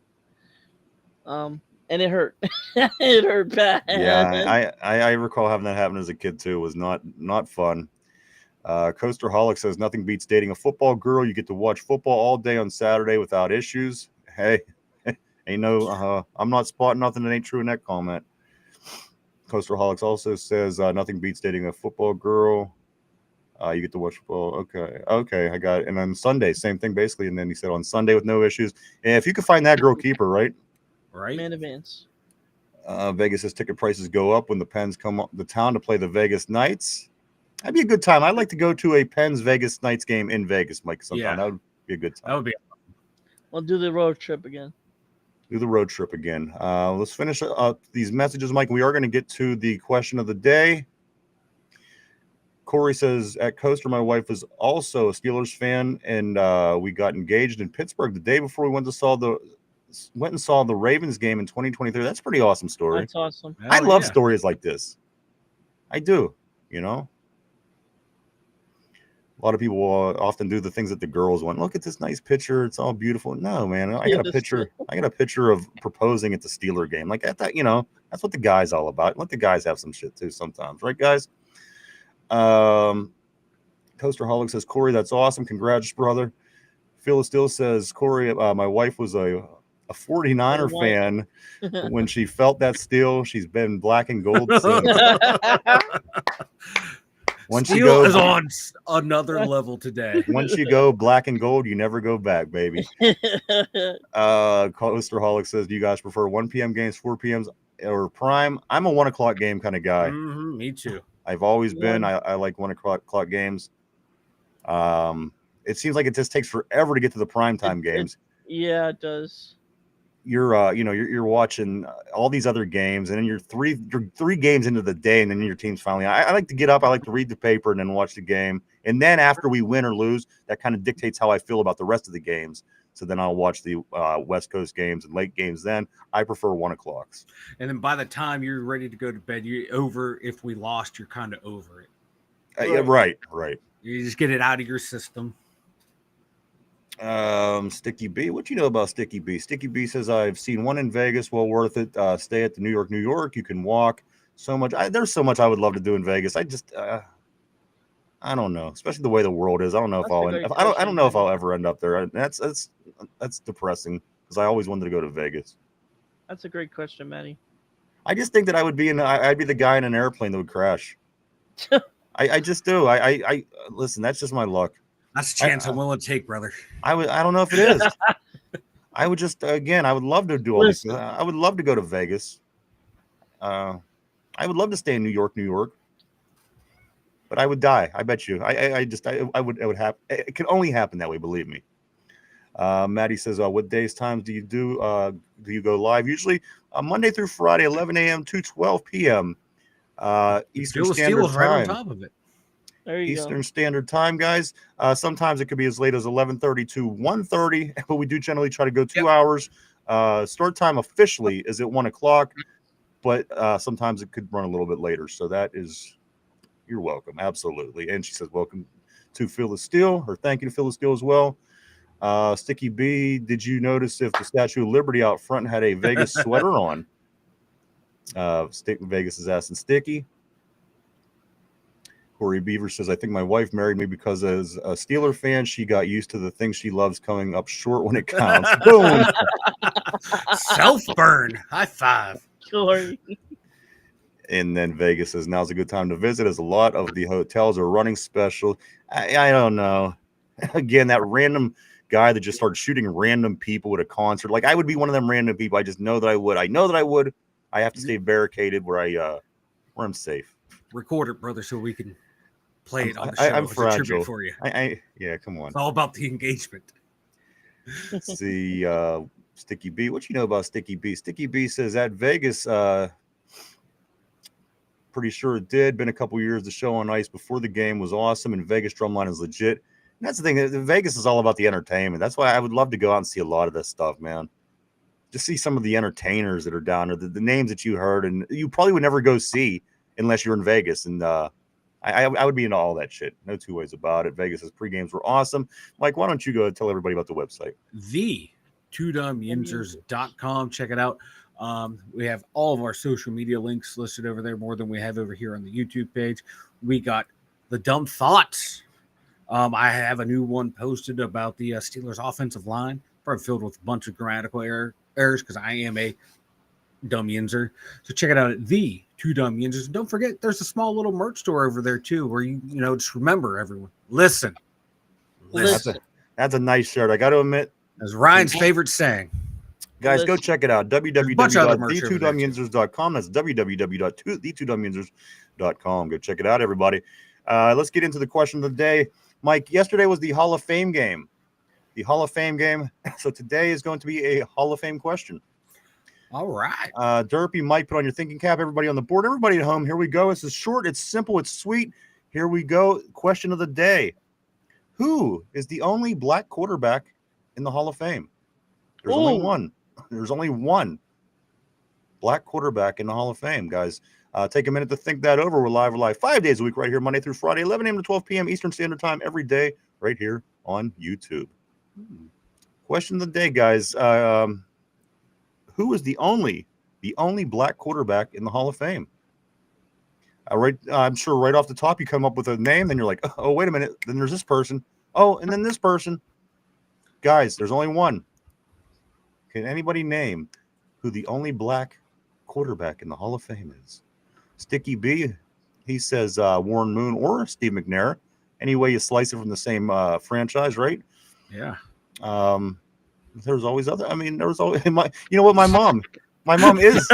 And it hurt. It hurt bad. Yeah, I recall having that happen as a kid, too. It was not fun. Coasterholic says, nothing beats dating a football girl. You get to watch football all day on Saturday without issues. Hey, ain't no, I'm not spotting nothing that ain't true in that comment. Coasterholics also says, nothing beats dating a football girl. You get to watch football. Okay, I got it. And then Sunday, same thing basically. And then he said on Sunday with no issues. And if you could find that girl, keep her, right? Right. Man advance. Vegas says ticket prices go up when the Pens come up to town to play the Vegas Knights. That'd be a good time. I'd like to go to a Pens Vegas Knights game in Vegas, Mike. Sometime. Yeah. That would be a good time. That would be. We'll do the road trip again. Let's finish up these messages, Mike. We are going to get to the question of the day. Corey says, at Coaster, my wife was also a Steelers fan, and we got engaged in Pittsburgh the day before we went and saw the Ravens game in 2023. That's a pretty awesome story. That's awesome. I love stories like this. I do, you know. A lot of people often do the things that the girls want. Look at this nice picture. It's all beautiful. No, man. I got a picture of proposing at the Steeler game. Like I thought, you know, that's what the guy's all about. Let the guys have some shit too sometimes, right, guys? Coasterholic says, Corey, that's awesome. Congrats, brother. Phil still says, Corey, my wife was a 49er fan. When she felt that steel, she's been black and gold since. Once you go is on another level today. Once you go black and gold, you never go back, baby. Coasterholic says, do you guys prefer 1 p.m. games, 4 p.m.s, or prime? I'm a 1 o'clock game kind of guy. Mm-hmm, me too. I've always been. I like 1 o'clock games. It seems like it just takes forever to get to the primetime games. Yeah, it does. You're watching all these other games, and then you're three games into the day, and then your team's finally. I like to get up. I like to read the paper and then watch the game, and then after we win or lose, that kind of dictates how I feel about the rest of the games. So then I'll watch the West Coast games and late games. Then I prefer 1 o'clocks. And then by the time you're ready to go to bed, you're over. If we lost, you're kind of over it. Yeah, right. You just get it out of your system. Sticky B, what you know about Sticky B? Sticky B says, I've seen one in Vegas, well worth it. Stay at the New York. You can walk so much. There's so much I would love to do in Vegas. I don't know, especially the way the world is. I don't know if That's a great I don't know if question, I'll ever end up there. That's depressing because I always wanted to go to Vegas. That's a great question, Maddie. I just think that I'd be the guy in an airplane that would crash. I just do. I listen. That's just my luck. That's a chance I'm willing to take, brother. I don't know if it is. I would just I would love to do all these. I would love to go to Vegas. I would love to stay in New York, but I would die. I bet you. I would. It would happen. It can only happen that way. Believe me. Maddie says, "What days, times do you go live? Usually Monday through Friday, 11 a.m. to 12 p.m. Eastern Standard Time. Right on top of it. There you Eastern go. Standard Time, guys. Sometimes it could be as late as 11:30 to 1:30, but we do generally try to go 2 hours. Start time officially is at 1 o'clock, but sometimes it could run a little bit later. So you're welcome, absolutely. And she says, "Welcome to Phil the Steel," or thank you to Phil the Steel as well. Sticky B, did you notice if the Statue of Liberty out front had a Vegas sweater on? Vegas is asking Sticky. Corey Beaver says, I think my wife married me because as a Steeler fan, she got used to the things she loves coming up short when it counts. Boom. Self-burn. High five. Corey. And then Vegas says, now's a good time to visit as a lot of the hotels are running special. I don't know. Again, that random guy that just started shooting random people at a concert. Like, I would be one of them random people. I just know that I would. I know that I would. I have to stay barricaded where I'm safe. Record it, brother, so we can play it on the show. I'm fragile for you. Yeah, come on. It's all about the engagement. Let's see, Sticky B. What you know about Sticky B? Sticky B says at Vegas, pretty sure it did. Been a couple years. The show on ice before the game was awesome, and Vegas drumline is legit. And that's the thing. Vegas is all about the entertainment. That's why I would love to go out and see a lot of this stuff, man. Just see some of the entertainers that are down there, the names that you heard, and you probably would never go see unless you're in Vegas. And I would be into all that shit. No two ways about it. Vegas's pre-games were awesome. Mike, why don't you go tell everybody about the website? The2dumbyinzers.com. Check it out. We have all of our social media links listed over there, more than we have over here on the YouTube page. We got the dumb thoughts. I have a new one posted about the Steelers offensive line, probably filled with a bunch of grammatical errors because I am a dumb Yinzer. So check it out at the 2 Dumb Yinzers. And don't forget, there's a small little merch store over there too, where you just remember, everyone, listen. That's a nice shirt. I got to admit, as Ryan's favorite saying. Guys, go check it out. www.the2dumbyinzers.com. That's www.the2dumbyinzers.com. Go check it out, everybody. Let's get into the question of the day. Mike, yesterday was the Hall of Fame game. So today is going to be a Hall of Fame question. All right. Derpy, Mike, put on your thinking cap. Everybody on the board, everybody at home, here we go. This is short, it's simple, it's sweet. Here we go. Question of the day. Who is the only black quarterback in the Hall of Fame? There's only one. There's only one black quarterback in the Hall of Fame, guys. Take a minute to think that over. We're live 5 days a week right here, Monday through Friday, 11 a.m. to 12 p.m. Eastern Standard Time every day right here on YouTube. Question of the day, guys. Who is the only black quarterback in the Hall of Fame? I'm sure right off the top you come up with a name, then you're like, oh, wait a minute. Then there's this person. Oh, and then this person. Guys, there's only one. Can anybody name who the only black quarterback in the Hall of Fame is? Sticky B, he says Warren Moon or Steve McNair. Any way you slice it from the same franchise, right? Yeah. There's always other. I mean, there was always my mom is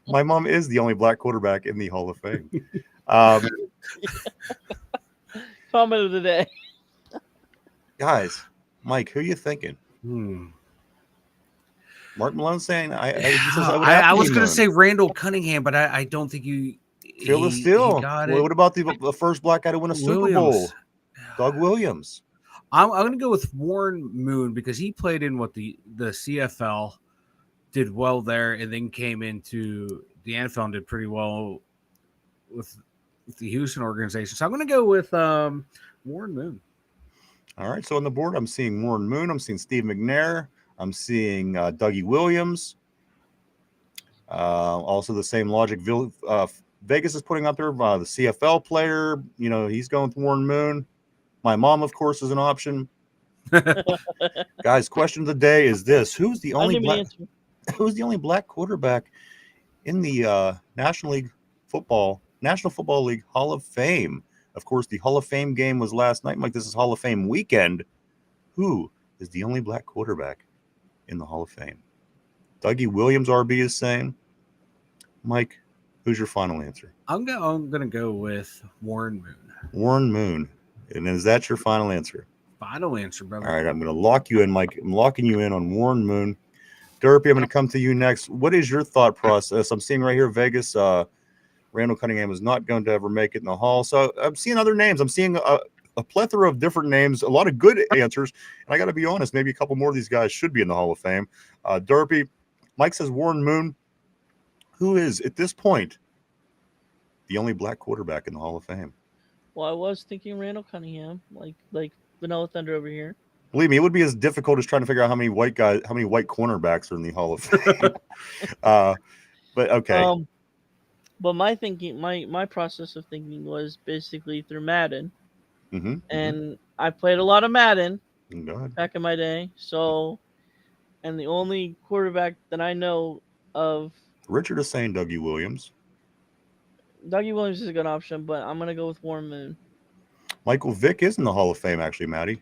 my mom is the only black quarterback in the Hall of Fame. Comment of the day. Guys, Mike, who are you thinking? Mark Malone saying I was going to say Randall Cunningham, but I don't think you. Phil the Steel. What about the first black guy to win a Super Bowl? Doug Williams. I'm going to go with Warren Moon because he played in what the CFL, did well there, and then came into the NFL and did pretty well with the Houston organization. So I'm going to go with Warren Moon. All right. So on the board, I'm seeing Warren Moon. I'm seeing Steve McNair. I'm seeing Dougie Williams. Also, the same logic. Vegas is putting out there the CFL player. He's going with Warren Moon. My mom, of course, is an option. Guys, question of the day is this: Who's the only black quarterback in the National Football League Hall of Fame? Of course, the Hall of Fame game was last night, Mike. This is Hall of Fame weekend. Who is the only black quarterback in the Hall of Fame? Dougie Williams, RB, is saying. Mike, who's your final answer? I'm gonna go with Warren Moon. Warren Moon. And is that your final answer? Final answer, brother. All right, I'm going to lock you in, Mike. I'm locking you in on Warren Moon. Derpy, I'm going to come to you next. What is your thought process? I'm seeing right here Vegas. Randall Cunningham is not going to ever make it in the Hall. So I'm seeing other names. I'm seeing a plethora of different names, a lot of good answers. And I got to be honest, maybe a couple more of these guys should be in the Hall of Fame. Derpy, Mike says Warren Moon. Who is, at this point, the only black quarterback in the Hall of Fame? Well, I was thinking Randall Cunningham, like Vanilla Thunder over here. Believe me, it would be as difficult as trying to figure out how many white cornerbacks are in the Hall of Fame. But okay. But my thinking, my process of thinking was basically through Madden, and I played a lot of Madden back in my day. So, and the only quarterback that I know of. Richard is saying Dougie Williams. Dougie Williams is a good option, but I'm gonna go with Warren Moon. Michael Vick is in the Hall of Fame, actually, Maddie.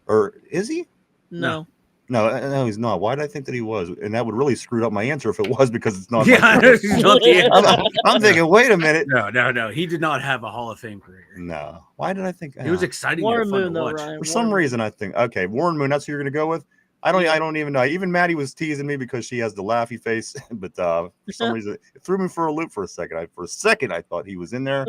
Or is he? No, he's not. Why did I think that he was? And that would really screw up my answer if it was, because it's not. Yeah, I'm thinking, wait a minute. No. He did not have a Hall of Fame career. No. Why did I think it was exciting? Warren Moon, though, Ryan. For some reason, I think Warren Moon. That's who you're going to go with. I don't even know. Even Maddie was teasing me because she has the laughy face, but for some reason it threw me for a loop for a second. For a second I thought he was in there.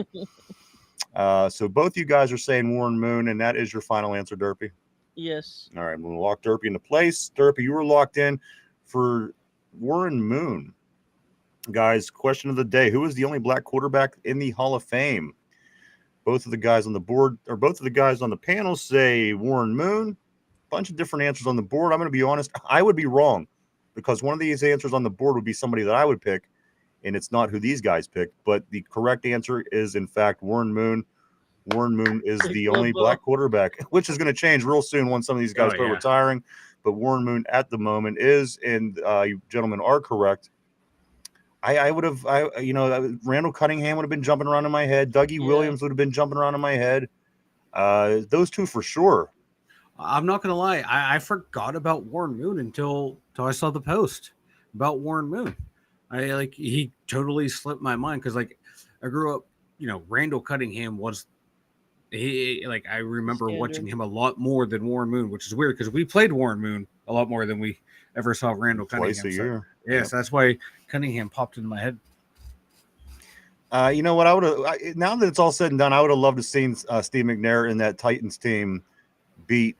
So both you guys are saying Warren Moon, and that is your final answer, Derpy? Yes. All right, I'm going to lock Derpy into place. Derpy, you were locked in for Warren Moon. Guys, question of the day: Who is the only black quarterback in the Hall of Fame? Both of the guys on the board, or both of the guys on the panel, say Warren Moon. Bunch of different answers on the board. I'm going to be honest, I would be wrong, because one of these answers on the board would be somebody that I would pick, and it's not who these guys picked. But the correct answer is, in fact, Warren Moon. Warren Moon is the only black quarterback, which is going to change real soon once some of these guys start retiring. But Warren Moon at the moment is, and you gentlemen are correct. I would have, Randall Cunningham would have been jumping around in my head. Dougie Williams would have been jumping around in my head. Those two for sure. I'm not gonna lie, I forgot about Warren Moon until I saw the post about Warren Moon. He totally slipped my mind, because I grew up, Randall Cunningham was I remember watching him a lot more than Warren Moon, which is weird because we played Warren Moon a lot more than we ever saw Randall Cunningham. Twice a year. Yes, that's why Cunningham popped into my head. You know what? I would have, now that it's all said and done, I would have loved to seen Steve McNair in that Titans team beat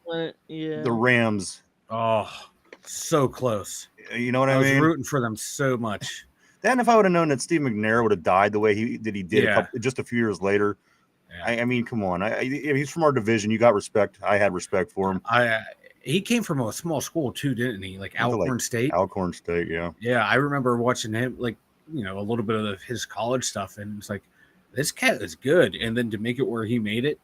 the Rams. Oh, so close. You know what I mean? I was rooting for them so much. Then if I would have known that Steve McNair would have died the way he did just a few years later. Yeah. I mean, come on. He's from our division. You got respect. I had respect for him. He came from a small school too, didn't he? Alcorn State. Alcorn State, yeah. Yeah, I remember watching him, a little bit of his college stuff, and it's like, this cat is good. And then to make it where he made it,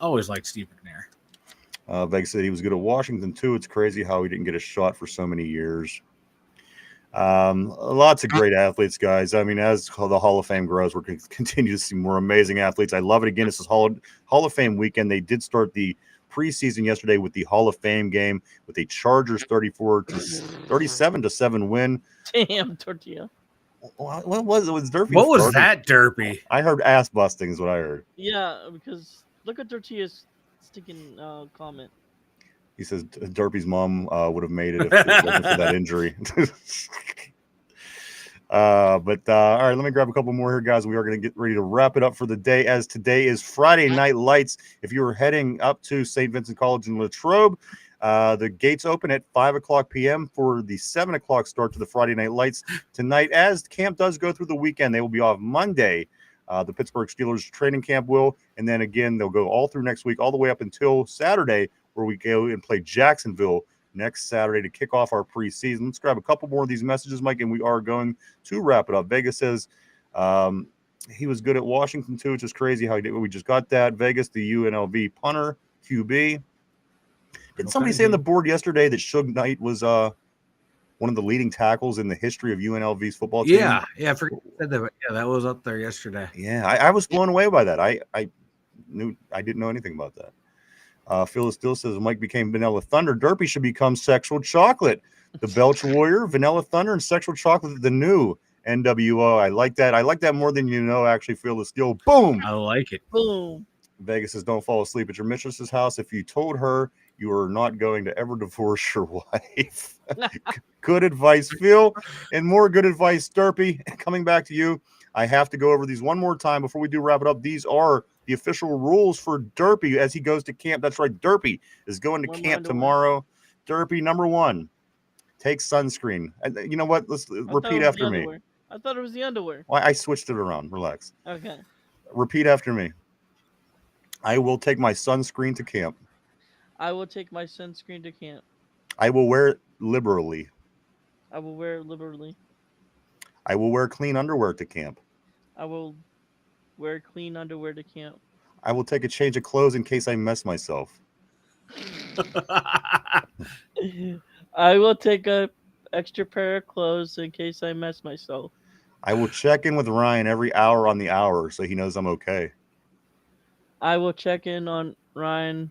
always liked Steve McNair. Vegas said he was good at Washington too. It's crazy how he didn't get a shot for so many years. Lots of great athletes, guys. I mean, as the Hall of Fame grows, we're going to continue to see more amazing athletes. I love it. Again, this is Hall of Fame weekend. They did start the preseason yesterday with the Hall of Fame game with a Chargers 37-7 win. Damn, Tortilla. What was it? Was Derpy? What was that, Derpy? I heard ass busting is what I heard. Yeah, because look at Tortilla's sticking comment. He says Derpy's mom would have made it if it wasn't for that injury. All right, let me grab a couple more here, guys. We are going to get ready to wrap it up for the day, as today is Friday Night Lights. If you are heading up to St. Vincent College in Latrobe, the gates open at 5:00 p.m. for the 7:00 start to the Friday Night Lights tonight. As camp does go through the weekend, they will be off Monday The Pittsburgh Steelers training camp will. And then again, they'll go all through next week, all the way up until Saturday, where we go and play Jacksonville next Saturday to kick off our preseason. Let's grab a couple more of these messages, Mike, and we are going to wrap it up. Vegas says he was good at Washington, too, which is crazy how he did. We just got that. Vegas, the UNLV punter, QB. Didn't somebody say on the board yesterday that Suge Knight was one of the leading tackles in the history of UNLV's football team? Yeah, I forgot that. Yeah, that was up there yesterday. Yeah, I was blown away by that. I didn't know anything about that. Phyllis still says Mike became Vanilla Thunder. Derpy should become Sexual Chocolate. The Belch Warrior, Vanilla Thunder, and Sexual Chocolate, the new NWO. I like that. I like that more than you know. Actually, Phyllis still. Boom. I like it. Boom. Vegas says don't fall asleep at your mistress's house. If you told her you are not going to ever divorce your wife. Good advice, Phil. And more good advice, Derpy. Coming back to you. I have to go over these one more time before we do wrap it up. These are the official rules for Derpy as he goes to camp. That's right. Derpy is going to camp tomorrow. Derpy, number 1, take sunscreen. You know what? Let's repeat after me. I thought it was the underwear. Well, I switched it around. Relax. Okay. Repeat after me. I will take my sunscreen to camp. I will take my sunscreen to camp. I will wear it liberally. I will wear it liberally. I will wear clean underwear to camp. I will wear clean underwear to camp. I will take a change of clothes in case I mess myself. I will take a extra pair of clothes in case I mess myself. I will check in with Ryan every hour on the hour so he knows I'm okay. I will check in on Ryan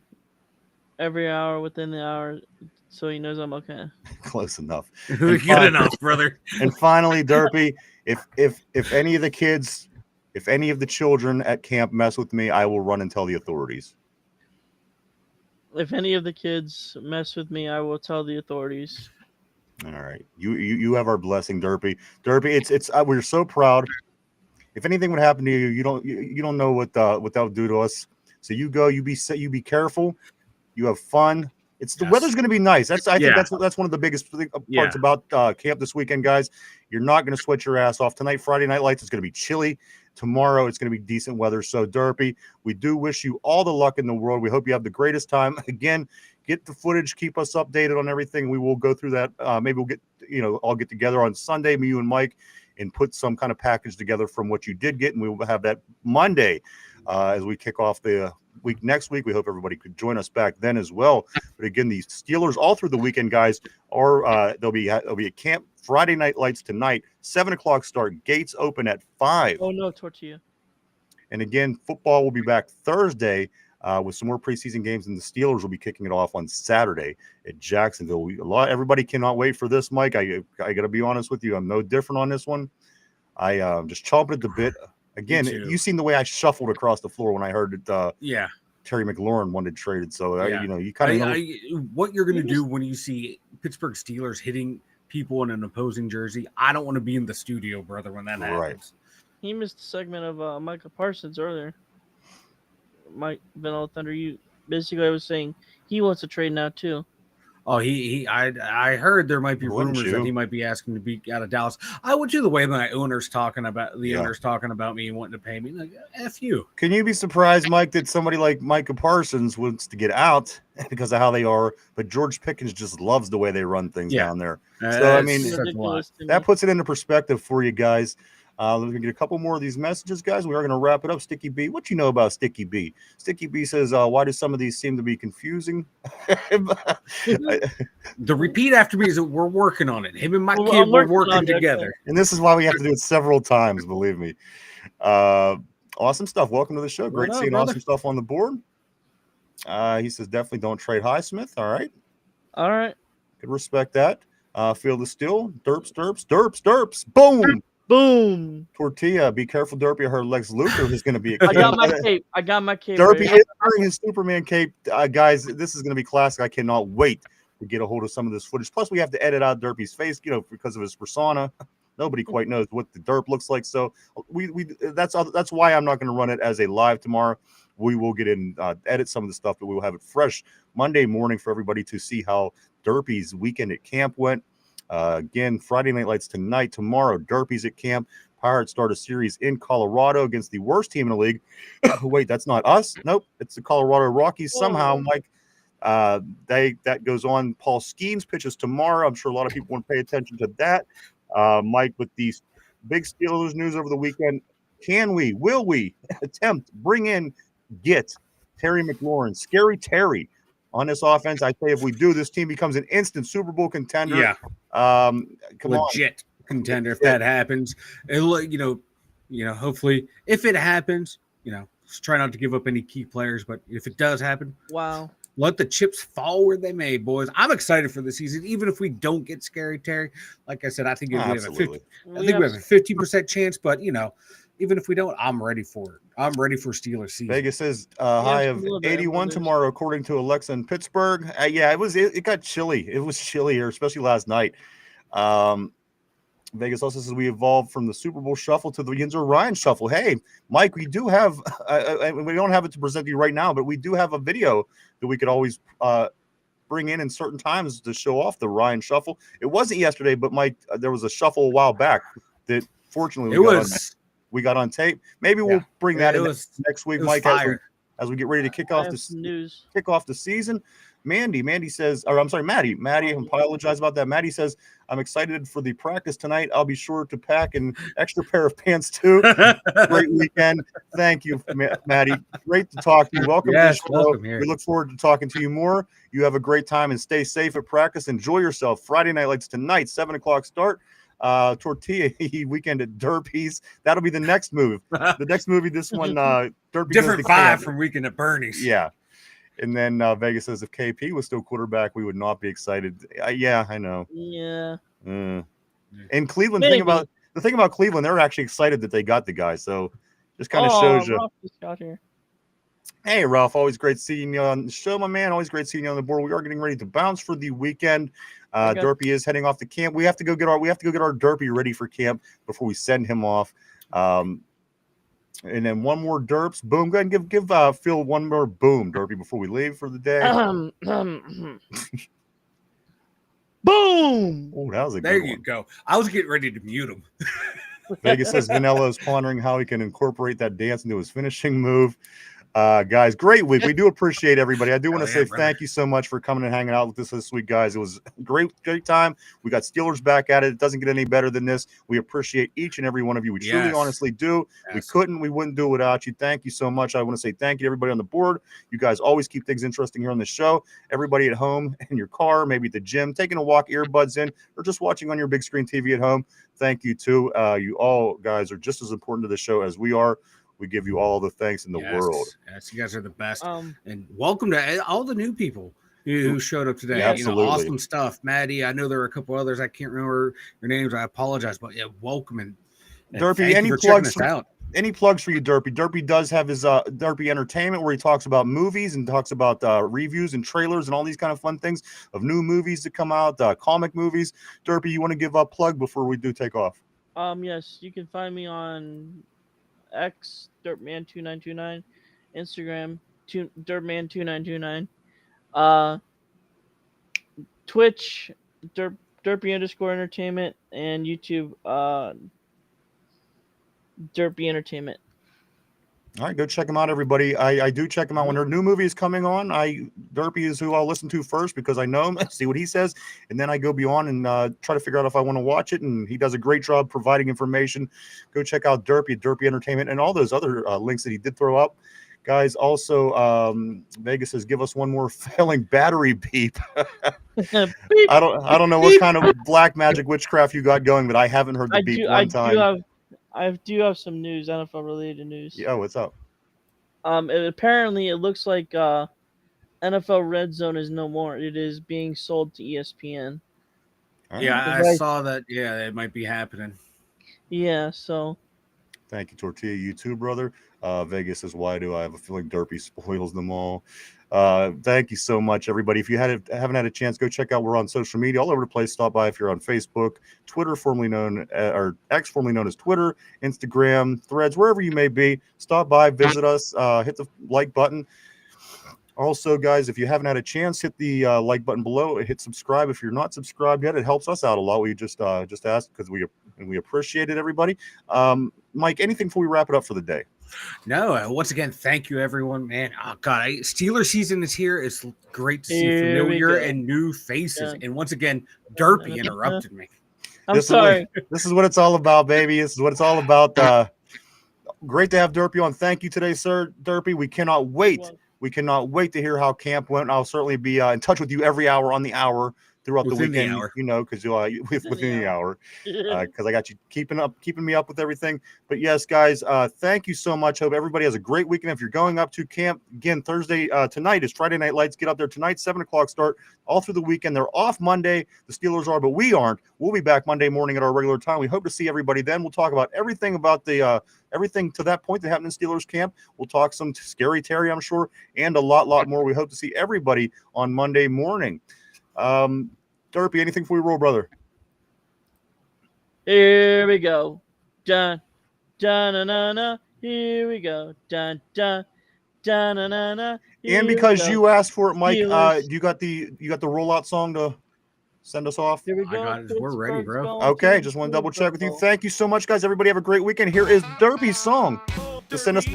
every hour within the hour so he knows I'm okay. Close enough. Good enough, brother. And finally, Derpy, if any of the kids, if any of the children at camp mess with me, I will run and tell the authorities. If any of the kids mess with me, I will tell the authorities. All right. You have our blessing, Derpy. Derpy, it's we're so proud. If anything would happen to you, you don't know what they'll do to us. So you go, you be careful, you have fun. The weather's going to be nice. I think that's one of the biggest parts about camp this weekend, guys. You're not going to sweat your ass off tonight. Friday Night Lights is going to be chilly. Tomorrow it's going to be decent weather. So Derpy, we do wish you all the luck in the world. We hope you have the greatest time. Again, get the footage, keep us updated on everything. We will go through that. Maybe we'll get all get together on Sunday, me, you, and Mike, and put some kind of package together from what you did get, and we will have that Monday as we kick off the week next week. We hope everybody could join us back then as well. But again, the Steelers all through the weekend, guys, are they'll be at camp. Friday Night Lights tonight, 7:00 start. Gates open at 5. Oh no, tortilla. And again, football will be back Thursday with some more preseason games, and the Steelers will be kicking it off on Saturday at Jacksonville. Everybody cannot wait for this, Mike. I got to be honest with you. I'm no different on this one. I just chomping at the bit. Again, you seen the way I shuffled across the floor when I heard that Terry McLaurin wanted traded. So, you kind of know. What you're going to do when you see Pittsburgh Steelers hitting people in an opposing jersey. I don't want to be in the studio, brother, when that happens. Right. He missed a segment of Michael Parsons earlier. Mike Vanilla Thunder, I was saying he wants to trade now too. Oh, I heard there might be rumors that he might be asking to be out of Dallas. I would too, the way my owner's talking about me and wanting to pay me. Like, F you. Can you be surprised, Mike, that somebody like Micah Parsons wants to get out because of how they are, but George Pickens just loves the way they run things down there. So I mean, that puts it into perspective for you guys. We're going to get a couple more of these messages, guys. We are going to wrap it up. Sticky B, what you know about Sticky B? Sticky B says, why do some of these seem to be confusing? The repeat after me is that we're working on it. Him and my kid, we're working together. And this is why we have to do it several times, believe me. Awesome stuff. Welcome to the show. Great seeing awesome stuff on the board. He says, definitely don't trade Highsmith. All right. All right. Could respect that. Field of Steel. Derps. Boom. Boom. Tortilla, be careful, Derpy. I heard Lex Luthor is going to be. I got my cape. Derpy is wearing his Superman cape. Guys, this is going to be classic. I cannot wait to get a hold of some of this footage. Plus, we have to edit out Derpy's face, because of his persona. Nobody quite knows what the Derp looks like. So that's why I'm not going to run it as a live tomorrow. We will get in, edit some of the stuff, but we will have it fresh Monday morning for everybody to see how Derpy's weekend at camp went. Again, Friday Night Lights tonight. Tomorrow, Derpy's at camp. Pirates start a series in Colorado against the worst team in the league. Wait, that's not us. Nope, it's the Colorado Rockies. Somehow, Mike. That goes on. Paul Skeens pitches tomorrow. I'm sure a lot of people want to pay attention to that. Mike, with these big Steelers news over the weekend, will we get Terry McLaurin, Scary Terry, on this offense? I say if we do, this team becomes an instant Super Bowl contender. Yeah, legit contender if that happens. Hopefully, if it happens, just try not to give up any key players. But if it does happen, let the chips fall where they may, boys. I'm excited for the season, even if we don't get Scary Terry. Like I said, I think we have a 15% chance. But even if we don't, I'm ready for it. I'm ready for Steelers season. Vegas says high of 81 tomorrow, according to Alexa in Pittsburgh. It got chilly. It was chilly here, especially last night. Vegas also says we evolved from the Super Bowl shuffle to the Yinzer Ryan shuffle. Hey, Mike, we do have we don't have it to present to you right now, but we do have a video that we could always bring in certain times to show off the Ryan shuffle. It wasn't yesterday, but Mike, there was a shuffle a while back that fortunately we got on tape. Maybe we'll bring that in next week, Mike, as we get ready to kick off the season. Maddie says, Maddie, I apologize about that. Maddie says, I'm excited for the practice tonight. I'll be sure to pack an extra pair of pants too. Great weekend. Thank you, Maddie. Great to talk to you. Welcome to the show. Welcome here. We look forward to talking to you more. You have a great time and stay safe at practice. Enjoy yourself. Friday night, like tonight, 7:00 start. Tortilla weekend at Derpy's. That'll be the next move. The next movie, this one, Derpy different vibe from Weekend at Bernie's. Yeah. And then Vegas says if KP was still quarterback, we would not be excited. Yeah, I know. Yeah. And Cleveland, the thing about Cleveland, they're actually excited that they got the guy. So just kind of shows you. Ralph just got here. Hey, Ralph, always great seeing you on the show, my man. Always great seeing you on the board. We are getting ready to bounce for the weekend. Derpy is heading off to camp. We have to go get our Derpy ready for camp before we send him off. And then one more derps. Boom. Go ahead and give Phil one more boom, Derpy, before we leave for the day. Boom. Oh, that was a good one. There you go. I was getting ready to mute him. Vegas says Vanilla is pondering how he can incorporate that dance into his finishing move. Guys, great week. We do appreciate everybody. I do want to say thank you so much for coming and hanging out with us this week, guys. It was a great time. We got Steelers back at it. It doesn't get any better than this. We appreciate each and every one of you. We truly, honestly do. Yes. We wouldn't do it without you. Thank you so much. I want to say thank you to everybody on the board. You guys always keep things interesting here on the show. Everybody at home, in your car, maybe at the gym, taking a walk, earbuds in, or just watching on your big screen TV at home. Thank you too. You all guys are just as important to the show as we are. We give you all the thanks in the world. Yes, you guys are the best. And welcome to all the new people who showed up today. Absolutely. Awesome stuff. Maddie, I know there are a couple others. I can't remember your names. I apologize. But welcome. And Derpy, any plugs for you, Derpy? Derpy does have his Derpy Entertainment where he talks about movies and talks about reviews and trailers and all these kind of fun things of new movies that come out, comic movies. Derpy, you want to give a plug before we do take off? Yes, you can find me on X, Derpman2929, Instagram, Derpman2929, Twitch, Derpy_entertainment, and YouTube, Derpy Entertainment. All right, go check them out, everybody. I do check them out when their new movie is coming on. Derpy is who I'll listen to first because I know him, see what he says, and then I go beyond and try to figure out if I want to watch it. And he does a great job providing information. Go check out Derpy Entertainment, and all those other links that he did throw up. Guys, also, Vegas says, give us one more failing battery beep. Beep. I don't know what kind of black magic witchcraft you got going, but I haven't heard the beep one time. I do have some news, NFL related news. Yeah, what's up? Apparently, it looks like NFL Red Zone is no more. It is being sold to ESPN. Yeah, I saw that. Yeah, it might be happening. Yeah, so. Thank you, Tortilla. You too, brother. Vegas says, why do I have a feeling Derpy spoils them all? Thank you so much, everybody. If you haven't had a chance, go check out. We're on social media all over the place. Stop by if you're on Facebook, Twitter, formerly known or X, formerly known as Twitter, Instagram, Threads, wherever you may be. Stop by, visit us, hit the like button. Also, guys, if you haven't had a chance, hit the like button below. Hit subscribe if you're not subscribed yet. It helps us out a lot. We just asked because we and we appreciate it, everybody. Mike, anything before we wrap it up for the day? No, once again, thank you, everyone, man. Oh, God, Steeler season is here. It's great to see Here we familiar go. and new faces. Yeah. And once again, Derpy interrupted me. I'm sorry. This is what it's all about, baby. This is what it's all about. Great to have Derpy on. Thank you today, sir. Derpy, we cannot wait. We cannot wait to hear how camp went. I'll certainly be in touch with you every hour on the hour throughout the Within the weekend, hour. you know, because within the hour, because I got you keeping me up with everything. But yes, guys, thank you so much. Hope everybody has a great weekend. If you're going up to camp again, Thursday tonight is Friday Night Lights. Get up there tonight, 7:00 start, all through the weekend. They're off Monday. The Steelers are, but we aren't. We'll be back Monday morning at our regular time. We hope to see everybody then. We'll talk about everything about the everything to that point that happened in Steelers camp. We'll talk some Scary Terry, I'm sure, and a lot more. We hope to see everybody on Monday morning. Derpy, anything before we roll, brother? Here we go. Dun, dun, na, na, na. Here we go. Dun, dun, dun, na, na, na. And because you asked for it, Mike, Steelers. you got the rollout song to send us off? Here we I go. got it. We're ready, Pittsburgh's bro. going Okay, to just want to the double check with you. Super Bowl. Thank you so much, guys. Everybody have a great weekend. Here is Derpy's song to send us.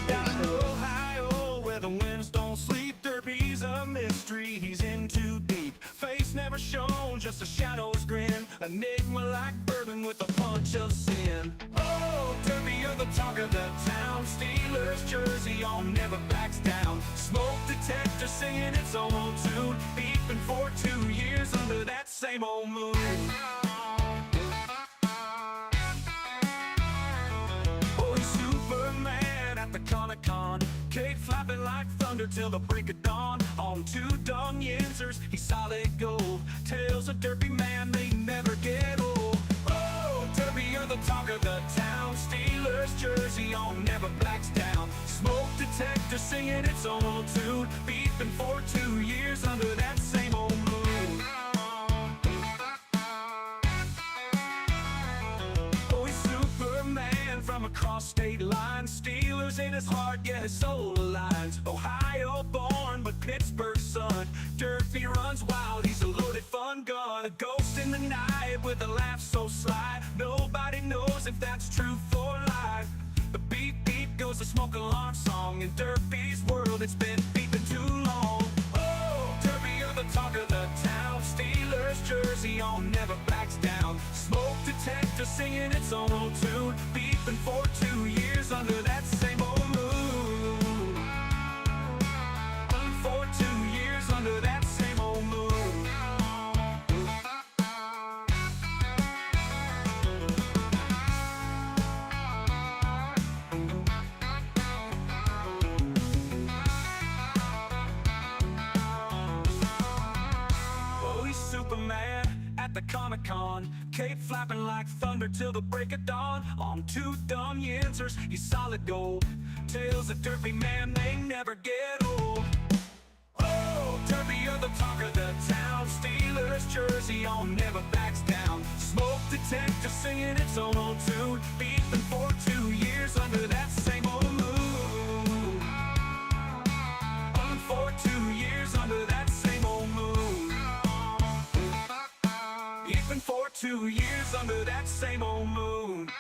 Down in Ohio, where the winds don't sleep, Derpy's a mystery. He's in too deep. Face never shown, just a shadow's grin. Enigma like bourbon with a punch of sin. Oh, Derpy, you're the talk of the town. Steelers jersey on, never backs down. Smoke detector singing its own tune. Beeping for 2 years under that same old moon. Oh, he's Superman at the Comic-Con. Cape flapping like thunder till the break of dawn. On 2 dumb Yinzers, he's solid gold. Tales of Derpy man, they never get old. Oh, Derpy, you're the talk of the town. Steelers jersey on, never backs down. Smoke detector singing its own tune. Beeping for 2 years under that same old moon. Oh, he's Superman from across state lines. Steelers in his heart, yeah, his soul aligns. Ohio born, but Pittsburgh son. Derpy runs wild, he's a loaded fun gun. A ghost in the night with a laugh so sly. Nobody knows if that's truth or lie. The beep beep goes the smoke alarm song. In Derpy's world, it's been beeping too long. Oh, Derpy, you're the talk of the town. Steelers jersey on, never backs down. Smoke detector singing its own old tune. Beeping for 2 years under that same old moon. For 2 years under that same old moon. Oh, he's Superman at the Comic-Con. Cape flapping like thunder till the break of dawn. On 2 dumb Yinzers, he's solid gold. Tales of Derpy man, they never get old. Oh, Derpy, you're the talk of the town. Steelers jersey on, never backs down. Smoke detector singing its own old tune. Beeping for 2 years under that same old moon. For 2 years under that same old moon. Beeping for 2 years under that same old moon.